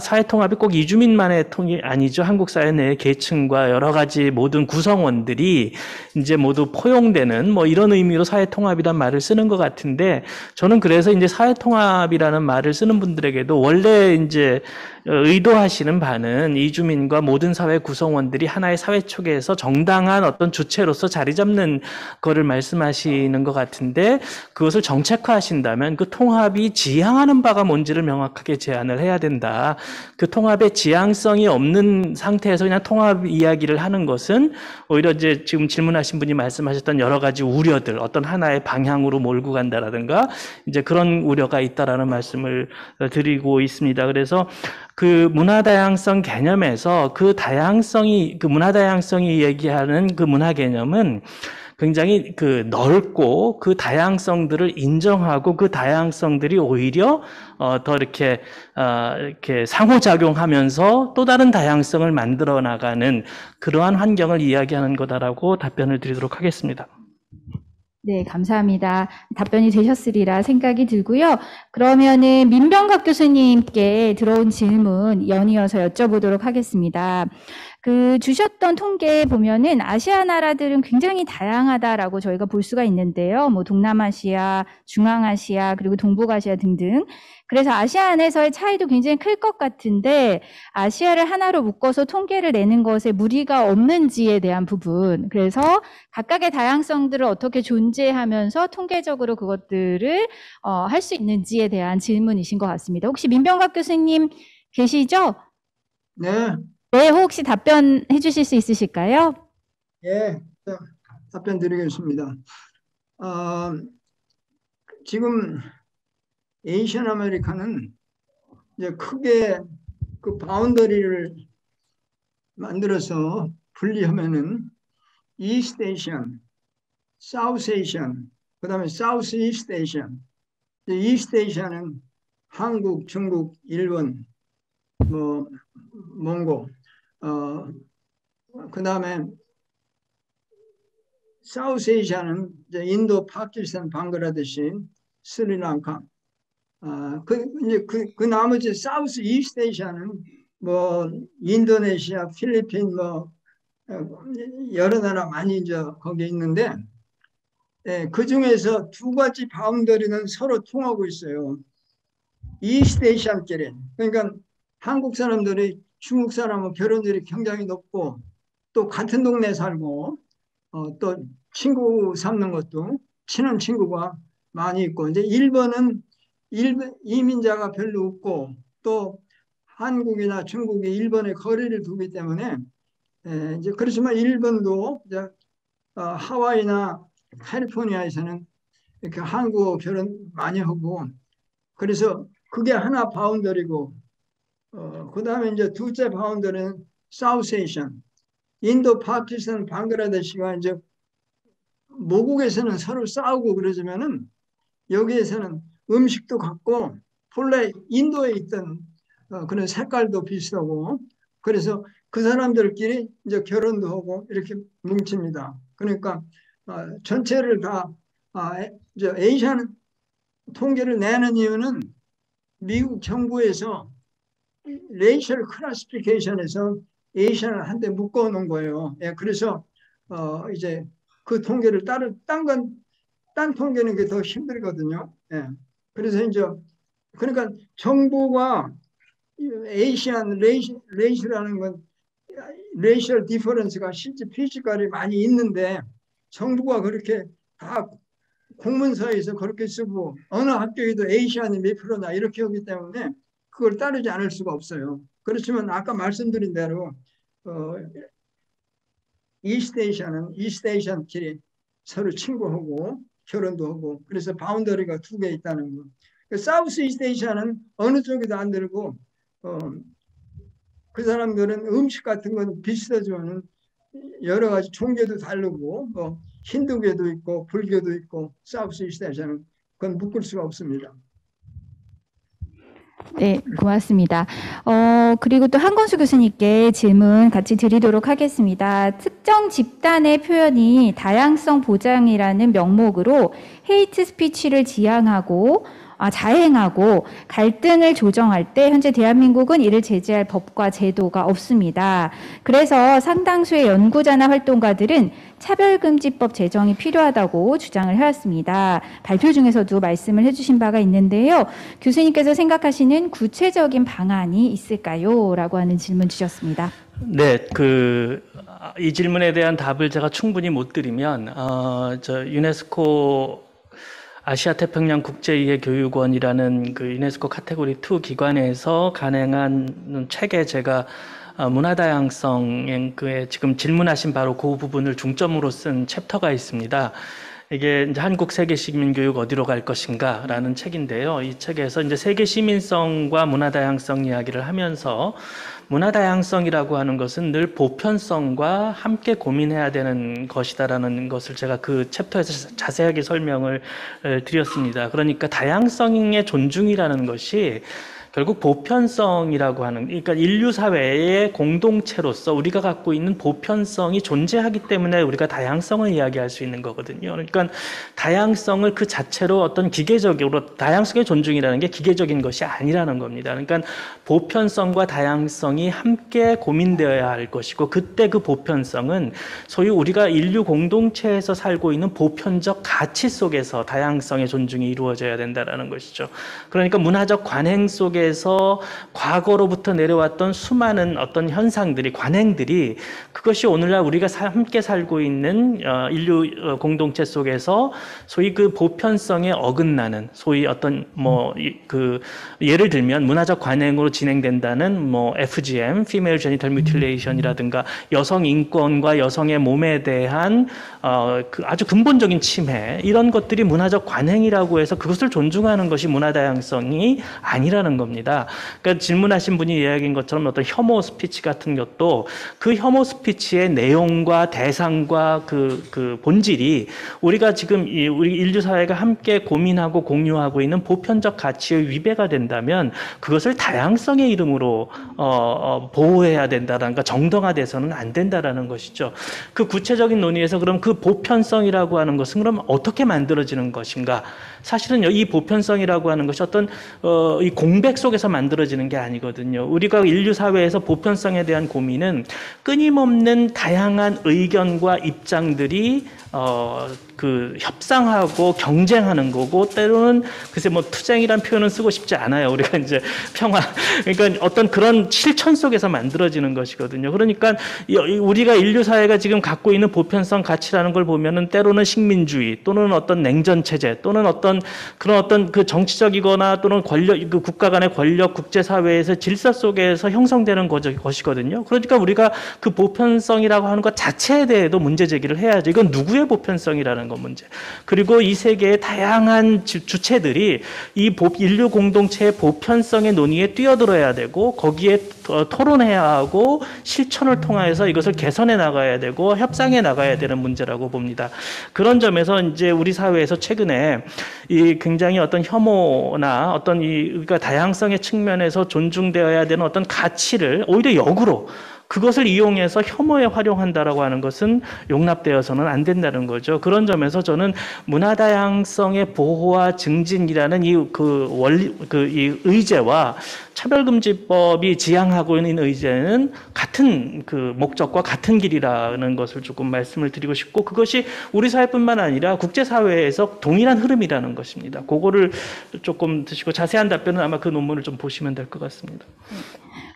사회통합이 꼭 이주민만의 통이 아니죠. 한국 사회 내의 계층과 여러 가지 모든 구성원들이 이제 모두 포용되는 뭐 이런 의미로 사회통합이란 말을 쓰는 것 같은데 저는 그래서 이제 사회통합이라는 말을 쓰는 분들에게도 원래 이제 의도하시는 바는 이주민과 모든 사회 구성원들이 하나의 사회 속에서 정당한 어떤 주체로서 자리 잡는 거를 말씀하시는 것 같은데 그것을 정책화하신다면 그 통합이 지향하는 바가 뭔지를 명확하게 제안을 해야 된다. 그 통합의 지향성이 없는 상태에서 그냥 통합 이야기를 하는 것은 오히려 이제 지금 질문하신 분이 말씀하셨던 여러 가지 우려들, 어떤 하나의 방향으로 몰고 간다라든가 이제 그런 우려가 있다라는 말씀을 드리고 있습니다. 그래서 그 문화 다양성 개념에서 그 문화 다양성이 얘기하는 그 문화 개념은 굉장히 넓고 그 다양성들을 인정하고 그 다양성들이 오히려 더 이렇게 상호작용하면서 또 다른 다양성을 만들어 나가는 그러한 환경을 이야기하는 거다라고 답변을 드리도록 하겠습니다. 네, 감사합니다. 답변이 되셨으리라 생각이 들고요. 그러면은 민병갑 교수님께 들어온 질문 연이어서 여쭤보도록 하겠습니다. 주셨던 통계에 보면은 아시아 나라들은 굉장히 다양하다라고 저희가 볼 수가 있는데요. 뭐 동남아시아, 중앙아시아, 그리고 동북아시아 등등. 그래서 아시아 안에서의 차이도 굉장히 클 것 같은데 아시아를 하나로 묶어서 통계를 내는 것에 무리가 없는지에 대한 부분. 그래서 각각의 다양성들을 어떻게 존재하면서 통계적으로 그것들을 할 수 있는지에 대한 질문이신 것 같습니다. 혹시 민병갑 교수님 계시죠? 네. 네, 혹시 답변해 주실 수 있으실까요? 예, 답변 드리겠습니다. 지금 에이시안 아메리카는 이제 크게 그 바운더리를 만들어서 분리하면은 이스트 에이시안, 사우스 에이시안, 그다음에 사우스 이스트 에이시안. 이스트 에이시아는 한국, 중국, 일본, 뭐 몽고, 그다음에 사우스 에이시아는 이제 인도, 파키스탄, 방글라데시, 스리랑카. 이제 그 나머지 사우스 이스트 에이시아는 뭐 인도네시아, 필리핀 뭐 여러 나라 많이 이제 거기 있는데 그 중에서 두 가지 바운더리는 서로 통하고 있어요. 이스트 에이시안끼리. 그러니까 한국 사람들이 중국 사람은 결혼율이 굉장히 높고 또 같은 동네 살고 또 친구 삼는 것도 친한 친구가 많이 있고 이제 일본은 이민자가 별로 없고 또 한국이나 중국이 일본에 거리를 두기 때문에 이제 그렇지만 일본도 이제 하와이나 캘리포니아에서는 이렇게 한국어 결혼 많이 하고 그래서 그게 하나 바운더리고 그 다음에 이제 둘째 바운더리는 사우스 에이션 인도, 파키스탄, 방글라데시가 이제 모국에서는 서로 싸우고 그러지만은 여기에서는 음식도 같고 본래 인도에 있던 그런 색깔도 비슷하고 그래서 그 사람들끼리 이제 결혼도 하고 이렇게 뭉칩니다. 그러니까 전체를 다 이제 에이시안 통계를 내는 이유는 미국 정부에서 레이셜 클래시피케이션에서 에이시안을 한데 묶어 놓은 거예요. 예, 그래서 이제 그 통계를 딴 통계는 게 더 힘들거든요. 예. 그래서 이제 그러니까 정부가 에이시안 레이스라는 건 레이셜 디퍼런스가 실제 피지컬이 많이 있는데 정부가 그렇게 다 공문서에서 그렇게 쓰고 어느 학교에도 에이시안이 몇 프로나 이렇게 하기 때문에 그걸 따르지 않을 수가 없어요. 그렇지만 아까 말씀드린 대로 이스테이션끼리 서로 친구하고 결혼도 하고 그래서 바운더리가 2개 있다는 거. 사우스 이스테이션은 어느 쪽에도 안 들고 그 사람들은 음식 같은 건 비슷하지만은 여러 가지 종교도 다르고 힌두교도 있고 불교도 있고 사우스 이스테이션은 그건 묶을 수가 없습니다. 네, 고맙습니다. 그리고 또 한건수 교수님께 질문 같이 드리도록 하겠습니다. 특정 집단의 표현이 다양성 보장이라는 명목으로 헤이트 스피치를 자행하고 갈등을 조정할 때 현재 대한민국은 이를 제재할 법과 제도가 없습니다. 그래서 상당수의 연구자나 활동가들은 차별금지법 제정이 필요하다고 주장을 해왔습니다. 발표 중에서도 말씀을 해주신 바가 있는데요. 교수님께서 생각하시는 구체적인 방안이 있을까요? 라고 하는 질문 주셨습니다. 네, 이 질문에 대한 답을 제가 충분히 못 드리면, 유네스코 아시아 태평양 국제이해교육원이라는 그 유네스코 카테고리 2 기관에서 간행한 책에 제가 문화다양성의 지금 질문하신 바로 그 부분을 중점으로 쓴 챕터가 있습니다. 이게 이제 한국 세계 시민교육 어디로 갈 것인가라는 책인데요. 이 책에서 이제 세계 시민성과 문화다양성 이야기를 하면서 문화다양성이라고 하는 것은 늘 보편성과 함께 고민해야 되는 것이다라는 것을 제가 그 챕터에서 자세하게 설명을 드렸습니다. 그러니까 다양성의 존중이라는 것이 결국 보편성이라고 하는, 그러니까 인류 사회의 공동체로서 우리가 갖고 있는 보편성이 존재하기 때문에 우리가 다양성을 이야기할 수 있는 거거든요. 그러니까 다양성을 그 자체로 어떤 기계적으로, 다양성의 존중이라는 게 기계적인 것이 아니라는 겁니다. 그러니까 보편성과 다양성이 함께 고민되어야 할 것이고, 그때 그 보편성은 소위 우리가 인류 공동체에서 살고 있는 보편적 가치 속에서 다양성의 존중이 이루어져야 된다는 것이죠. 그러니까 문화적 관행 속에 에서 과거로부터 내려왔던 수많은 어떤 현상들이, 관행들이, 그것이 오늘날 우리가 함께 살고 있는 인류 공동체 속에서 소위 그 보편성에 어긋나는, 소위 어떤 예를 들면 문화적 관행으로 진행된다는 FGM, Female Genital Mutilation이라든가 여성 인권과 여성의 몸에 대한 아주 근본적인 침해, 이런 것들이 문화적 관행이라고 해서 그것을 존중하는 것이 문화다양성이 아니라는 겁니다. 그러니까 질문하신 분이 이야기한 것처럼 어떤 혐오 스피치 같은 것도 그 혐오 스피치의 내용과 대상과 그 본질이 우리가 지금 우리 인류 사회가 함께 고민하고 공유하고 있는 보편적 가치의 위배가 된다면 그것을 다양성의 이름으로 보호해야 된다든가 정당화돼서는 안 된다라는 것이죠. 그 구체적인 논의에서 그럼 그 보편성이라고 하는 것은 그럼 어떻게 만들어지는 것인가? 사실은 이 보편성이라고 하는 것이 어떤 이 공백 속에서 만들어지는 게 아니거든요. 우리가 인류 사회에서 보편성에 대한 고민은 끊임없는 다양한 의견과 입장들이 협상하고 경쟁하는 거고, 때로는 글쎄 투쟁이란 표현은 쓰고 싶지 않아요. 우리가 이제 평화, 그러니까 어떤 그런 실천 속에서 만들어지는 것이거든요. 그러니까 우리가 인류 사회가 지금 갖고 있는 보편성 가치라는 걸 보면은 때로는 식민주의 또는 어떤 냉전 체제 또는 어떤 그 정치적이거나 또는 그 국가 간의 권력, 국제 사회에서 질서 속에서 형성되는 것이거든요. 그러니까 우리가 그 보편성이라고 하는 것 자체에 대해도 문제 제기를 해야죠. 이건 누구의 보편성이라는 것 문제. 그리고 이 세계의 다양한 주체들이 이 인류 공동체의 보편성의 논의에 뛰어들어야 되고, 거기에 토론해야 하고, 실천을 통해서 이것을 개선해 나가야 되고 협상해 나가야 되는 문제라고 봅니다. 그런 점에서 이제 우리 사회에서 최근에 이 굉장히 어떤 혐오나 어떤 우리가 다양성의 측면에서 존중되어야 되는 어떤 가치를 오히려 역으로 그것을 이용해서 혐오에 활용한다라고 하는 것은 용납되어서는 안 된다는 거죠. 그런 점에서 저는 문화 다양성의 보호와 증진이라는 이 의제와 차별금지법이 지향하고 있는 의제는 같은 그 목적과 같은 길이라는 것을 조금 말씀을 드리고 싶고, 그것이 우리 사회뿐만 아니라 국제사회에서 동일한 흐름이라는 것입니다. 그거를 조금 드시고 자세한 답변은 아마 그 논문을 좀 보시면 될 것 같습니다.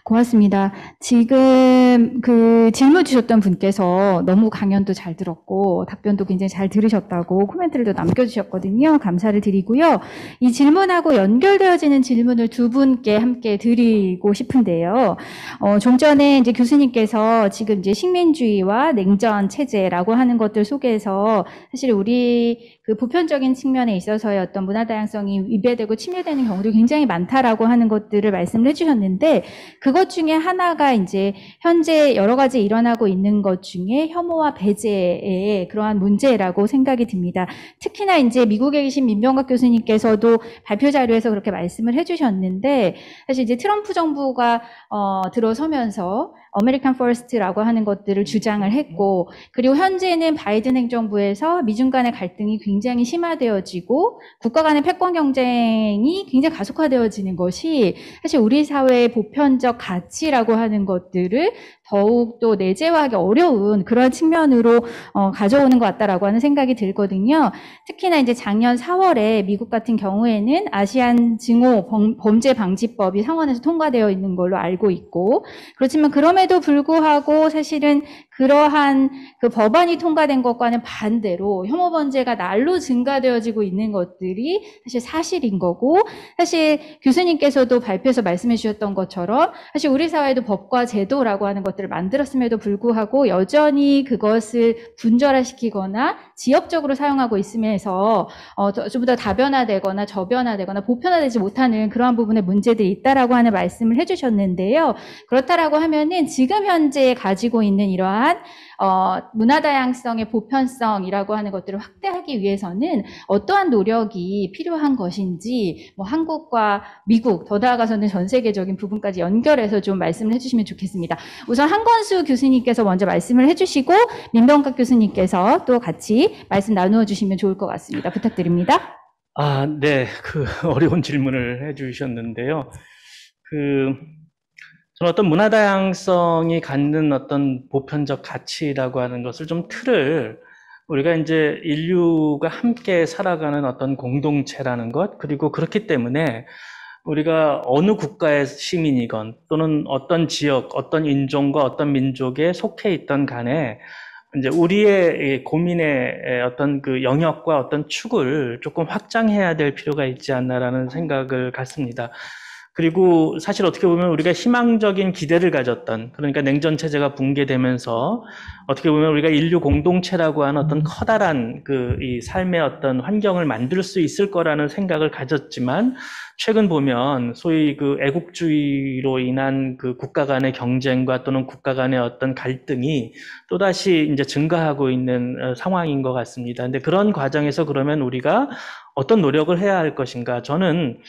고맙습니다. 지금 그 질문 주셨던 분께서 너무 강연도 잘 들었고 답변도 굉장히 잘 들으셨다고 코멘트를 또 남겨주셨거든요. 감사를 드리고요. 이 질문하고 연결되어지는 질문을 두 분께 함께 드리고 싶은데요. 좀 전에 이제 교수님께서 지금 이제 식민주의와 냉전 체제라고 하는 것들 속에서 사실 우리 그 보편적인 측면에 있어서의 어떤 문화 다양성이 위배되고 침해되는 경우도 굉장히 많다라고 하는 것들을 말씀을 해주셨는데, 그것 중에 하나가 이제 현재 여러 가지 일어나고 있는 것 중에 혐오와 배제의 그러한 문제라고 생각이 듭니다. 특히나 이제 미국에 계신 민병각 교수님께서도 발표 자료에서 그렇게 말씀을 해주셨는데, 사실 이제 트럼프 정부가 들어서면서 아메리칸 퍼스트라고 하는 것들을 주장을 했고, 그리고 현재는 바이든 행정부에서 미중 간의 갈등이 굉장히 심화되어지고 국가 간의 패권 경쟁이 굉장히 가속화되어지는 것이 사실 우리 사회의 보편적 가치라고 하는 것들을 더욱 또 내재화하기 어려운 그런 측면으로 가져오는 것 같다라고 하는 생각이 들거든요. 특히나 이제 작년 4월에 미국 같은 경우에는 아시안 증오 범죄 방지법이 상원에서 통과되어 있는 걸로 알고 있고, 그렇지만 그럼에도 불구하고 사실은 그러한 그 법안이 통과된 것과는 반대로 혐오 범죄가 날로 증가되어지고 있는 것들이 사실 사실인 거고, 사실 교수님께서도 발표에서 말씀해 주셨던 것처럼 사실 우리 사회도 법과 제도라고 하는 것들을 만들었음에도 불구하고 여전히 그것을 분절화시키거나 지역적으로 사용하고 있으면서 좀 더 다변화되거나 저변화되거나 보편화되지 못하는 그러한 부분의 문제들이 있다라고 하는 말씀을 해주셨는데요. 그렇다라고 하면은 지금 현재 가지고 있는 이러한 문화 다양성의 보편성이라고 하는 것들을 확대하기 위해서는 어떠한 노력이 필요한 것인지, 뭐 한국과 미국, 더 나아가서는 전 세계적인 부분까지 연결해서 좀 말씀을 해주시면 좋겠습니다. 우선 한권수 교수님께서 먼저 말씀을 해주시고 민병각 교수님께서 또 같이 말씀 나누어 주시면 좋을 것 같습니다. 부탁드립니다. 네, 어려운 질문을 해주셨는데요. 저는 어떤 문화 다양성이 갖는 어떤 보편적 가치라고 하는 것을 좀 틀을, 우리가 이제 인류가 함께 살아가는 어떤 공동체라는 것, 그리고 그렇기 때문에 우리가 어느 국가의 시민이건 또는 어떤 지역, 어떤 인종과 어떤 민족에 속해 있던 간에 이제 우리의 고민의 어떤 그 영역과 어떤 축을 조금 확장해야 될 필요가 있지 않나라는 생각을 갖습니다. 그리고 사실 어떻게 보면 우리가 희망적인 기대를 가졌던, 그러니까 냉전 체제가 붕괴되면서 어떻게 보면 우리가 인류 공동체라고 하는 어떤 커다란 이 삶의 어떤 환경을 만들 수 있을 거라는 생각을 가졌지만, 최근 보면 소위 그 애국주의로 인한 그 국가 간의 경쟁과 또는 국가 간의 어떤 갈등이 또다시 이제 증가하고 있는 상황인 것 같습니다. 근데 그런 과정에서 그러면 우리가 어떤 노력을 해야 할 것인가? 저는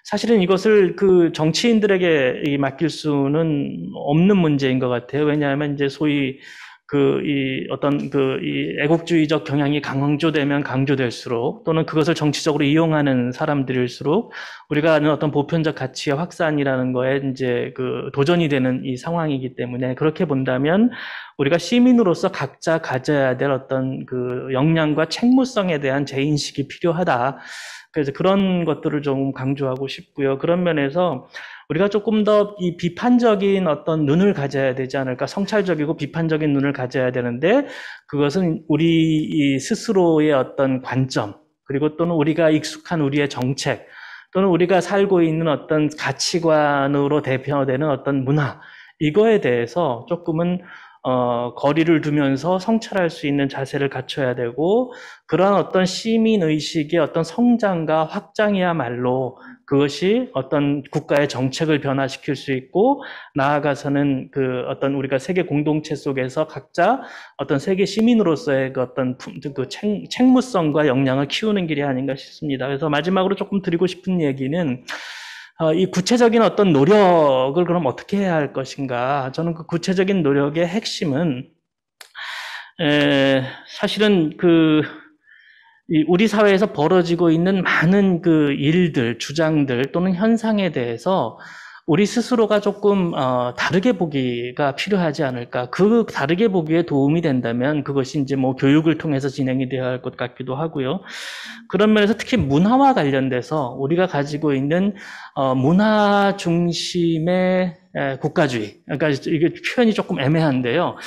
사실은 이것을 그 정치인들에게 맡길 수는 없는 문제인 것 같아요. 왜냐하면 이제 소위 이 애국주의적 경향이 강조되면 강조될수록, 또는 그것을 정치적으로 이용하는 사람들일수록 우리가 아는 어떤 보편적 가치의 확산이라는 거에 이제 도전이 되는 이 상황이기 때문에, 그렇게 본다면 우리가 시민으로서 각자 가져야 될 어떤 역량과 책무성에 대한 재인식이 필요하다. 그래서 그런 것들을 좀 강조하고 싶고요. 그런 면에서 우리가 조금 더 이 비판적인 어떤 눈을 가져야 되지 않을까, 성찰적이고 비판적인 눈을 가져야 되는데, 그것은 우리 스스로의 어떤 관점, 그리고 또는 우리가 익숙한 우리의 정책, 또는 우리가 살고 있는 어떤 가치관으로 대표되는 어떤 문화, 이거에 대해서 조금은 거리를 두면서 성찰할 수 있는 자세를 갖춰야 되고, 그러한 어떤 시민의식의 어떤 성장과 확장이야말로 그것이 어떤 국가의 정책을 변화시킬 수 있고, 나아가서는 어떤 우리가 세계 공동체 속에서 각자 어떤 세계 시민으로서의 어떤 책무성과 역량을 키우는 길이 아닌가 싶습니다. 그래서 마지막으로 조금 드리고 싶은 얘기는, 이 구체적인 어떤 노력을 그럼 어떻게 해야 할 것인가? 저는 그 구체적인 노력의 핵심은 사실은 우리 사회에서 벌어지고 있는 많은 그 일들, 주장들 또는 현상에 대해서 우리 스스로가 조금 다르게 보기가 필요하지 않을까. 그 다르게 보기에 도움이 된다면 그것이 이제 뭐 교육을 통해서 진행이 되어야 할 것 같기도 하고요. 그런 면에서 특히 문화와 관련돼서 우리가 가지고 있는 문화 중심의 국가주의. 그러니까 이게 표현이 조금 애매한데요.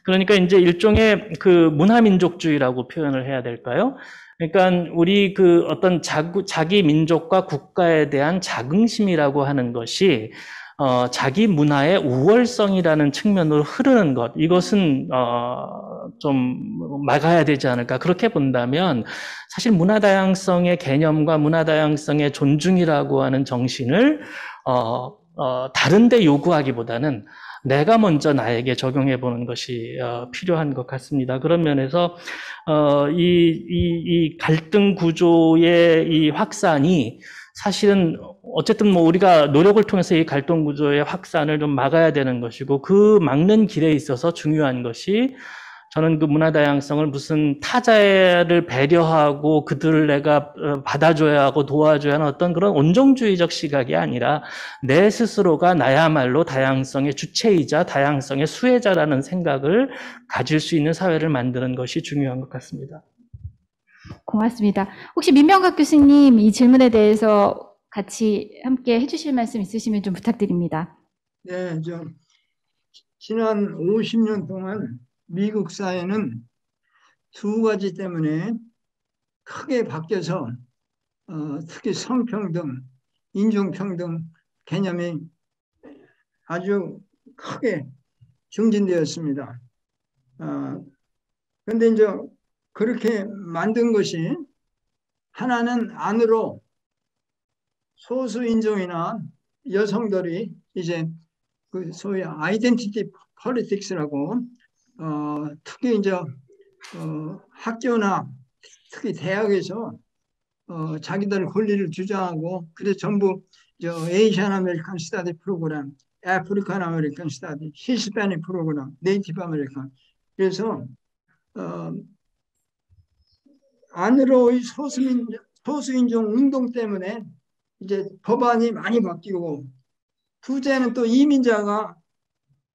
그러니까 이제 일종의 그 문화민족주의라고 표현을 해야 될까요? 그러니까 우리 그 어떤 자기 민족과 국가에 대한 자긍심이라고 하는 것이 자기 문화의 우월성이라는 측면으로 흐르는 것, 이것은 좀 막아야 되지 않을까. 그렇게 본다면 사실 문화 다양성의 개념과 문화 다양성의 존중이라고 하는 정신을 다른 데 요구하기보다는 내가 먼저 나에게 적용해 보는 것이 필요한 것 같습니다. 그런 면에서 이 갈등 구조의 이 확산이 사실은 어쨌든 뭐 우리가 노력을 통해서 이 갈등 구조의 확산을 좀 막아야 되는 것이고, 그 막는 길에 있어서 중요한 것이, 저는 그 문화 다양성을 무슨 타자를 배려하고 그들을 내가 받아줘야 하고 도와줘야 하는 어떤 그런 온정주의적 시각이 아니라 내 스스로가 나야말로 다양성의 주체이자 다양성의 수혜자라는 생각을 가질 수 있는 사회를 만드는 것이 중요한 것 같습니다. 고맙습니다. 혹시 민명각 교수님 이 질문에 대해서 같이 함께 해주실 말씀 있으시면 좀 부탁드립니다. 네, 지난 50년 동안 미국 사회는 두 가지 때문에 크게 바뀌어서 특히 성평등, 인종평등 개념이 아주 크게 증진되었습니다. 그런데 이제 그렇게 만든 것이, 하나는 안으로 소수 인종이나 여성들이 이제 그 소위 아이덴티티 폴리틱스라고 특히 이제 학교나 특히 대학에서 자기들 권리를 주장하고, 그래서 전부 에이시안 아메리칸 스터디 프로그램, 아프리칸 아메리칸 스터디, 히스패닉 프로그램, 네이티브 아메리칸, 그래서 안으로의 소수인종 운동 때문에 이제 법안이 많이 바뀌고, 둘째는 또 이민자가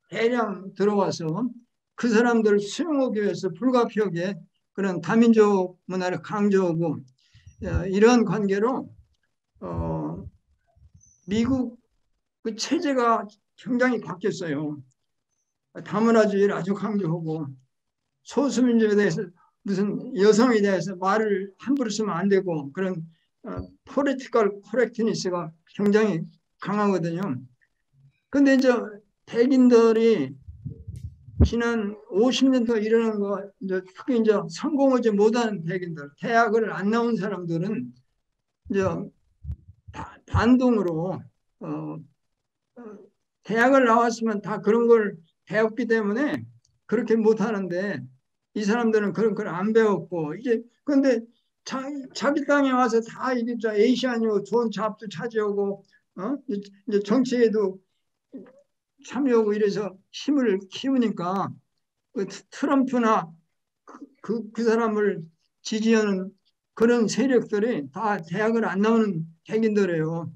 대량 들어와서 그 사람들을 수용하기 위해서 불가피하게 그런 다민족 문화를 강조하고, 이런 관계로 미국 그 체제가 굉장히 바뀌었어요. 다문화주의를 아주 강조하고, 소수민족에 대해서 무슨 여성에 대해서 말을 함부로 쓰면 안 되고, 그런 포리티컬 코렉트니스가 굉장히 강하거든요. 근데 이제 백인들이 지난 50년 동안 일어난 거, 이제 특히 이제 성공하지 못한 백인들, 대학을 안 나온 사람들은 이제 반동으로 대학을 나왔으면 다 그런 걸 배웠기 때문에 그렇게 못하는데, 이 사람들은 그런 걸 안 배웠고, 이제 근데 자기 땅에 와서 다 이게 에이시안이고 좋은 잡도 차지하고, 이제 정치에도 참여하고 이래서 힘을 키우니까, 그 트럼프나 그 사람을 지지하는 그런 세력들이 다 대학을 안 나오는 백인들이에요.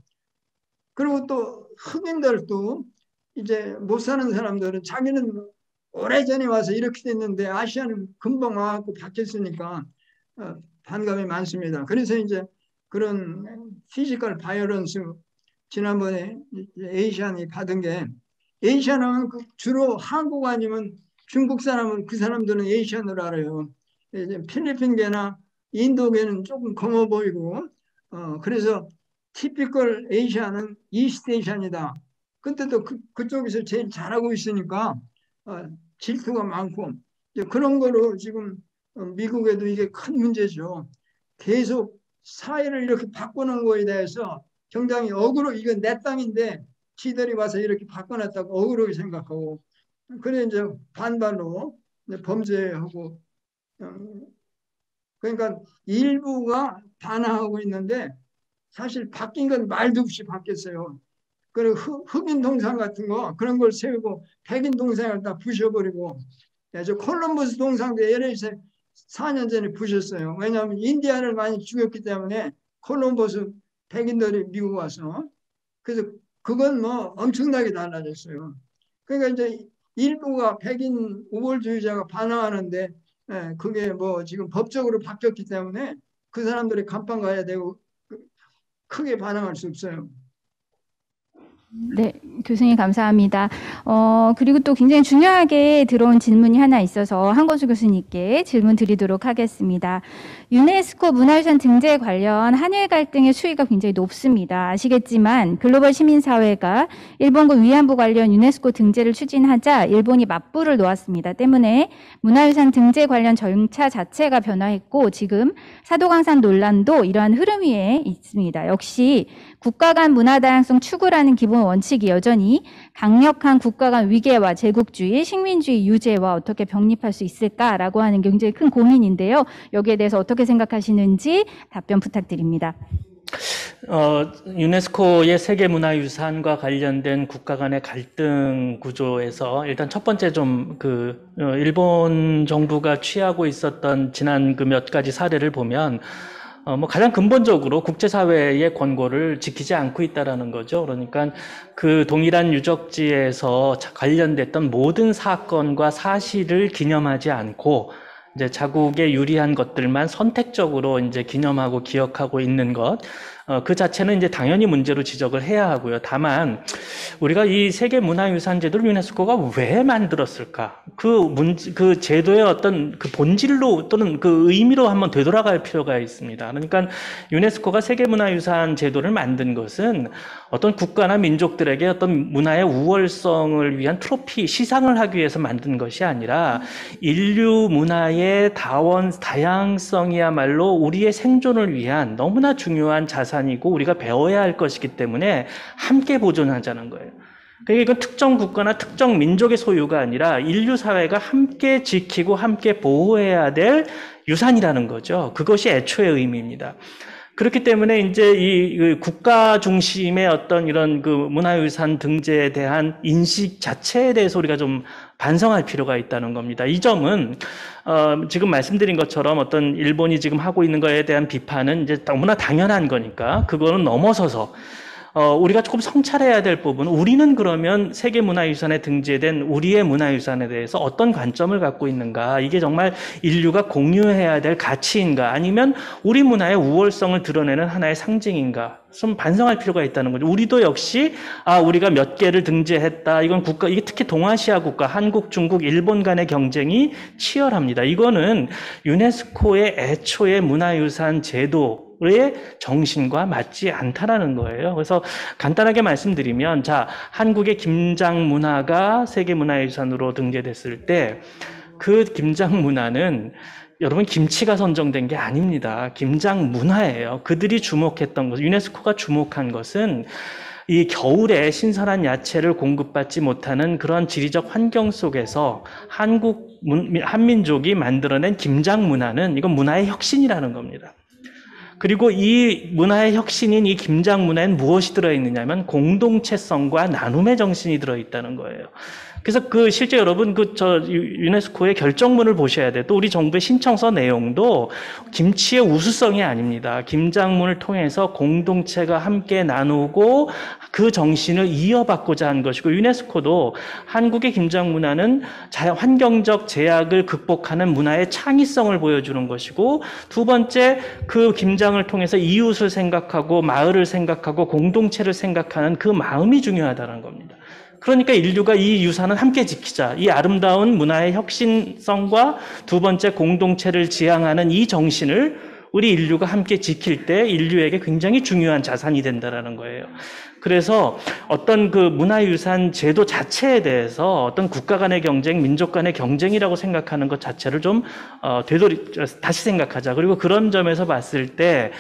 그리고 또 흑인들도 이제 못 사는 사람들은 자기는 오래전에 와서 이렇게 됐는데 아시아는 금방 와갖고 바뀌었으니까 반감이 많습니다. 그래서 이제 그런 피지컬 바이오런스, 지난번에 에이시안이 받은 게, 에이시안은 주로 한국 아니면 중국 사람은 그 사람들은 에이시안으로 알아요. 이제 필리핀계나 인도계는 조금 검어 보이고, 그래서 티피컬 에이시안은 이스트 에이시안이다. 근데 또 그쪽에서 제일 잘하고 있으니까 질투가 많고, 그런 거로 지금 미국에도 이게 큰 문제죠. 계속 사회를 이렇게 바꾸는 거에 대해서 굉장히 억울로, 이건 내 땅인데 지들이 와서 이렇게 바꿔놨다고 억울하게 생각하고, 그래 이제 반발로 이제 범죄하고, 그러니까 일부가 반항하고 있는데 사실 바뀐 건 말도 없이 바뀌었어요. 그리고 흑인 동상 같은 거 그런 걸 세우고 백인 동상을 다 부셔버리고 저 콜럼버스 동상도 LA에서 4년 전에 부셨어요. 왜냐하면 인디안을 많이 죽였기 때문에 콜럼버스 백인들이 미국 와서 그래서 그건 뭐 엄청나게 달라졌어요. 그러니까 이제 일부가 백인 우월주의자가 반항하는데 그게 뭐 지금 법적으로 바뀌었기 때문에 그 사람들이 감방 가야 되고 크게 반항할 수 없어요. 네, 교수님 감사합니다. 그리고 또 굉장히 중요하게 들어온 질문이 하나 있어서 한권수 교수님께 질문 드리도록 하겠습니다. 유네스코 문화유산 등재 관련 한일 갈등의 수위가 굉장히 높습니다. 아시겠지만 글로벌 시민사회가 일본과 위안부 관련 유네스코 등재를 추진하자 일본이 맞불을 놓았습니다. 때문에 문화유산 등재 관련 절차 자체가 변화했고 지금 사도강산 논란도 이러한 흐름 위에 있습니다. 역시 국가 간 문화다양성 추구라는 기본 원칙이 여전히 강력한 국가 간 위계와 제국주의, 식민주의 유죄와 어떻게 병립할 수 있을까라고 하는 게 굉장히 큰 고민인데요. 여기에 대해서 어떻게 생각하시는지 답변 부탁드립니다. 유네스코의 세계문화유산과 관련된 국가 간의 갈등 구조에서 일단 첫 번째 일본 정부가 취하고 있었던 지난 그 몇 가지 사례를 보면 가장 근본적으로 국제사회의 권고를 지키지 않고 있다라는 거죠. 그러니까 그 동일한 유적지에서 관련됐던 모든 사건과 사실을 기념하지 않고 이제 자국에 유리한 것들만 선택적으로 이제 기념하고 기억하고 있는 것, 그 자체는 이제 당연히 문제로 지적을 해야 하고요. 다만 우리가 이 세계문화유산 제도를 유네스코가 왜 만들었을까? 그 제도의 어떤 그 본질로 또는 그 의미로 한번 되돌아갈 필요가 있습니다. 그러니까 유네스코가 세계문화유산 제도를 만든 것은 어떤 국가나 민족들에게 어떤 문화의 우월성을 위한 트로피, 시상을 하기 위해서 만든 것이 아니라 인류 문화의 다양성이야말로 우리의 생존을 위한 너무나 중요한 자산이고 우리가 배워야 할 것이기 때문에 함께 보존하자는 거예요. 그러니까 이건 특정 국가나 특정 민족의 소유가 아니라 인류 사회가 함께 지키고 함께 보호해야 될 유산이라는 거죠. 그것이 애초의 의미입니다. 그렇기 때문에 이제 이 국가 중심의 어떤 이런 그 문화유산 등재에 대한 인식 자체에 대해서 우리가 좀 반성할 필요가 있다는 겁니다. 이 점은 지금 말씀드린 것처럼 어떤 일본이 지금 하고 있는 거에 대한 비판은 이제 너무나 당연한 거니까 그거는 넘어서서 우리가 조금 성찰해야 될 부분은 우리는 그러면 세계문화유산에 등재된 우리의 문화유산에 대해서 어떤 관점을 갖고 있는가, 이게 정말 인류가 공유해야 될 가치인가, 아니면 우리 문화의 우월성을 드러내는 하나의 상징인가, 좀 반성할 필요가 있다는 거죠. 우리도 역시 우리가 몇 개를 등재했다, 이건 이게 특히 동아시아 국가 한국, 중국, 일본 간의 경쟁이 치열합니다. 이거는 유네스코의 애초의 문화유산 제도 의 정신과 맞지 않다라는 거예요. 그래서 간단하게 말씀드리면, 한국의 김장 문화가 세계문화유산으로 등재됐을 때 그 김장 문화는 여러분 김치가 선정된 게 아닙니다. 김장 문화예요. 그들이 주목했던 것, 유네스코가 주목한 것은 이 겨울에 신선한 야채를 공급받지 못하는 그런 지리적 환경 속에서 한민족이 만들어낸 김장 문화는 이건 문화의 혁신이라는 겁니다. 그리고 이 문화의 혁신인 이 김장 문화에는 무엇이 들어있느냐면 공동체성과 나눔의 정신이 들어있다는 거예요. 그래서 실제 여러분 유네스코의 결정문을 보셔야 돼요. 또 우리 정부의 신청서 내용도 김치의 우수성이 아닙니다. 김장문을 통해서 공동체가 함께 나누고 그 정신을 이어받고자 한 것이고, 유네스코도 한국의 김장 문화는 환경적 제약을 극복하는 문화의 창의성을 보여주는 것이고, 두 번째 그 김장을 통해서 이웃을 생각하고 마을을 생각하고 공동체를 생각하는 그 마음이 중요하다는 겁니다. 그러니까 인류가 이 유산을 함께 지키자, 이 아름다운 문화의 혁신성과 두 번째 공동체를 지향하는 이 정신을 우리 인류가 함께 지킬 때 인류에게 굉장히 중요한 자산이 된다는 거예요. 그래서 어떤 그 문화유산 제도 자체에 대해서 어떤 국가 간의 경쟁, 민족 간의 경쟁이라고 생각하는 것 자체를 좀 다시 생각하자. 그리고 그런 점에서 봤을 때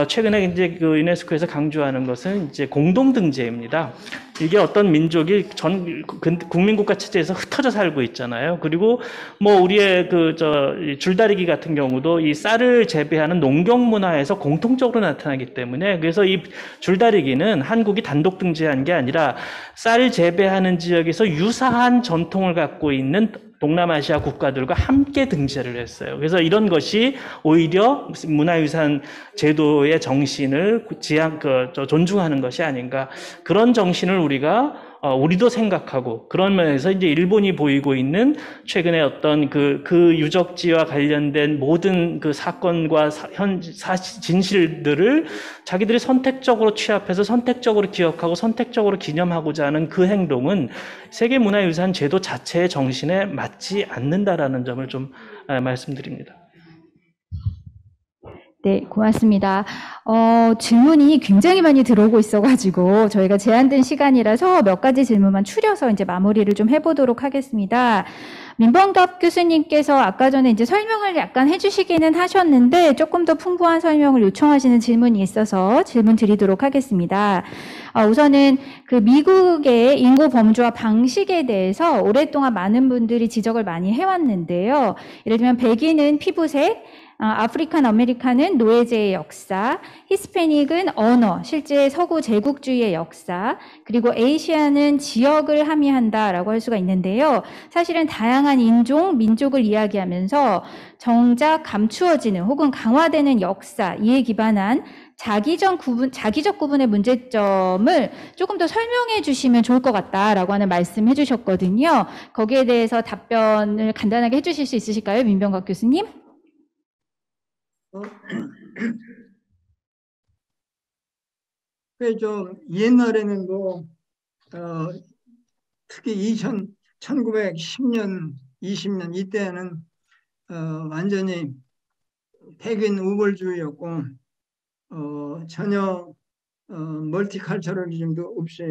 최근에 이제 그 유네스코에서 강조하는 것은 이제 공동등재입니다. 이게 어떤 민족이 전 국민국가 체제에서 흩어져 살고 있잖아요. 그리고 뭐 우리의 줄다리기 같은 경우도 이 쌀을 재배하는 농경 문화에서 공통적으로 나타나기 때문에, 그래서 이 줄다리기는 한국이 단독 등재한 게 아니라 쌀 재배하는 지역에서 유사한 전통을 갖고 있는 동남아시아 국가들과 함께 등재를 했어요. 그래서 이런 것이 오히려 문화유산 제도의 정신을 존중하는 것이 아닌가. 그런 정신을 우리도 생각하고, 그런 면에서 이제 일본이 보이고 있는 최근에 어떤 그 유적지와 관련된 모든 그 사건과 진실들을 자기들이 선택적으로 취합해서 선택적으로 기억하고 선택적으로 기념하고자 하는 그 행동은 세계문화유산 제도 자체의 정신에 맞지 않는다라는 점을 좀 말씀드립니다. 네, 고맙습니다. 질문이 굉장히 많이 들어오고 있어가지고 저희가 제한된 시간이라서 몇 가지 질문만 추려서 이제 마무리를 좀 해보도록 하겠습니다. 민범갑 교수님께서 아까 전에 이제 설명을 약간 해주시기는 하셨는데 조금 더 풍부한 설명을 요청하시는 질문이 있어서 질문 드리도록 하겠습니다. 우선은 그 미국의 인구 범주와 방식에 대해서 오랫동안 많은 분들이 지적을 많이 해왔는데요. 예를 들면 백인은 피부색, 아프리칸 아메리칸은 노예제의 역사, 히스패닉은 언어, 실제 서구 제국주의의 역사, 그리고 에이시아는 지역을 함의한다라고 할 수가 있는데요. 사실은 다양한 인종, 민족을 이야기하면서 정작 감추어지는 혹은 강화되는 역사, 이에 기반한 자기적 구분의 문제점을 조금 더 설명해 주시면 좋을 것 같다라고 하는 말씀해 주셨거든요. 거기에 대해서 답변을 간단하게 해 주실 수 있으실까요? 민병갑 교수님? 좀 옛날에는 특히 1910년, 20년 이때는 완전히 백인 우월주의였고 전혀 멀티컬처럴리즘도 없이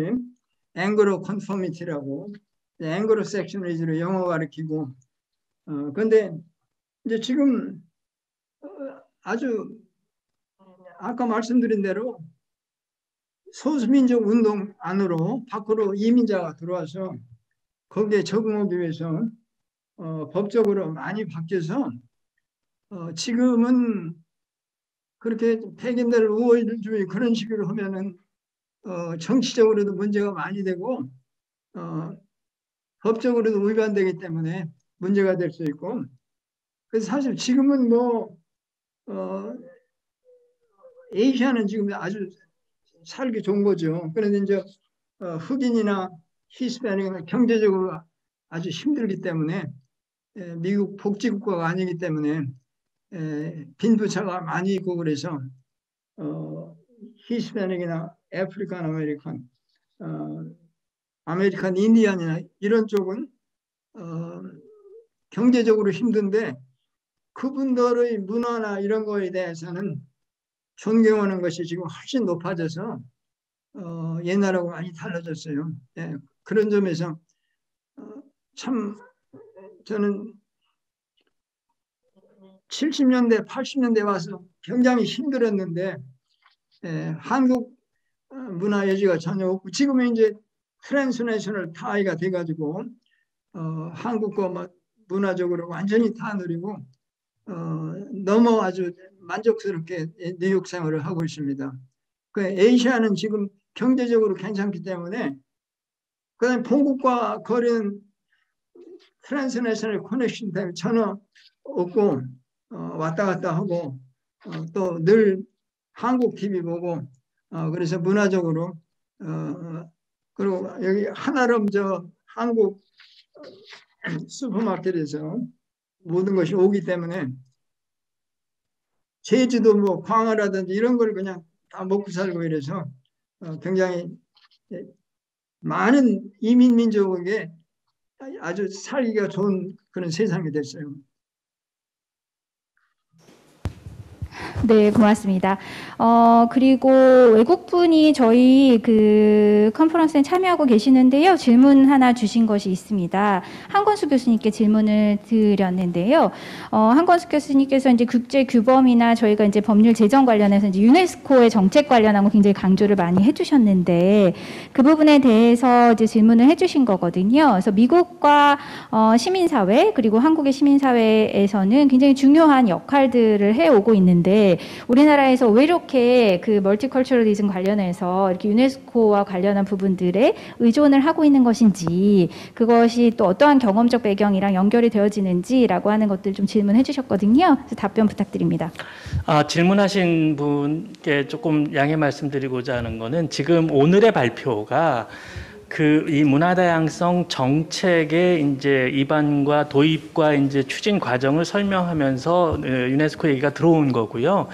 앵그로 컨포미티라고 앵그로 섹셔널리즘으로 영어 가르치고 그런데 이제 지금 아주 아까 말씀드린 대로 소수민족 운동 안으로 밖으로 이민자가 들어와서 거기에 적응하기 위해서 법적으로 많이 바뀌어서 지금은 그렇게 백인들 우월주의 그런 식으로 하면은 정치적으로도 문제가 많이 되고 법적으로도 위반되기 때문에 문제가 될 수 있고, 그래서 사실 지금은 에이시아는 지금 아주 살기 좋은 거죠. 그런데 이제 흑인이나 히스패닉은 경제적으로 아주 힘들기 때문에 미국 복지국가가 아니기 때문에 빈부차가 많이 있고, 그래서 히스패닉이나 아프리칸 아메리칸, 아메리칸 인디언이나 이런 쪽은 경제적으로 힘든데 그분들의 문화나 이런 거에 대해서는 존경하는 것이 지금 훨씬 높아져서 옛날하고 많이 달라졌어요. 그런 점에서 참 저는 70년대, 80년대 와서 굉장히 힘들었는데 한국 문화 여지가 전혀 없고, 지금은 이제 트랜스내셔널 타이가 돼가지고 한국과 문화적으로 완전히 다 누리고 너무 아주 만족스럽게 뉴욕 생활을 하고 있습니다. 그 에이시아는 지금 경제적으로 괜찮기 때문에, 그다음에 본국과 거리는 트랜스내셔널 커넥션 때문에 전혀 없고 왔다 갔다 하고 또 늘 한국 TV 보고 그래서 문화적으로 그리고 여기 한아름 한국 슈퍼마켓에서 모든 것이 오기 때문에 제주도 광어라든지 이런 걸 그냥 다 먹고 살고 이래서 굉장히 많은 이민 민족에게 아주 살기가 좋은 그런 세상이 됐어요. 네, 고맙습니다. 그리고 외국분이 저희 그 컨퍼런스에 참여하고 계시는데요. 질문 하나 주신 것이 있습니다. 한권수 교수님께 질문을 드렸는데요. 한권수 교수님께서 이제 국제 규범이나 저희가 이제 법률 제정 관련해서 이제 유네스코의 정책 관련한 거 굉장히 강조를 많이 해주셨는데 그 부분에 대해서 이제 질문을 해주신 거거든요. 그래서 미국과 시민사회 그리고 한국의 시민사회에서는 굉장히 중요한 역할들을 해오고 있는데 우리나라에서 왜 이렇게 그 멀티컬처럴리즘 관련해서 이렇게 유네스코와 관련한 부분들에 의존을 하고 있는 것인지 그것이 또 어떠한 경험적 배경이랑 연결이 되어지는지라고 하는 것들 좀 질문해 주셨거든요. 그래서 답변 부탁드립니다. 질문하신 분께 조금 양해 말씀드리고자 하는 거는 지금 오늘의 발표가 이 문화다양성 정책의 이제 입안과 도입과 이제 추진 과정을 설명하면서 유네스코 얘기가 들어온 거고요.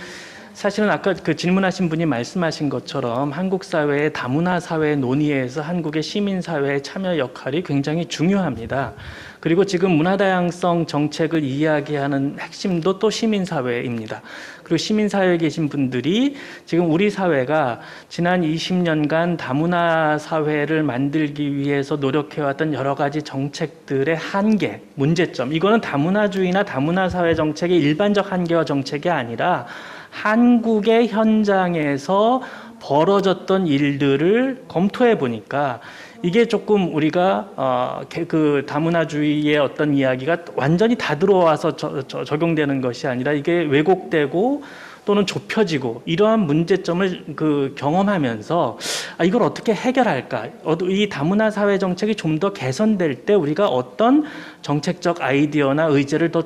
사실은 아까 그 질문하신 분이 말씀하신 것처럼 한국 사회의 다문화 사회 논의에서 한국의 시민 사회의 참여 역할이 굉장히 중요합니다. 그리고 지금 문화다양성 정책을 이야기하는 핵심도 또 시민사회입니다. 그리고 시민사회에 계신 분들이 지금 우리 사회가 지난 20년간 다문화 사회를 만들기 위해서 노력해왔던 여러 가지 정책들의 한계, 문제점, 이거는 다문화주의나 다문화 사회 정책의 일반적 한계와 정책이 아니라 한국의 현장에서 벌어졌던 일들을 검토해 보니까 이게 조금 우리가 그 다문화주의의 어떤 이야기가 완전히 다 들어와서 적용되는 것이 아니라 이게 왜곡되고 또는 좁혀지고 이러한 문제점을 경험하면서 이걸 어떻게 해결할까? 이 다문화 사회 정책이 좀 더 개선될 때 우리가 어떤 정책적 아이디어나 의제를 더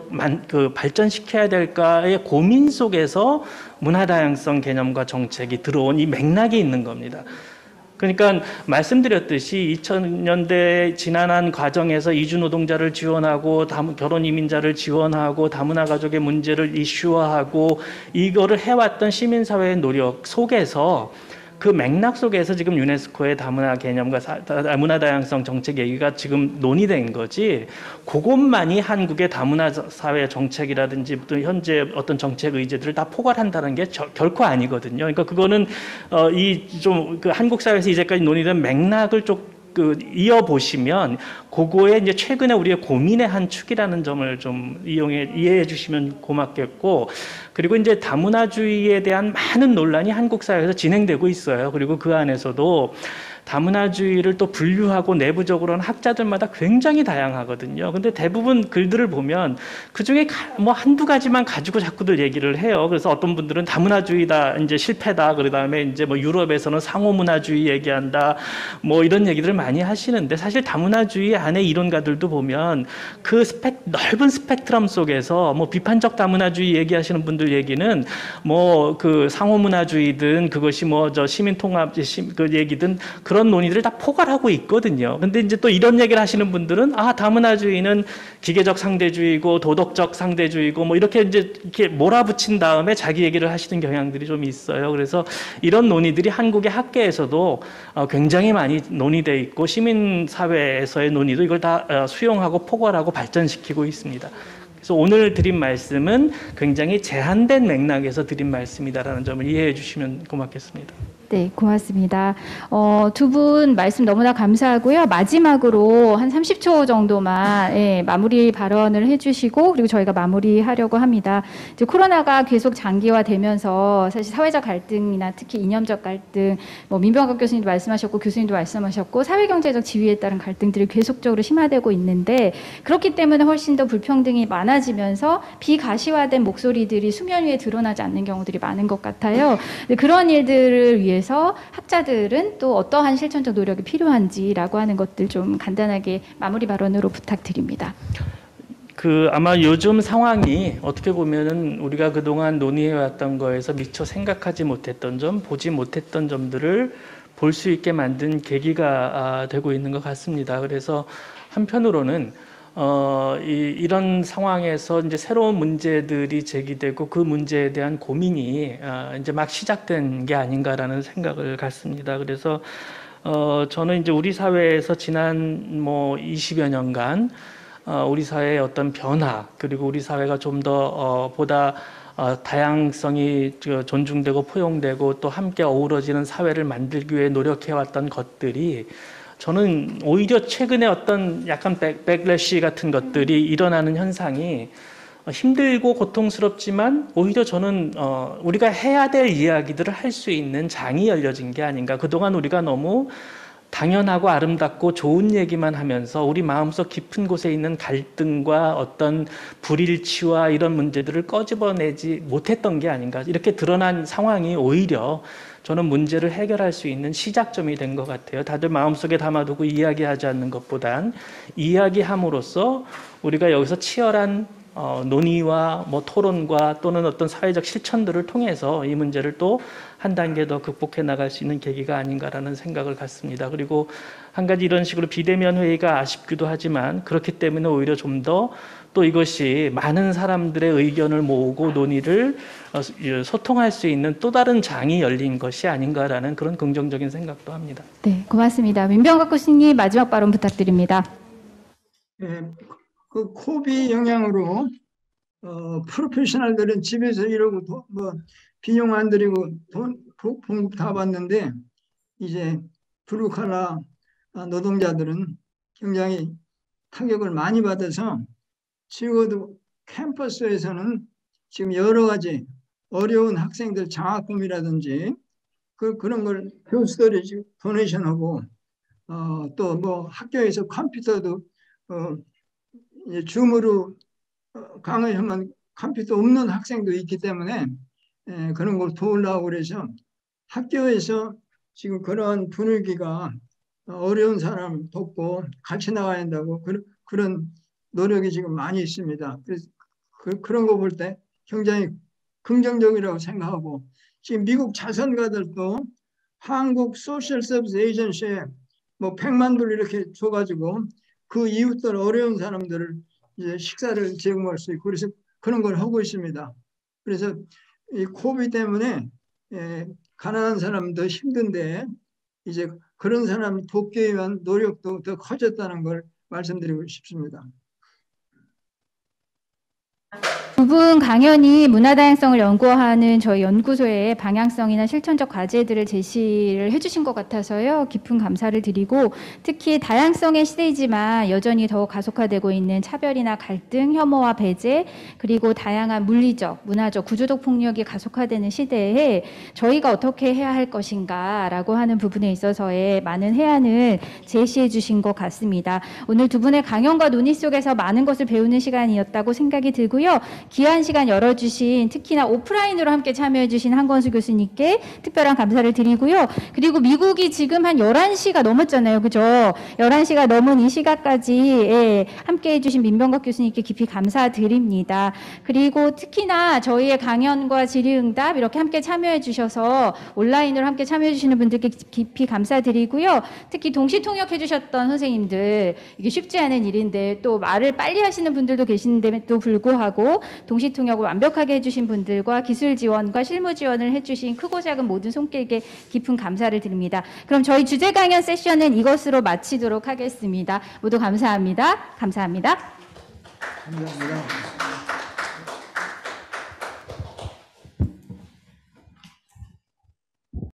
발전시켜야 될까의 고민 속에서 문화다양성 개념과 정책이 들어온 이 맥락이 있는 겁니다. 그러니까 말씀드렸듯이 2000년대 지난한 과정에서 이주 노동자를 지원하고 결혼 이민자를 지원하고 다문화 가족의 문제를 이슈화하고 이거를 해왔던 시민사회의 노력 속에서 그 맥락 속에서 지금 유네스코의 다문화 개념과 문화다양성 정책 얘기가 지금 논의된 거지 그것만이 한국의 다문화 사회 정책이라든지 또 현재 어떤 정책 의제들을 다 포괄한다는 게 결코 아니거든요. 그러니까 그거는 한국 사회에서 이제까지 논의된 맥락을 좀 이어보시면 그거에 이제 최근에 우리의 고민의 한 축이라는 점을 좀 이해해 주시면 고맙겠고 그리고 이제 다문화주의에 대한 많은 논란이 한국 사회에서 진행되고 있어요. 그리고 그 안에서도 다문화주의를 또 분류하고 내부적으로는 학자들마다 굉장히 다양하거든요. 근데 대부분 글들을 보면 그 중에 뭐 한두 가지만 가지고 자꾸들 얘기를 해요. 그래서 어떤 분들은 다문화주의다, 이제 실패다. 그 다음에 이제 뭐 유럽에서는 상호문화주의 얘기한다. 뭐 이런 얘기들을 많이 하시는데 사실 다문화주의 안에 이론가들도 보면 그 넓은 스펙트럼 속에서 뭐 비판적 다문화주의 얘기하시는 분들 얘기는 뭐 그 상호문화주의든 그것이 뭐 시민통합 그 얘기든 그런 논의들을 다 포괄하고 있거든요. 근데 이제 또 이런 얘기를 하시는 분들은 다문화주의는 기계적 상대주의고 도덕적 상대주의고 뭐 이렇게 몰아붙인 다음에 자기 얘기를 하시는 경향들이 좀 있어요. 그래서 이런 논의들이 한국의 학계에서도 굉장히 많이 논의돼 있고 시민사회에서의 논의도 이걸 다 수용하고 포괄하고 발전시키고 있습니다. 그래서 오늘 드린 말씀은 굉장히 제한된 맥락에서 드린 말씀이다라는 점을 이해해 주시면 고맙겠습니다. 네, 고맙습니다. 두 분 말씀 너무나 감사하고요. 마지막으로 한 30초 정도만 마무리 발언을 해주시고 그리고 저희가 마무리하려고 합니다. 이제 코로나가 계속 장기화되면서 사실 사회적 갈등이나 특히 이념적 갈등, 뭐 민병학 교수님도 말씀하셨고 교수님도 말씀하셨고 사회경제적 지위에 따른 갈등들이 계속적으로 심화되고 있는데 그렇기 때문에 훨씬 더 불평등이 많아지면서 비가시화된 목소리들이 수면 위에 드러나지 않는 경우들이 많은 것 같아요. 그런 일들을 위해서 학자들은 또 어떠한 실천적 노력이 필요한지라고 하는 것들 좀 간단하게 마무리 발언으로 부탁드립니다. 아마 요즘 상황이 어떻게 보면은 우리가 그동안 논의해왔던 거에서 미처 생각하지 못했던 점, 보지 못했던 점들을 볼 수 있게 만든 계기가 되고 있는 것 같습니다. 그래서 한편으로는 이런 상황에서 이제 새로운 문제들이 제기되고 그 문제에 대한 고민이 이제 막 시작된 게 아닌가라는 생각을 갖습니다. 그래서 저는 이제 우리 사회에서 지난 뭐 20여 년간 우리 사회의 어떤 변화 그리고 우리 사회가 좀 더 보다 다양성이 존중되고 포용되고 또 함께 어우러지는 사회를 만들기 위해 노력해왔던 것들이 저는 오히려 최근에 어떤 약간 백래시 같은 것들이 일어나는 현상이 힘들고 고통스럽지만 오히려 저는 우리가 해야 될 이야기들을 할 수 있는 장이 열려진 게 아닌가. 그동안 우리가 너무 당연하고 아름답고 좋은 얘기만 하면서 우리 마음속 깊은 곳에 있는 갈등과 어떤 불일치와 이런 문제들을 꺼집어내지 못했던 게 아닌가. 이렇게 드러난 상황이 오히려 저는 문제를 해결할 수 있는 시작점이 된 것 같아요. 다들 마음속에 담아두고 이야기하지 않는 것보단 이야기함으로써 우리가 여기서 치열한 논의와 토론과 또는 어떤 사회적 실천들을 통해서 이 문제를 또 한 단계 더 극복해 나갈 수 있는 계기가 아닌가라는 생각을 갖습니다. 그리고 한 가지 이런 식으로 비대면 회의가 아쉽기도 하지만 그렇기 때문에 오히려 좀 더 또 이것이 많은 사람들의 의견을 모으고 논의를 소통할 수 있는 또 다른 장이 열린 것이 아닌가라는 그런 긍정적인 생각도 합니다. 네, 고맙습니다. 민병각 교수님 마지막 발언 부탁드립니다. 예, 그 코비 영향으로 프로페셔널들은 집에서 이러고 비용 안 들이고 돈 다 받는데 이제 블루칼라 노동자들은 굉장히 타격을 많이 받아서 적어도 캠퍼스에서는 지금 여러 가지 어려운 학생들 장학금이라든지 그런 걸 교수들이 지금 도네이션하고 또 학교에서 컴퓨터도 줌으로 강의하면 컴퓨터 없는 학생도 있기 때문에 그런 걸 도우려고 그래서 학교에서 지금 그런 분위기가 어려운 사람 돕고 같이 나가야 한다고 그런 노력이 지금 많이 있습니다. 그래서 그런 거 볼 때 굉장히 긍정적이라고 생각하고 지금 미국 자선가들도 한국 소셜 서비스 에이전시에 100만 불 이렇게 줘가지고 그 이웃들 어려운 사람들을 이제 식사를 제공할 수 있고 그래서 그런 걸 하고 있습니다. 그래서 이 코비드 때문에 가난한 사람도 힘든데 이제 그런 사람 돕기 위한 노력도 더 커졌다는 걸 말씀드리고 싶습니다. 두 분 강연이 문화다양성을 연구하는 저희 연구소의 방향성이나 실천적 과제들을 제시를 해주신 것 같아서요. 깊은 감사를 드리고 특히 다양성의 시대이지만 여전히 더욱 가속화되고 있는 차별이나 갈등, 혐오와 배제 그리고 다양한 물리적, 문화적, 구조적 폭력이 가속화되는 시대에 저희가 어떻게 해야 할 것인가라고 하는 부분에 있어서의 많은 해안을 제시해 주신 것 같습니다. 오늘 두 분의 강연과 논의 속에서 많은 것을 배우는 시간이었다고 생각이 들고요. 귀한 시간 열어주신 특히나 오프라인으로 함께 참여해주신 한권수 교수님께 특별한 감사를 드리고요. 그리고 미국이 지금 한 11시가 넘었잖아요. 그죠? 11시가 넘은 이 시간까지 함께 해주신 민병각 교수님께 깊이 감사드립니다. 그리고 특히나 저희의 강연과 질의응답 이렇게 함께 참여해주셔서 온라인으로 함께 참여해주시는 분들께 깊이 감사드리고요. 특히 동시통역해주셨던 선생님들 이게 쉽지 않은 일인데 또 말을 빨리 하시는 분들도 계신데도 불구하고 동시통역을 완벽하게 해주신 분들과 기술 지원과 실무 지원을 해주신 크고 작은 모든 손길에 깊은 감사를 드립니다. 그럼 저희 주제 강연 세션은 이것으로 마치도록 하겠습니다. 모두 감사합니다. 감사합니다. 감사합니다.